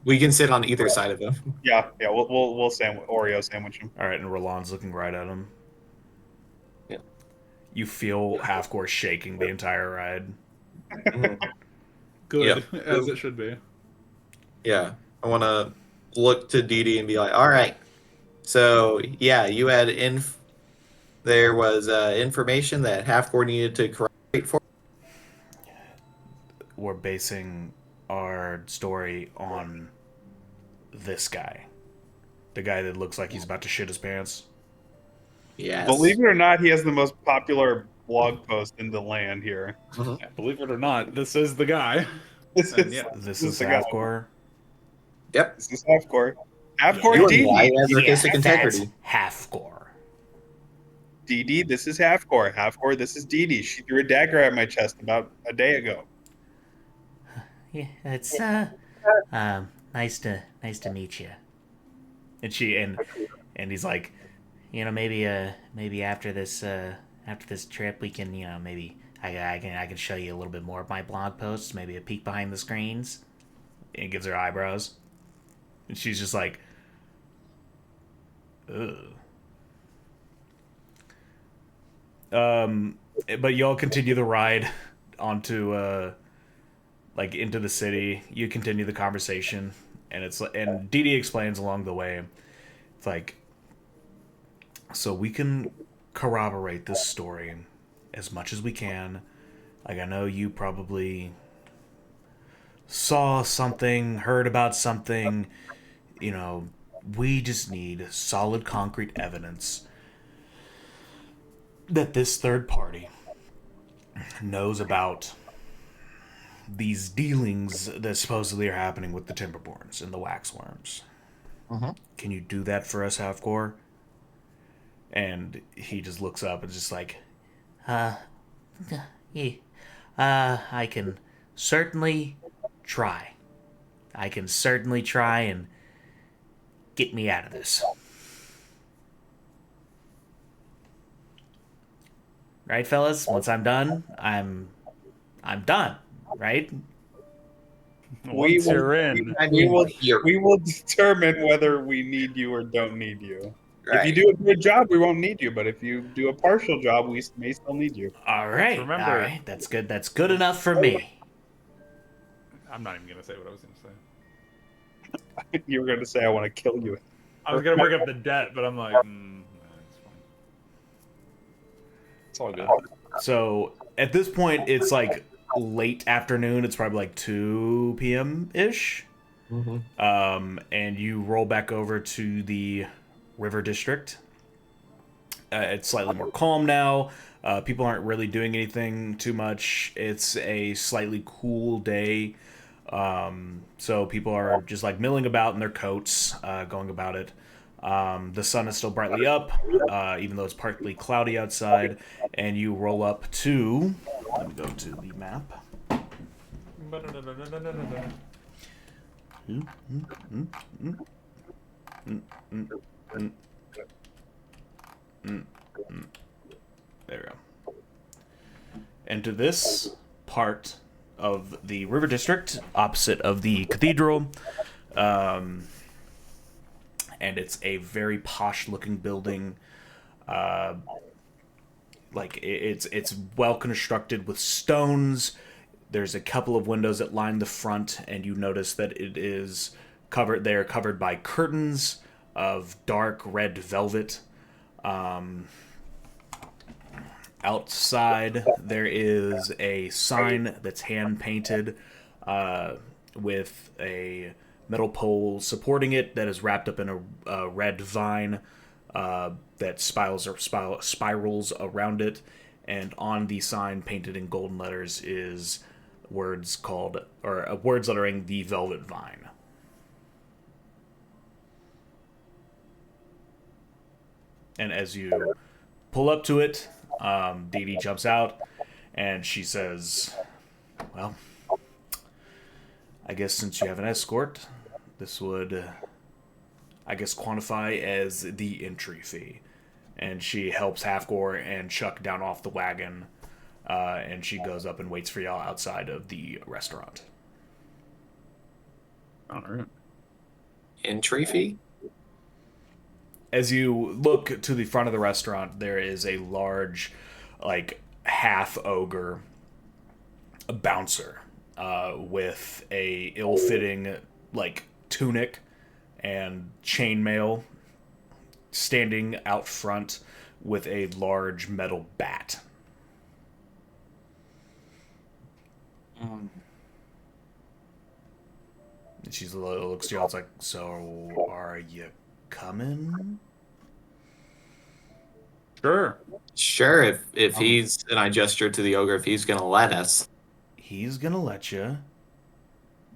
We can sit on either side of him. Yeah. We'll Oreo sandwich him. All right, and Roland's looking right at him. Yeah. You feel Halfgore shaking the entire ride. Good, Yep. as it should be. Yeah. I want to look to Dee Dee and be like, all right. So, yeah, you had there was information that Halfgore needed to corroborate for. We're basing our story on this guy. The guy that looks like he's about to shit his pants. Yes. Believe it or not, he has the most popular blog post in the land here. Mhm. Yeah, believe it or not, this is the guy. This And is yeah, This This is is the guy. Halfgore. Yep. this is Halfgore. Halfgore You Dee and I Dee. have artistic that's integrity. Halfgore. Dee Dee, this is Halfgore. Halfgore, this is Dee Dee. She threw a dagger at my chest about a day ago. Yeah, it's nice to meet you. And and he's like, Maybe after this trip we can, maybe I can show you a little bit more of my blog posts, maybe a peek behind the screens. and he gives her eyebrows. And she's just like, ugh. But y'all continue the ride onto into the city. You continue the conversation, and Dee Dee explains along the way. It's like, so we can corroborate this story as much as we can. Like, I know you probably saw something, heard about something. We just need solid concrete evidence that this third party knows about these dealings that supposedly are happening with the Timberborns and the Waxworms. Can you do that for us, Halfcore? And he just looks up and just like, Yeah. I can certainly try. I can certainly try and get me out of this. Right, fellas? Once I'm done, I'm done. Right? We Once will- you're in, We will determine whether we need you or don't need you. If you Right. do a good job, we won't need you. But if you do a partial job, we may still need you. all right, remember- all right, that's good. That's good enough for me. I'm not even gonna say what I was gonna say. You were going to say, I want to kill you. I was gonna bring up the debt, but I'm like, it's fine. It's all good. So at this point, it's like late afternoon. It's probably like 2 p.m. ish. And you roll back over to the river district. It's slightly more calm now. People aren't really doing anything too much. It's a slightly cool day. So people are just like milling about in their coats, going about it. The sun is still brightly up, even though it's partly cloudy outside. And you roll up to. Let me go to the map. There we go. Enter this part of the river district, opposite of the cathedral. And it's a very posh-looking building. Like it's well constructed with stones. There's a couple of windows that line the front, and you notice that it is covered. They are covered by curtains of dark red velvet. Outside, there is a sign that's hand painted with a metal pole supporting it that is wrapped up in a red vine that spirals around it. And on the sign, painted in golden letters, is words lettering the Velvet Vine. And as you pull up to it, Dee Dee jumps out, and she says, well, I guess since you have an escort, this would, I guess, quantify as the entry fee. And she helps Halfgore and Chuck down off the wagon, and she goes up and waits for y'all outside of the restaurant. All right. Entry fee? As you look to the front of the restaurant, there is a large, like, half-ogre bouncer with a ill-fitting, like, tunic and chainmail standing out front with a large metal bat. And she looks to y'all, it's like, so are you coming? Sure. Sure, if he's, and I gesture to the ogre, if he's gonna let us. He's gonna let you.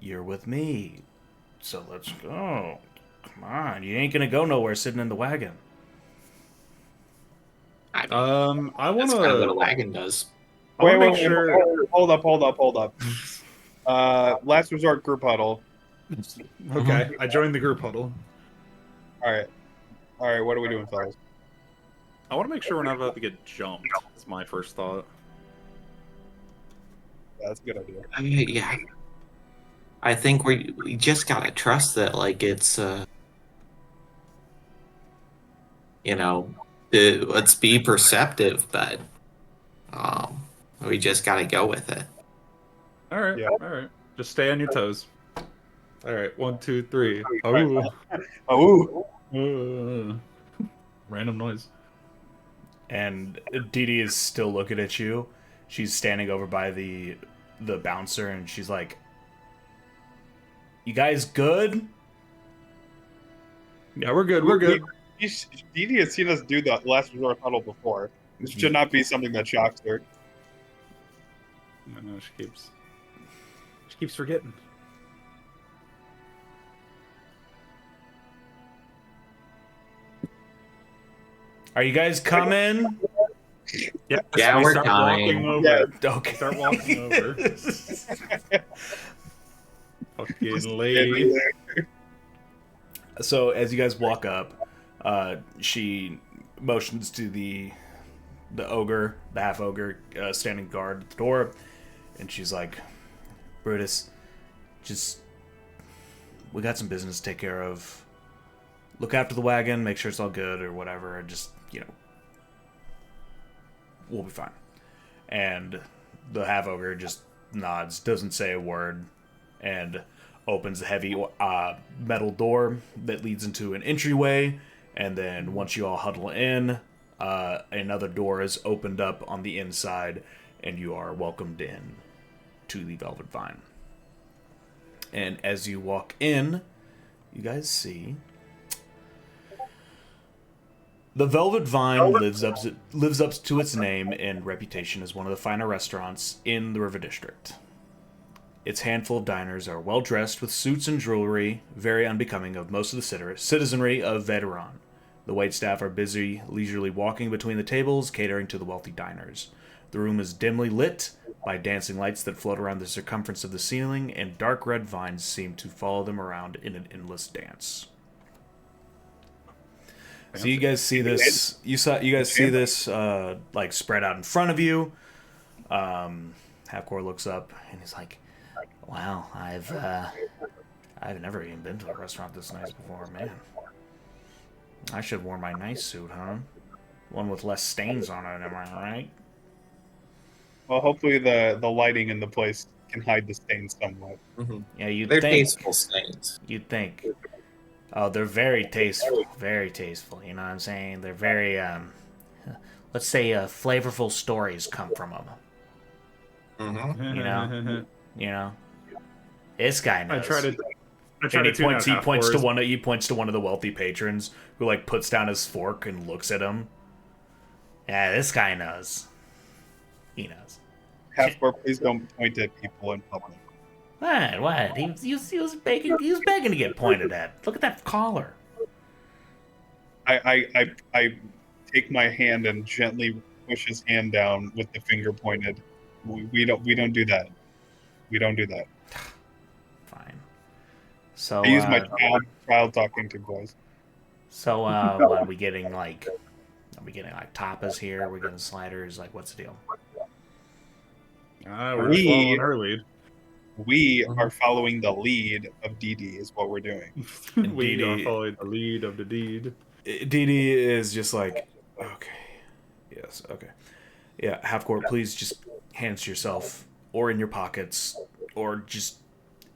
You're with me. So let's go. Come on, you ain't gonna go nowhere sitting in the wagon. I mean, I want that's kind of what a to. wagon does. Wait, hold up. Last resort group huddle. Okay, I joined the group huddle. All right. What are we doing, fellas? I want to make sure we're not about to get jumped. That's my first thought. Yeah, that's a good idea. Yeah. I think we just gotta trust that, like, it's, let's be perceptive, but we just gotta go with it. All right, Yeah. all right. Just stay on your toes. All right, 1, 2, 3. Oh, Oh, random noise. And Dee Dee is still looking at you. She's standing over by the bouncer, and she's like, "You guys good?" Yeah, we're good. We're good. Dee Dee has seen us do the last resort huddle before. This should not be something that shocks her. No, she keeps forgetting. Are you guys coming? Yes, Yeah, we we're start dying. walking over. Okay. We start walking over. Fucking lady. Anyway, So as you guys walk up, she motions to the ogre, the half ogre, standing guard at the door, and she's like, "Brutus, just we got some business to take care of. Look after the wagon, make sure it's all good or whatever, and just we'll be fine." And the half ogre just nods, doesn't say a word, and opens a heavy metal door that leads into an entryway. And then once you all huddle in, another door is opened up on the inside, and you are welcomed in to the Velvet Vine. And as you walk in, you guys see the Velvet Vine lives up to its name and reputation as one of the finer restaurants in the River District. Its handful of diners are well dressed with suits and jewelry, very unbecoming of most of the citizenry of Veteran. The waitstaff are busy, leisurely walking between the tables, catering to the wealthy diners. The room is dimly lit by dancing lights that float around the circumference of the ceiling, and dark red vines seem to follow them around in an endless dance. So you guys see this. You guys see this like spread out in front of you. Halfcore looks up and he's like, "Wow, I've never even been to a restaurant this nice before, man. I should have worn my nice suit, huh? One with less stains on it, am I right?" well, hopefully the lighting in the place can hide the stains somewhat. Yeah, you'd They're think. tasteful stains. You'd think. Oh, they're very tasteful. Very tasteful. You know what I'm saying? They're very let's say flavorful stories come from them. Mm-hmm. You know. This guy knows. I try to And he tune out points to half-hours. one of the wealthy patrons who like puts down his fork and looks at him. Yeah, this guy knows. He knows. Half-Core, please don't point at people in public. What? He was begging to get pointed at. Look at that collar. I take my hand and gently push his hand down with the finger pointed. We don't do that. We don't do that. Fine. So I use my child talking to boys. So what are we getting like? Are we getting like tapas here? Are we getting sliders? Like, what's the deal? We're just following her lead. We are following the lead of DD is what we're doing. And We Dee are Dee- following the lead of the deed. Dee is just like, okay, yes, okay, yeah. Half-Court, please just hands to yourself, or in your pockets, or just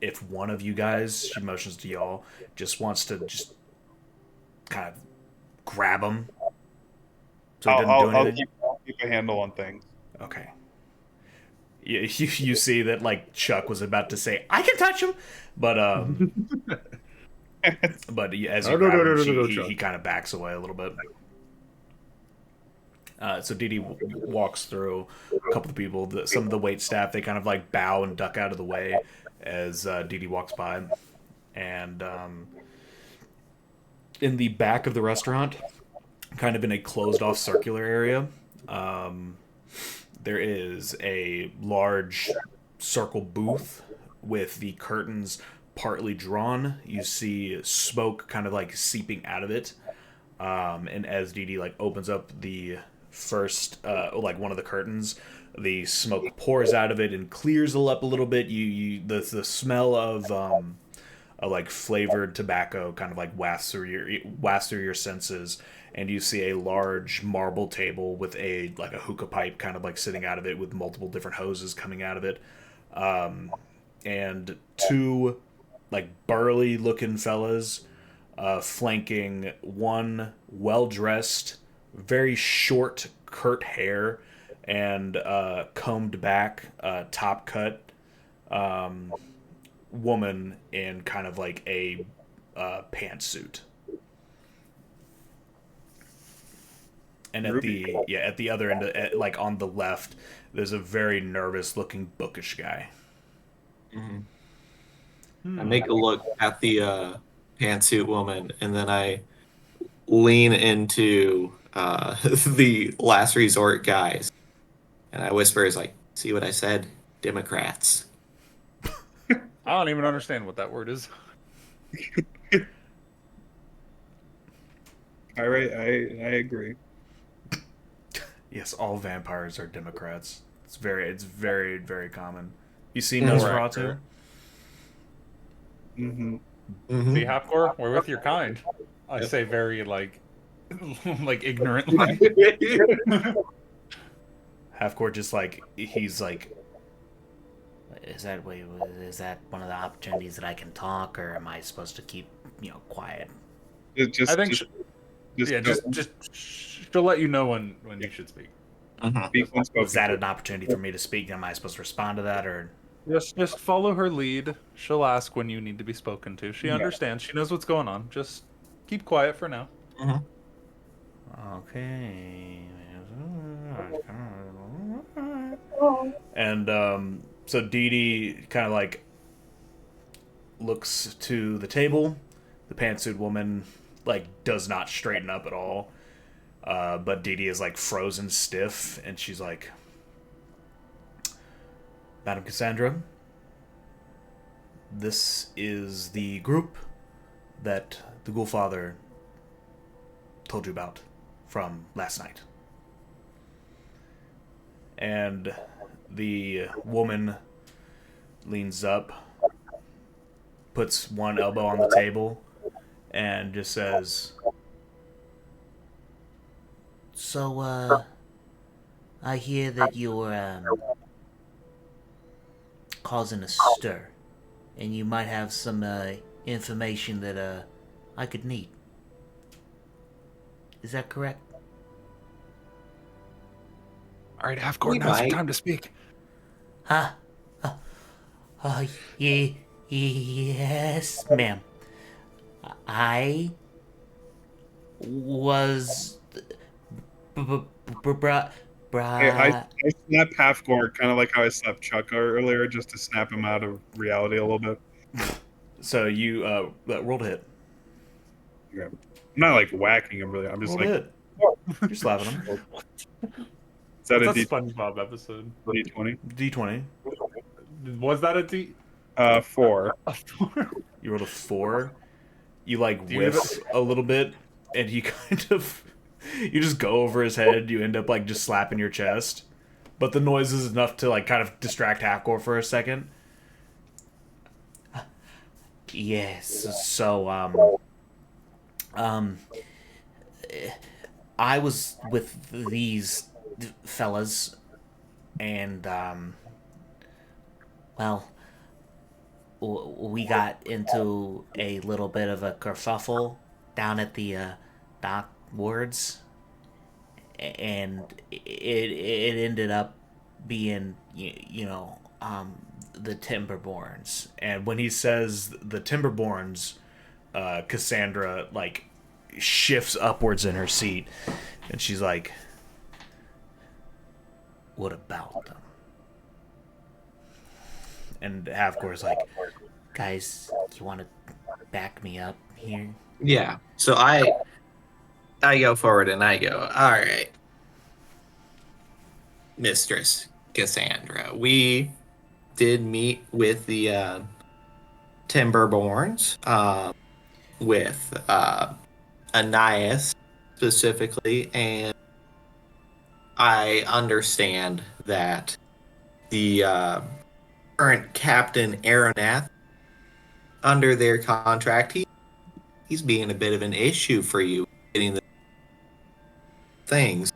if one of you guys, she motions to y'all, just wants to just kind of grab him. So he doesn't do I'll anything. keep a handle on things. Okay. You see that like Chuck was about to say I can touch him, but as you grab him, he kind of backs away a little bit. So Dee Dee walks through a couple of people. Some of the wait staff, they kind of like bow and duck out of the way as Dee Dee walks by. And in the back of the restaurant, kind of in a closed off circular area, there is a large circle booth with the curtains partly drawn. You see smoke kind of like seeping out of it. And as Dee Dee like opens up the first like one of the curtains, the smoke pours out of it and clears up a little bit. The smell of like flavored tobacco kind of like wafts through your senses, and you see a large marble table with a hookah pipe kind of like sitting out of it with multiple different hoses coming out of it, and two like burly looking fellas flanking one well-dressed, very short, curt hair and combed back, top cut woman in kind of like a pantsuit. And at the other end, like on the left, there's a very nervous-looking, bookish guy. I make a look at the pantsuit woman, and then I lean into the last resort guys, and I whisper, "Is like, see what I said? Democrats." I don't even understand what that word is. All right, I agree. Yes, all vampires are Democrats. It's very, very common. You see More Nosferatu? accurate. Mm-hmm. Mhm. See, Halfcore, we're with your kind. I say very like, like ignorantly. Halfcore just like he's like, Is that one of the opportunities that I can talk, or am I supposed to keep quiet? Just, I think, just she'll let you know when you should speak. speak when spoken was that to. an opportunity for me to speak? Am I supposed to respond to that, or Just follow her lead. She'll ask when you need to be spoken to. She Yeah. understands. She knows what's going on. Just keep quiet for now. okay? And so Dee Dee kind of like looks to the table. The pantsuit woman like does not straighten up at all. But Dee Dee is like frozen stiff, and she's like, Madam Cassandra, this is the group that the Ghoulfather told you about from last night. And the woman leans up, puts one elbow on the table, and just says, So, I hear that you're causing a stir, and you might have some information that I could need. Is that correct? All right, Halfcore, We now's your might. time to speak. Huh? Yes, ma'am. I was brought. Hey, I snap Halfgore, kind of like how I slapped Chuck earlier, just to snap him out of reality a little bit. so you roll to hit. Yeah. I'm not like whacking him really. I'm just Roll to like, hit. You're slapping him. is that a That's a D SpongeBob episode. D20? D20. Was that a D? 4. You rolled a 4. You like Do you whiff a little bit, and you kind of you just go over his head. You end up like just slapping your chest, but the noise is enough to like kind of distract Halfcore for a second. Yes. So, I was with these fellas, and well, we got into a little bit of a kerfuffle down at the dock wards, and it ended up being the Timberborns. And when he says the Timberborns, Cassandra like shifts upwards in her seat, and she's like, "What about them?" And Halfcore's like, Guys, you want to back me up here? Yeah. So I go forward and I go, all right, Mistress Cassandra. We did meet with the Timberborns, with Ananias specifically, and I understand that the current Captain Aronath, under their contract, he's being a bit of an issue for you getting the things.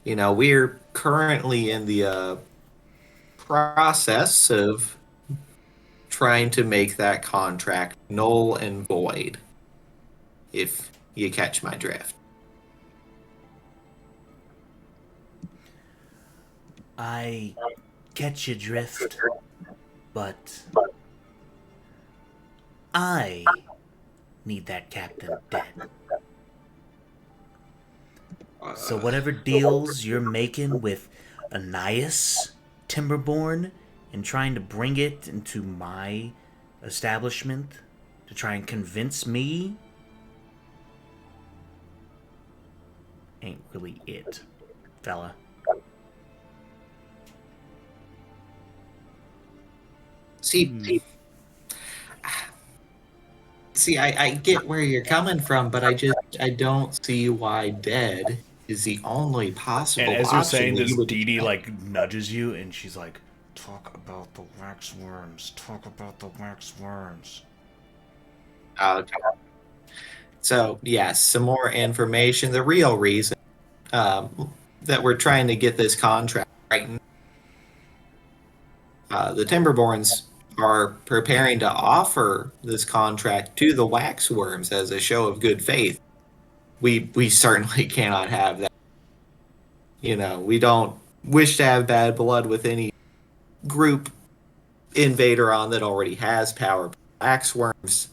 You know, we're currently in the process of trying to make that contract null and void, if you catch my drift. I catch your drift, but I need that captain dead. So whatever deals you're making with Ananias Timberborn and trying to bring it into my establishment to try and convince me ain't really it, fella. See, I get where you're coming from, but I don't see why dead is the only possible And as you're option saying that this, you would Dee Dee expect. like nudges you, and she's like, "Talk about the wax worms. Talk about the wax worms." Okay. So, yes, some more information. The real reason that we're trying to get this contract right now, the Timberborns are preparing to offer this contract to the Waxworms as a show of good faith. We certainly cannot have that. We don't wish to have bad blood with any group invader on that already has power. Waxworms,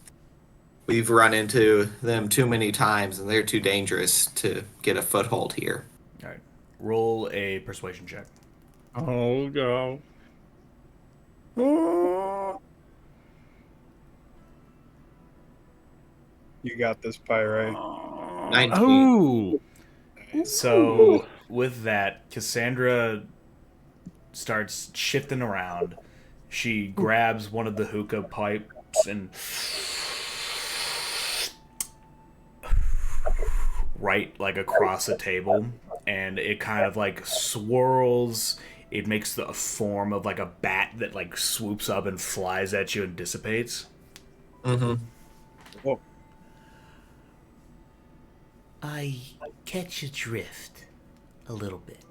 we've run into them too many times, and they're too dangerous to get a foothold here. All right, roll a persuasion check. Oh go. Oh. You got this, Pyrite. 19. Oh. So with that, Cassandra starts shifting around. She grabs one of the hookah pipes and right like across the table, and it kind of like swirls. It makes the form of like a bat that like swoops up and flies at you and dissipates. Mm-hmm. Oh, I catch your drift a little bit.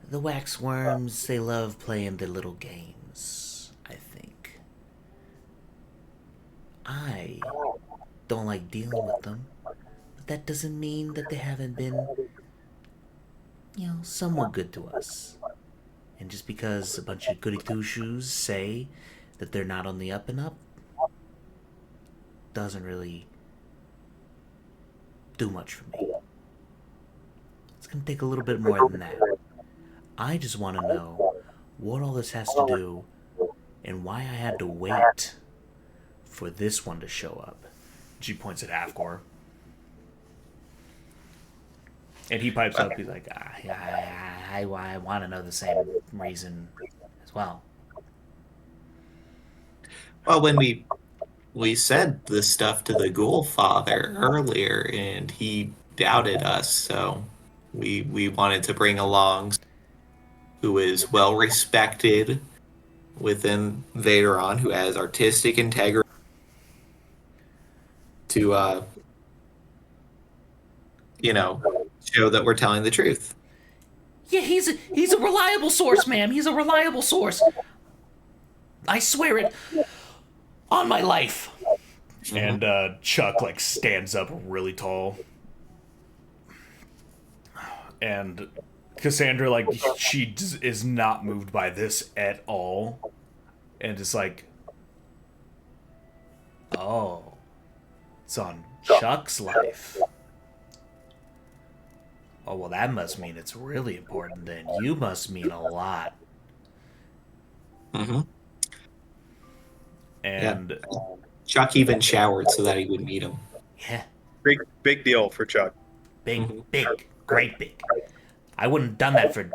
The waxworms, they love playing their little games, I think. I don't like dealing with them, but that doesn't mean that they haven't been, somewhat good to us. And just because a bunch of goody two-shoes say that they're not on the up and up, doesn't really do much for me. It's gonna take a little bit more than that. I just want to know what all this has to do and why I had to wait for this one to show up. She points at Avgor. And he pipes up, he's like, I want to know the same reason as well. Well, when we said this stuff to the Ghoul Father earlier, and he doubted us, so we wanted to bring along who is well respected within Vaderon, who has artistic integrity to show that we're telling the truth. Yeah, he's a reliable source, ma'am. He's a reliable source. I swear it on my life. And Chuck like stands up really tall. And Cassandra, like, she is not moved by this at all. And it's like, oh, it's on Chuck's life. Oh, well, that must mean it's really important then. You must mean a lot. Mm-hmm. And Chuck even showered so that he would meet him. Yeah, big deal for Chuck. big, great big. I wouldn't have done that for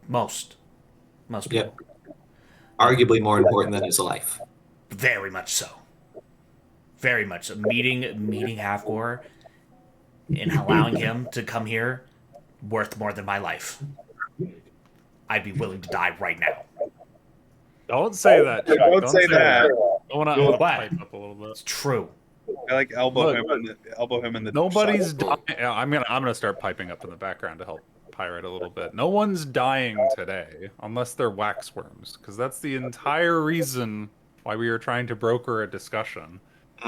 most people. Yep. Arguably more important than his life. Very much so. very much so. Meeting Halfgore and allowing him to come here, worth more than my life. I'd be willing to die right now. Don't say that, Chuck. Don't say that. I want to pipe up a little bit. It's true. I like elbow Look, him in the. Nobody's side. dying. I'm gonna start piping up in the background to help Pirate a little bit. No one's dying today unless they're waxworms, because that's the entire reason why we are trying to broker a discussion.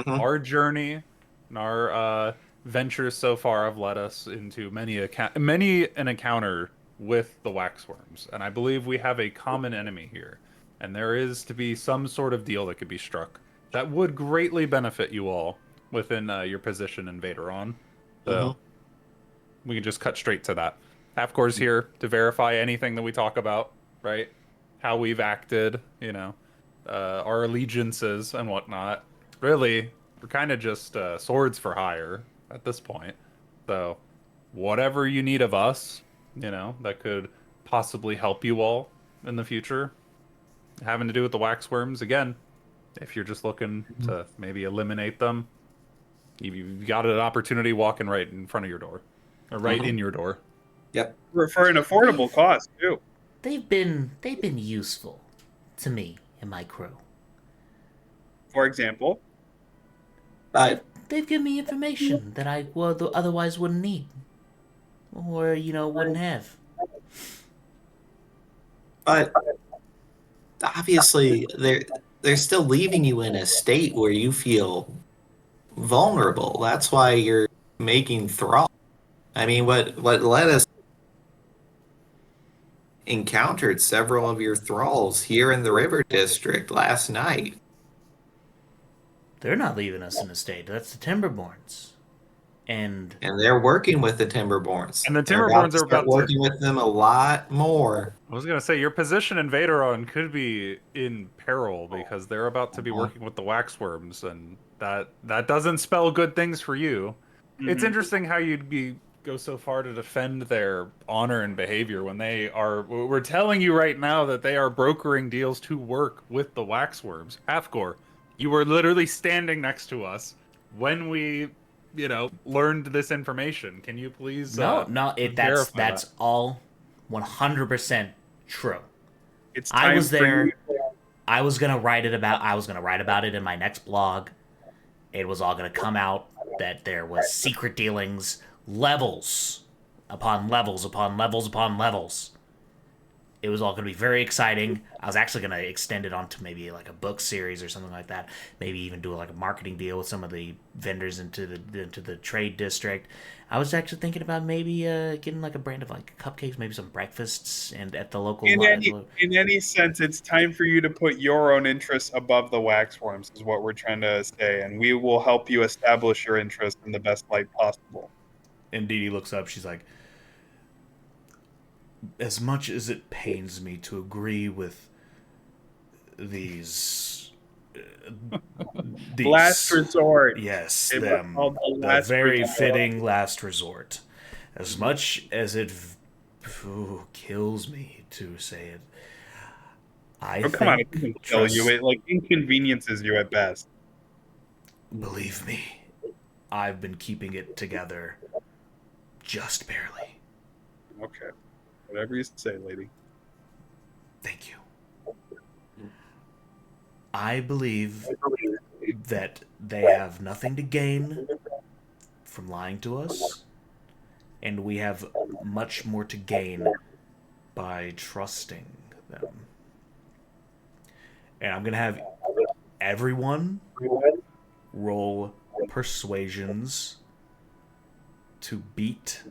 Our journey and our ventures so far have led us into many an encounter with the waxworms, and I believe we have a common enemy here, and there is to be some sort of deal that could be struck that would greatly benefit you all within your position in Vaderon. So we can just cut straight to that. Halfcore's here to verify anything that we talk about, right? How we've acted, our allegiances and whatnot. Really, we're kind of just swords for hire at this point. So, whatever you need of us, that could possibly help you all in the future, having to do with the waxworms, again, if you're just looking to maybe eliminate them, you've got an opportunity walking right in front of your door, or right in your door. Yep. For an affordable cost too. They've been useful to me and my crew. For example, But They've given me information that I otherwise wouldn't need, or wouldn't have. but obviously they're still leaving you in a state where you feel vulnerable. That's why you're making thrall. I mean, what led us encountered several of your thralls here in the River District last night. They're not leaving us in a state. That's the Timberborns. And they're working with the Timberborns. And the They're Timberborns to are start about to- working with them a lot more. I was gonna say your position in Vaderon could be in peril because they're about to be working with the waxworms, and that doesn't spell good things for you. It's interesting how you'd go so far to defend their honor and behavior when we're telling you right now that they are brokering deals to work with the waxworms. Hathgor, you were literally standing next to us when we learned this information. Can you please verify that's that? all 100% true. it's I time was for there. you- I was gonna write about it in my next blog. It was all gonna come out that there was secret dealings, levels upon levels upon levels upon levels. It was all gonna be very exciting. I was actually gonna extend it onto maybe like a book series or something like that. Maybe even do like a marketing deal with some of the vendors into the trade district. I was actually thinking about maybe getting like a brand of like cupcakes, maybe some breakfasts, and at the local. in any sense, it's time for you to put your own interests above the waxworms, is what we're trying to say, and we will help you establish your interests in the best light possible. And Dee Dee looks up. She's like, as much as it pains me to agree with these Last resort. yes, It was them, called the the last very resort. fitting last resort. As much as it kills me to say it, I Oh, come on, think, it doesn't kill you. It like inconveniences you at best. believe me, I've been keeping it together just barely. Okay. Whatever you say, lady. Thank you. I believe that they have nothing to gain from lying to us, and we have much more to gain by trusting them. And I'm going to have everyone roll persuasions to beat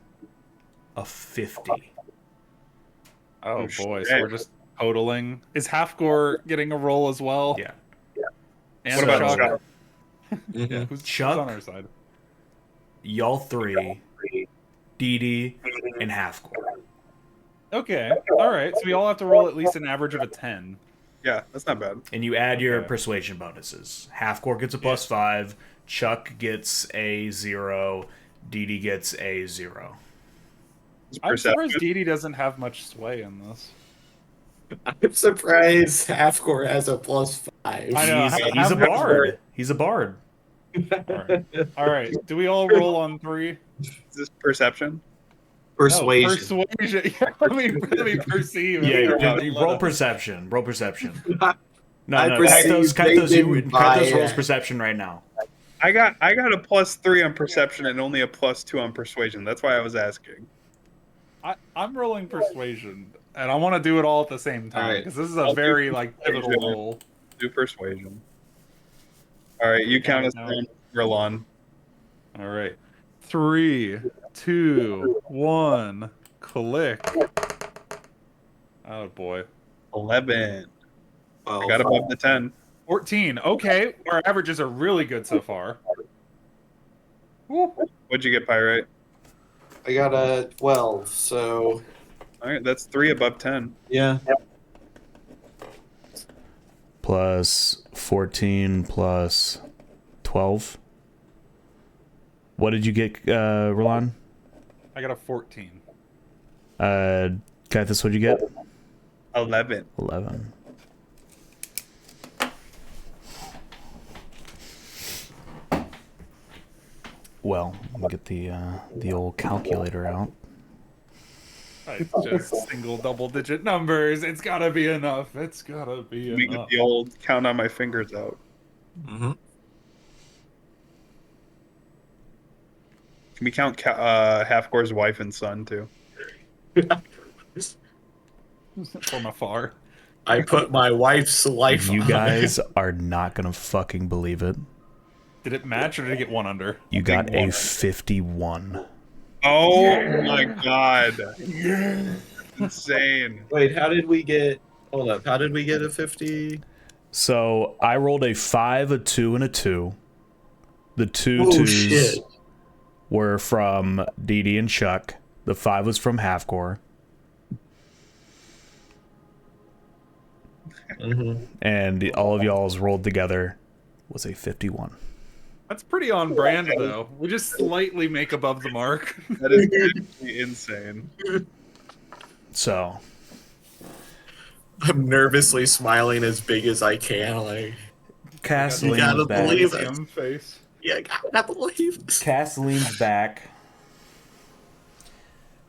a 50. Oh Oh, boy, shit. so we're just totaling. Is Halfgore getting a roll as well? Yeah. And What about So- Chuck? Yeah, who's Chuck? on our side? Y'all three, Dee Dee, and Halfcore. Okay, all right. So we all have to roll at least an average of a 10. Yeah, that's not bad. And you add your Okay. persuasion bonuses. Halfcore gets a +5, Chuck gets a 0, Dee Dee gets a 0. It's I'm surprised perception. Dee Dee doesn't have much sway in this. I'm surprised Halfcore has a +5. I know. He's a bard. He's a bard. All right. Do we all roll on 3? Is this perception? Persuasion. No, persuasion. Yeah, let me perceive. Yeah, roll perception. Roll perception. I No, Kythos, perceive they didn't buy Kythos rolls it. perception right now. I got a +3 on perception and only a +2 on persuasion. That's why I was asking. I'm rolling persuasion, and I want to do it all at the same time All right. because this is a I'll very do pivotal persuasion. roll. Do persuasion. All right, you count us no. down, Rillon. All right. 3, 2, 1. Click. Oh boy. 11. I 12. got above the 10. 14. Okay, our averages are really good so far. Woo. What'd you get, Pyrite? I I got a 12, so All right, that's 3 above 10. yeah. Plus 14 plus 12. What did you get, Roland? I got a 14. Kathis, what'd you get? 11. 11. Well, let me get the old calculator out. It's just single double-digit numbers. It's gotta be enough. It's gotta be Let me get enough. the old count on my fingers out. Mm-hmm. Can we count Halfgore's wife and son too? From afar. I put my wife's life You on guys are not gonna fucking believe it. Did it match or did it get one under? You got a 51. Oh my god. Insane. Wait, how did we get... Hold up, how did we get a 50? So I rolled a 5, a 2, and a 2. The two Oh, twos shit. were from Dee Dee and Chuck. The 5 was from Halfcore. Mm-hmm. And all of y'all's rolled together was a 51. That's pretty on brand, though. We just slightly make above the mark. That is actually insane. So I'm nervously smiling as big as I can, like... Cass You gotta leans back. believe it. Face. Yeah, I gotta believe this. Cass leans back.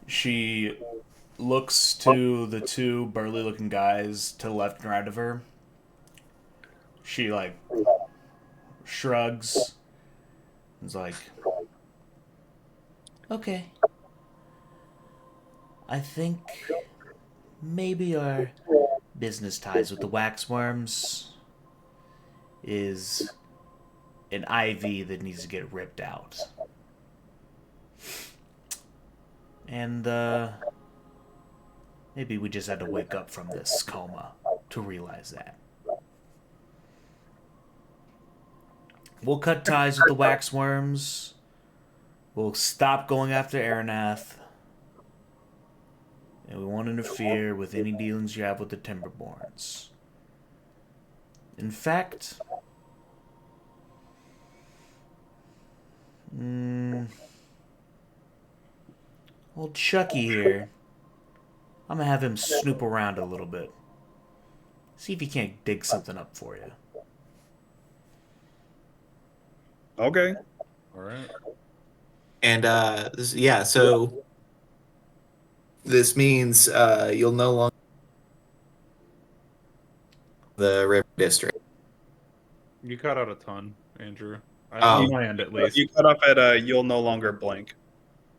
She looks to the two burly looking guys to the left and right of her. She like shrugs. Is like, Okay. I think maybe our business ties with the waxworms is an IV that needs to get ripped out. And maybe we just had to wake up from this coma to realize that. We'll cut ties with the waxworms. We'll stop going after Aranath. And we won't interfere with any dealings you have with the Timberborns. In fact, old Chucky here, I'm gonna have him snoop around a little bit. See if he can't dig something up for you. Okay. All right. And, yeah, so... This means, you'll no longer... The River District. You cut out a ton, Andrew. Oh. On my end, at least. You cut off at you'll no longer blank.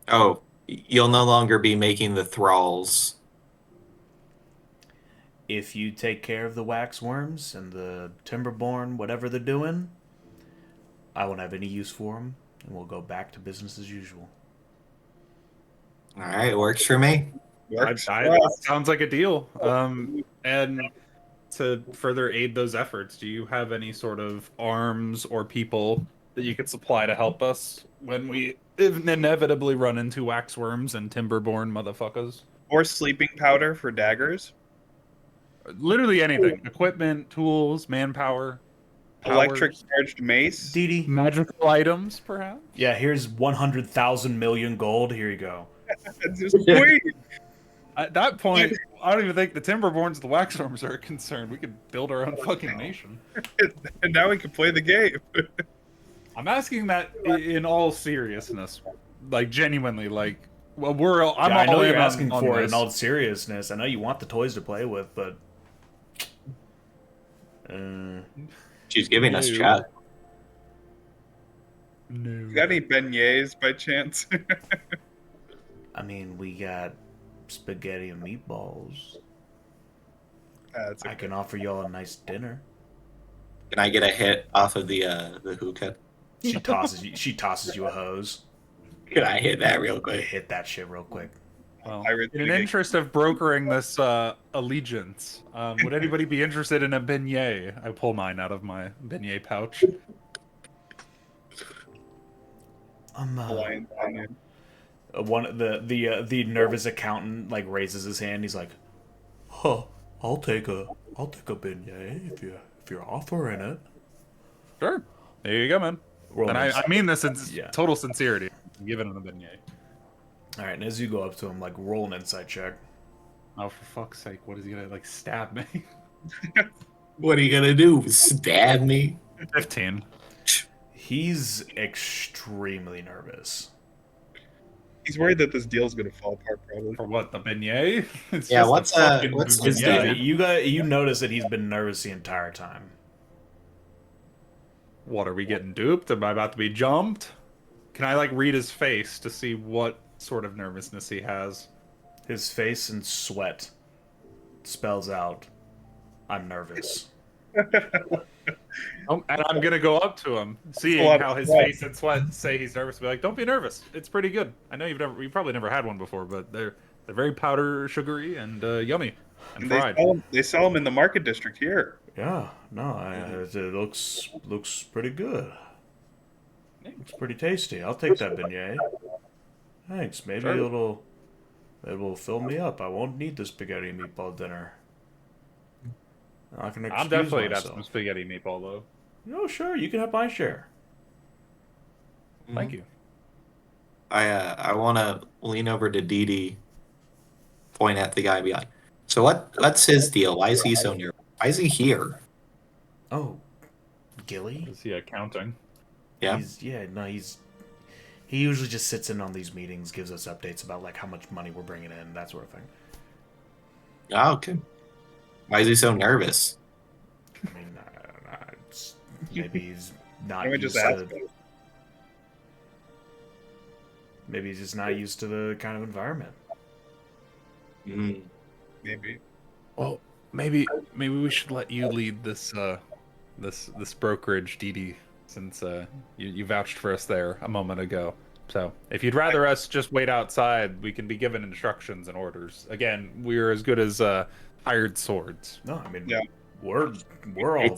Oh, you'll no longer be making the thralls. if you take care of the waxworms and the Timberborn, whatever they're doing, I won't have any use for them, and we'll go back to business as usual. All right, works for me. Sounds like a deal. And to further aid those efforts, do you have any sort of arms or people that you could supply to help us when we inevitably run into waxworms and Timberborn motherfuckers? Or sleeping powder for daggers. Literally anything. Equipment, tools, manpower, powers, Electric charged mace. Dee Dee. magical items, perhaps? Yeah, here's 100,000 million gold. Here you go. Sweet. At that point, I don't even think the Timberborns, the waxworms are concerned. We could build our own fucking nation. And now we can play the game. I'm asking that in all seriousness, like genuinely, like well, I know all you're in asking for it this. in all seriousness. I know you want the toys to play with, but She's giving us No. chat. No. You got any beignets by chance? I mean, we got spaghetti and meatballs. That's I can offer y'all a nice dinner. Can I get a hit off of the hookah? She tosses you a hose. Can I hit that real You quick? hit that shit real quick. Well, Pirates in an of the- interest of brokering this allegiance, would anybody be interested in a beignet? I pull mine out of my beignet pouch. I'm Hawaiian onion. The nervous accountant like raises his hand. He's like, "Huh, I'll take a beignet if you're offering it." Sure. There you go, man. Roll And an I mean this in Yeah. total sincerity. I'm giving him a beignet. All right, and as you go up to him, like roll an insight check. Oh, for fuck's sake! What is he gonna like stab me? What are you gonna do? Stab me? 15. He's extremely nervous. He's worried that this deal's gonna fall apart, probably. For what? The beignet? It's Yeah, just what's, a fucking what's beignet. his Yeah, deal? you notice that he's been nervous the entire time. What, are we getting duped? Am I about to be jumped? Can I like read his face to see what sort of nervousness he has? His face and sweat spells out, "I'm nervous." And I'm gonna go up to him, seeing What? how his What? face and sweat say he's nervous. Be like, "Don't be nervous. It's pretty good. I know you probably never had one before, but they're very powder sugary and yummy and And fried." they sell them in the market district here. Yeah, no, it looks pretty good. Looks pretty tasty. I'll take that beignet. Thanks. Maybe Sure. it will fill me up. I won't need the spaghetti meatball dinner. I can excuse I'm definitely have myself. some spaghetti meatball though. Oh, sure, you can have my share. Thank you. I want to lean over to Dee Dee, point at the guy, and be like, "So what's his deal? Why is he so nervous? Why is he here?" Oh, Gilly? Is he accounting? Yeah. He usually just sits in on these meetings, gives us updates about like how much money we're bringing in, that sort of thing. Oh, okay. Why is he so nervous? I mean, maybe he's not Let me used just ask to. him. Maybe he's just not used to the kind of environment. Mm. Maybe. Well, maybe we should let you lead this this brokerage, Dee Dee, since you vouched for us there a moment ago. So if you'd rather us just wait outside, we can be given instructions and orders. Again, we're as good as hired swords. No, I mean, Yeah. we're all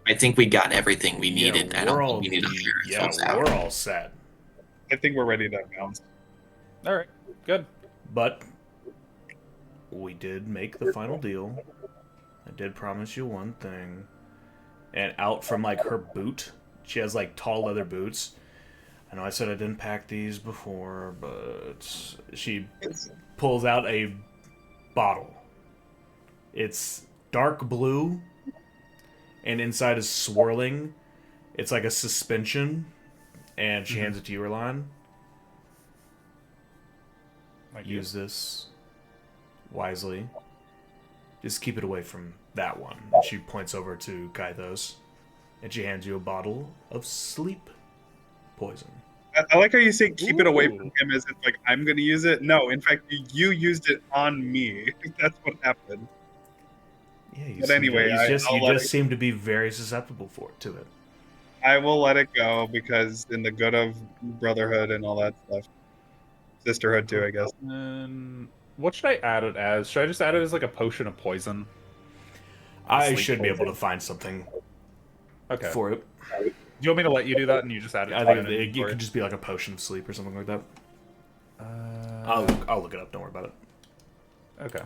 I think we got everything we needed. Yeah, I don't think we need to hire ourselves out. we're all set. I think we're ready to bounce. All right, good. But we did make the final deal. I did promise you one thing. And out from like her boot, she has like tall leather boots. I know I said I didn't pack these before, but she pulls out a bottle. It's dark blue, and inside is swirling. It's like a suspension, and she hands it to you, Erline. Use this wisely. Just keep it away from that one. And she points over to Kaithos, and she hands you a bottle of sleep poison. I like how you say keep it away Ooh. from him as if like I'm gonna use it. No, in fact, you used it on me. That's what happened. Yeah, you But anyway, you just I'll let it- seem to be very susceptible to it. I will let it go because in the good of brotherhood and all that stuff, sisterhood too, I guess. And what should I add it as? Should I just add it as like a potion of poison? I Sleep should be poison. able to find something Okay. for it. Do you want me to let you do that and you just add it? I to think an it inventory? could just be like a potion of sleep or something like that. Uh, I'll look it up. Don't worry about it. Okay.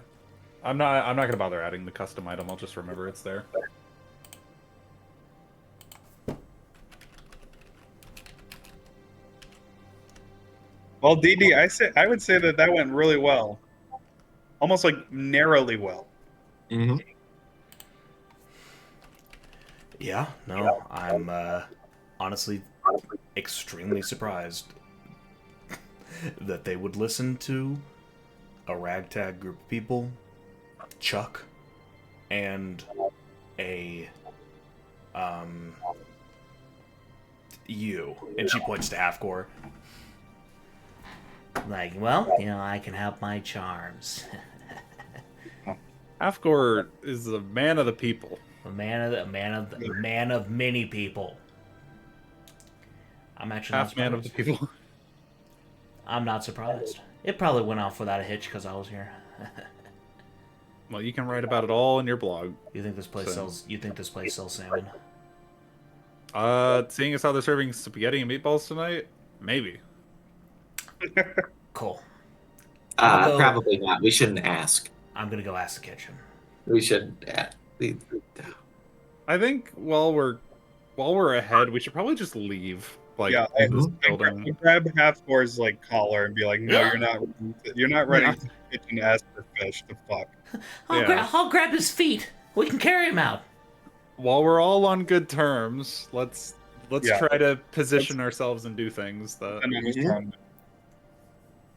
I'm not gonna bother adding the custom item. I'll just remember it's there. Well, DD, I would say that went really well, almost like narrowly well. Mm-hmm. Yeah, no, I'm honestly extremely surprised that they would listen to a ragtag group of people, Chuck, and a you, and she points to Halfcore. Like, well, you know, I can help my charms. Afgor is a man of the people. A man of many people. I'm actually Half not man of the surprised. people. I'm not surprised. It probably went off without a hitch because I was here. Well, you can write about it all in your blog. You think this place So- sells? You think this place sells salmon? Seeing as how they're serving spaghetti and meatballs tonight, maybe. Cool. I'll go- Probably not. We shouldn't ask. I'm gonna go ask the kitchen. We should. We, I think while we're ahead, we should probably just leave. Like Yeah, this Mhm. building. grab Half-Gore's like collar and be like, "No, Yeah. you're not running to the kitchen to ask for fish. The fuck." Yeah. I'll grab his feet. We can carry him out. While we're all on good terms, let's Yeah. try to position ourselves and do things that. And I was trying to-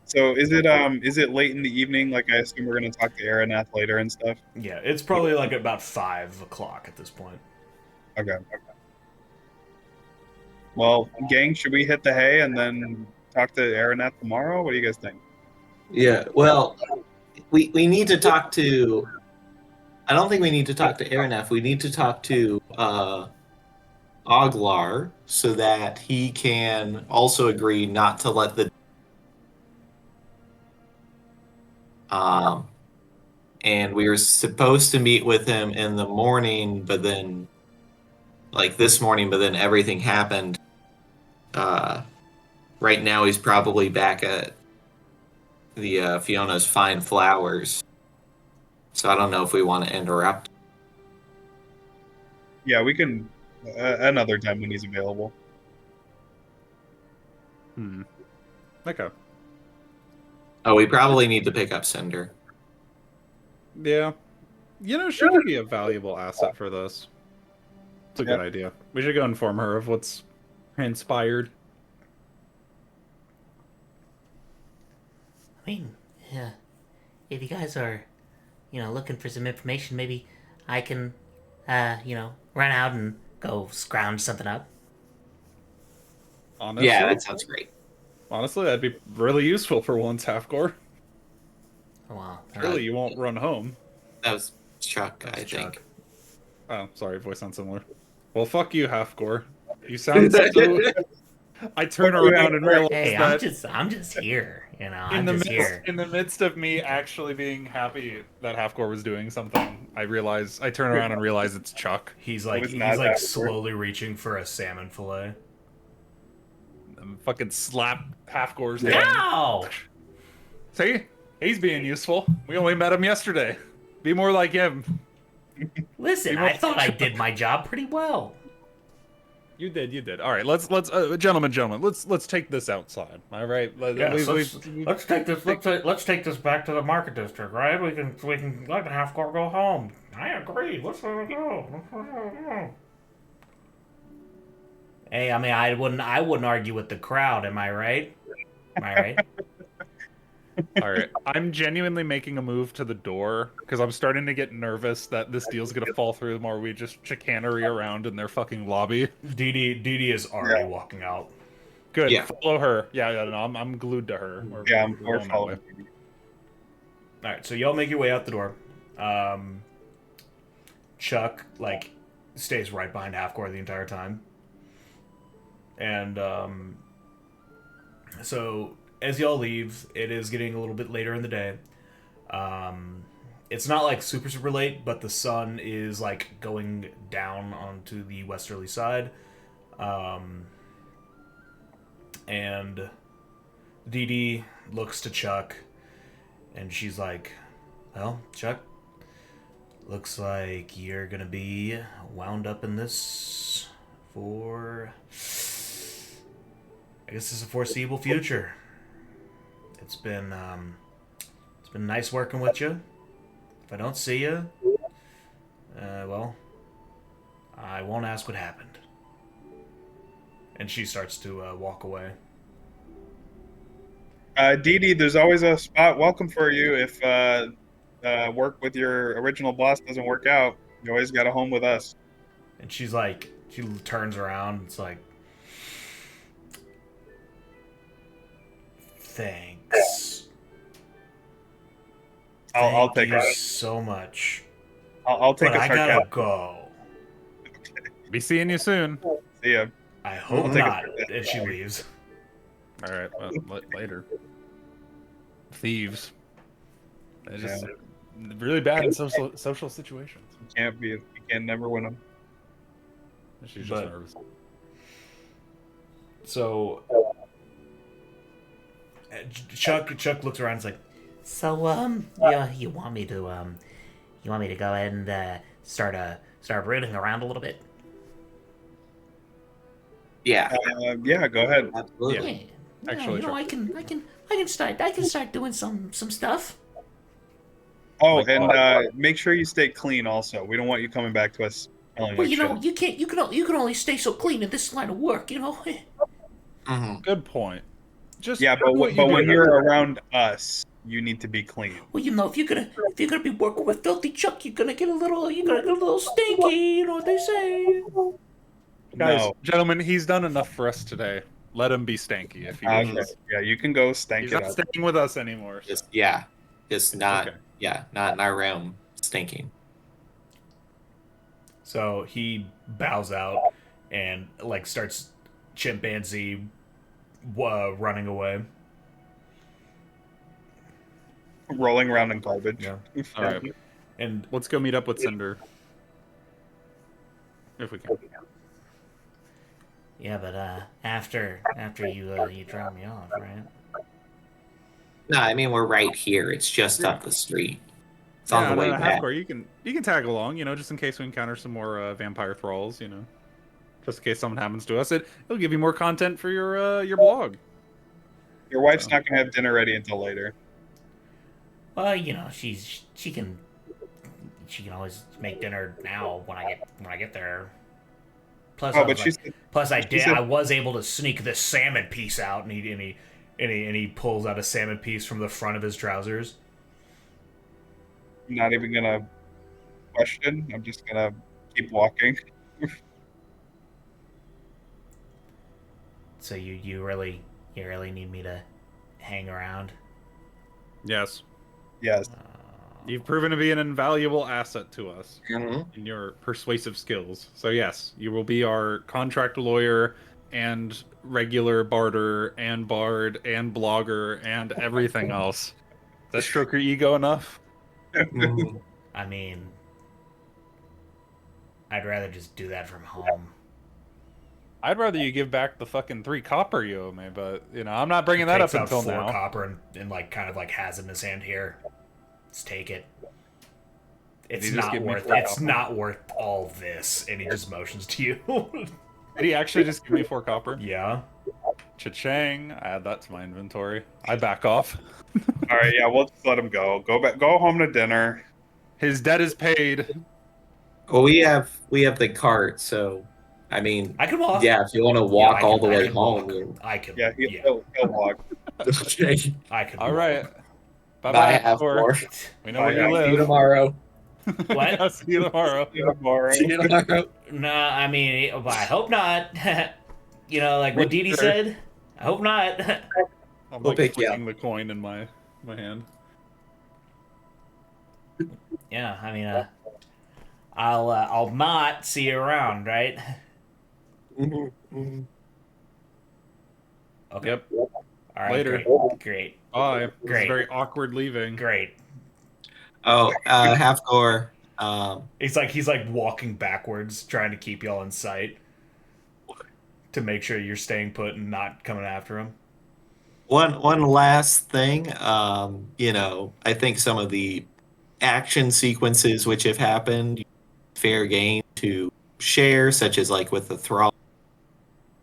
So is it late in the evening? Like I assume we're gonna talk to Aeronath later and stuff. Yeah, it's probably like about 5 o'clock at this point. Okay. Well, gang, should we hit the hay and then talk to Aeronath tomorrow? What do you guys think? yeah. Well, we need to talk to. I don't think we need to talk to Aranef. We need to talk to Oglar so that he can also agree not to let the. And we were supposed to meet with him in the morning, but then, like this morning, but then everything happened. Right now, he's probably back at the Fiona's Fine Flowers. So I don't know if we want to interrupt. Yeah, we can another time when he's available. Okay. Oh, we probably need to pick up Cinder. Yeah. You know, she could be a valuable asset for this. It's a good idea. We should go inform her of what's transpired. I mean, yeah. If you guys are, looking for some information, maybe I can, run out and go scrounge something up. Honestly, Yeah, that sounds great. Honestly, that'd be really useful for once, Halfgore. Oh, well. Surely you won't run home. That was Chuck, I think. Chuck. Oh, sorry, voice sounds similar. Well, fuck you, Halfgore. You sound so. I turn around and realize Hey, that I'm just here. in the midst of me actually being happy that Halfgore was doing something, I turn around and realize it's Chuck. He's was like not that slowly reaching for a salmon fillet. And fucking slap Halfgore's hand. Ow! See? He's being useful. We only met him yesterday. Be more like him. Listen, I thought I did my job pretty well. You did. All right, let's gentlemen, let's take this outside. All right, Yes, Let's take this. Let's take this back to the market district, right? We can let the Halfgore go home. I agree. Let's let her go. Hey, I mean, I wouldn't argue with the crowd. Am I right? Am I right? All right, I'm genuinely making a move to the door because I'm starting to get nervous that this deal's gonna fall through the more we just chicanery around in their fucking lobby. Dee Dee is already walking out. Good, Yeah. follow her. Yeah, no, I'm glued to her. I'm we're going that way. following. All right, so y'all make your way out the door. Chuck stays right behind Halfgore the entire time, and so as y'all leave, it is getting a little bit later in the day. It's not super late, but the sun is going down onto the westerly side, and Dee Dee looks to Chuck, and she's like, "Well, Chuck, looks like you're gonna be wound up in this for, I guess, it's a foreseeable future. It's been nice working with you. If I don't see you, well, I won't ask what happened." And she starts to walk away. Dee Dee, there's always a spot welcome for you if work with your original boss doesn't work out. You always got a home with us. And she turns around. It's like, thanks. I'll Thank take you her. so much. I'll take But a I gotta sarcastic. go. Be seeing you soon. See ya. I hope I'll take not. a- And she leaves. All right, well, later. Thieves. They're just really bad in social situations. You can never win them. She's just But- nervous. So, Chuck looks around. And is like, So, you want me to, go ahead and, start rooting around a little bit? Yeah, Yeah, go ahead. absolutely. Yeah. Actually, sure. I can start doing some stuff. Oh, Like and what? make sure you stay clean. Also, we don't want you coming back to us smelling Well, like shit. you can only stay so clean in this line of work, Hmm. Good point. Just Yeah, do what you but do when now. you're around us, you need to be clean. Well, if you're gonna be working with filthy Chuck, you're gonna get a little stinky. You know what they say. Guys, No. gentlemen, he's done enough for us today. Let him be stanky if he Okay. wishes. Yeah, you can go stank He's it not up. staying with us anymore. So. Just not, Okay. not in our realm, stinking. so he bows out and like starts chimpanzee running away. Rolling around in garbage. Yeah. All right. And Let's go meet up with Cinder. If we can. Yeah, but after you drop me off, right? No, I mean we're right here. It's just up the street. It's on the way back. Halfcore, you can tag along, just in case we encounter some more vampire thralls, just in case something happens to us. It'll give you more content for your blog. Your wife's not gonna have dinner ready until later. Well, she can always make dinner now when I get there. Plus, Oh, but she said I was able to sneak this salmon piece out, and he pulls out a salmon piece from the front of his trousers. I'm not even gonna question. I'm just gonna keep walking. So you really need me to hang around? Yes. Yes. You've proven to be an invaluable asset to us Mhm. in your persuasive skills. So yes, you will be our contract lawyer and regular barter and bard and blogger and everything else. Does that stroke your ego enough? Mhm. I mean, I'd rather just do that from home. I'd rather you give back the fucking 3 copper you owe me, but I'm not bringing that Takes up out until 4 now. copper and like kind of like has it in his hand here. Let's take it. It's you just not give me worth. 4 It's copper? not worth all this. And he just motions to you. Did he actually just give me 4 copper? Yeah. Cha-chang! I add that to my inventory. I back off. All right. Yeah, we'll just let him go. Go back. Go home to dinner. His debt is paid. Well, we have the cart, so I mean, I can walk. yeah. If you want to Yeah, walk I all can- the I way can home, walk. I can. Yeah, Yeah. he'll walk. okay. I can. All walk. right. Bye, Bye-bye, half Thor. more. We know where Bye, you guys. See you live. tomorrow. What? I'll see you tomorrow. Tomorrow. See you tomorrow. Nah, I mean, I hope not. Like what Me Dee Dee neither. said. I hope not. I'm We'll like pick you flicking the coin in my hand. Yeah, I mean, I'll not see you around, right? Mhm, mhm. Okay. Yep. All right. Later. Great. Bye. This is Great. very awkward leaving. Great. Oh, half gore. He's like walking backwards, trying to keep y'all in sight, to make sure you're staying put and not coming after him. One last thing. I think some of the action sequences which have happened, fair game to share, such as like with the thrall,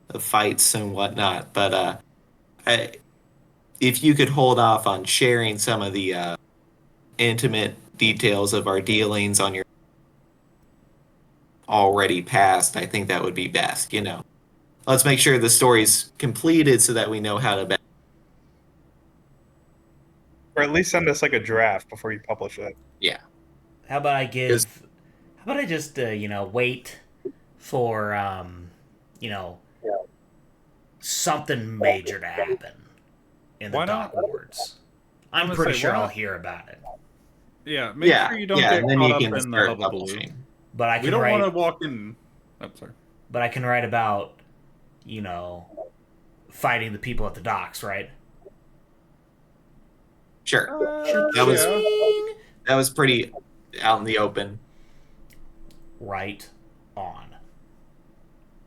the fights and whatnot. But if you could hold off on sharing some of the intimate details of our dealings on your already past, I think that would be best. Let's make sure the story's completed so that we know how to. Or at least send us like a draft before you publish it. Yeah. How about I Is- just wait for something major to happen in the Why dock not? wards. I'm gonna pretty say, sure why I'll not? hear about it. Yeah, make sure you don't get and then caught you up can in the start hullabaloo. publishing. But I We can don't write. want to walk in. I'm sorry. But I can write about, fighting the people at the docks, right? Sure. That was- Ching! That was pretty out in the open. Right on.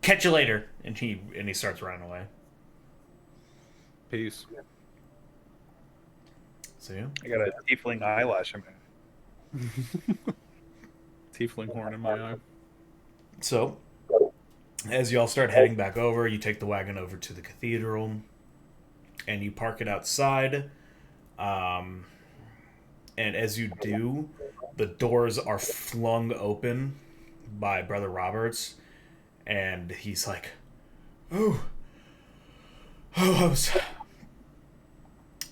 Catch you later. And he starts running away. Peace. See? I got a tiefling eyelash in my Tiefling horn in my eye. So, as y'all start heading back over, you take the wagon over to the cathedral, and you park it outside. And as you do, the doors are flung open by Brother Roberts, and he's like, "Oh, I was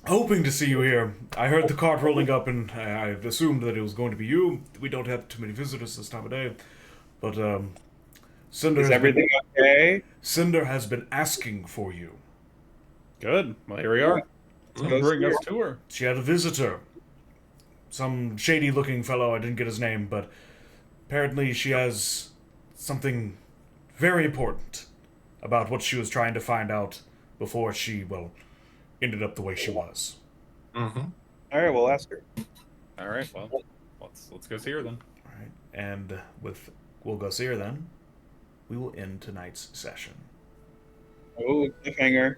hoping to see you here. I heard the cart rolling up, and I assumed that it was going to be you. We don't have too many visitors this time of day, but Cinder Is everything okay? Cinder has been asking for you. Good. Well, here we are. Go Bring see us her. to her. She had a visitor. Some shady-looking fellow, I didn't get his name, but apparently she has something very important about what she was trying to find out before she, well, ended up the way she was." Mm-hmm. All right, we'll ask her. All right. Well, let's go see her then. All right, and with we'll go see her then. We will end tonight's session. Oh, cliffhanger.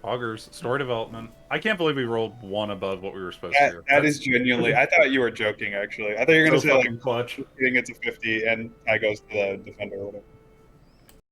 Augers, story development. I can't believe we rolled one above what we were supposed to. That is genuinely. I thought you were joking. Actually, I thought you were so gonna say like fucking clutch. hitting it's a 50 and I goes to the defender or whatever.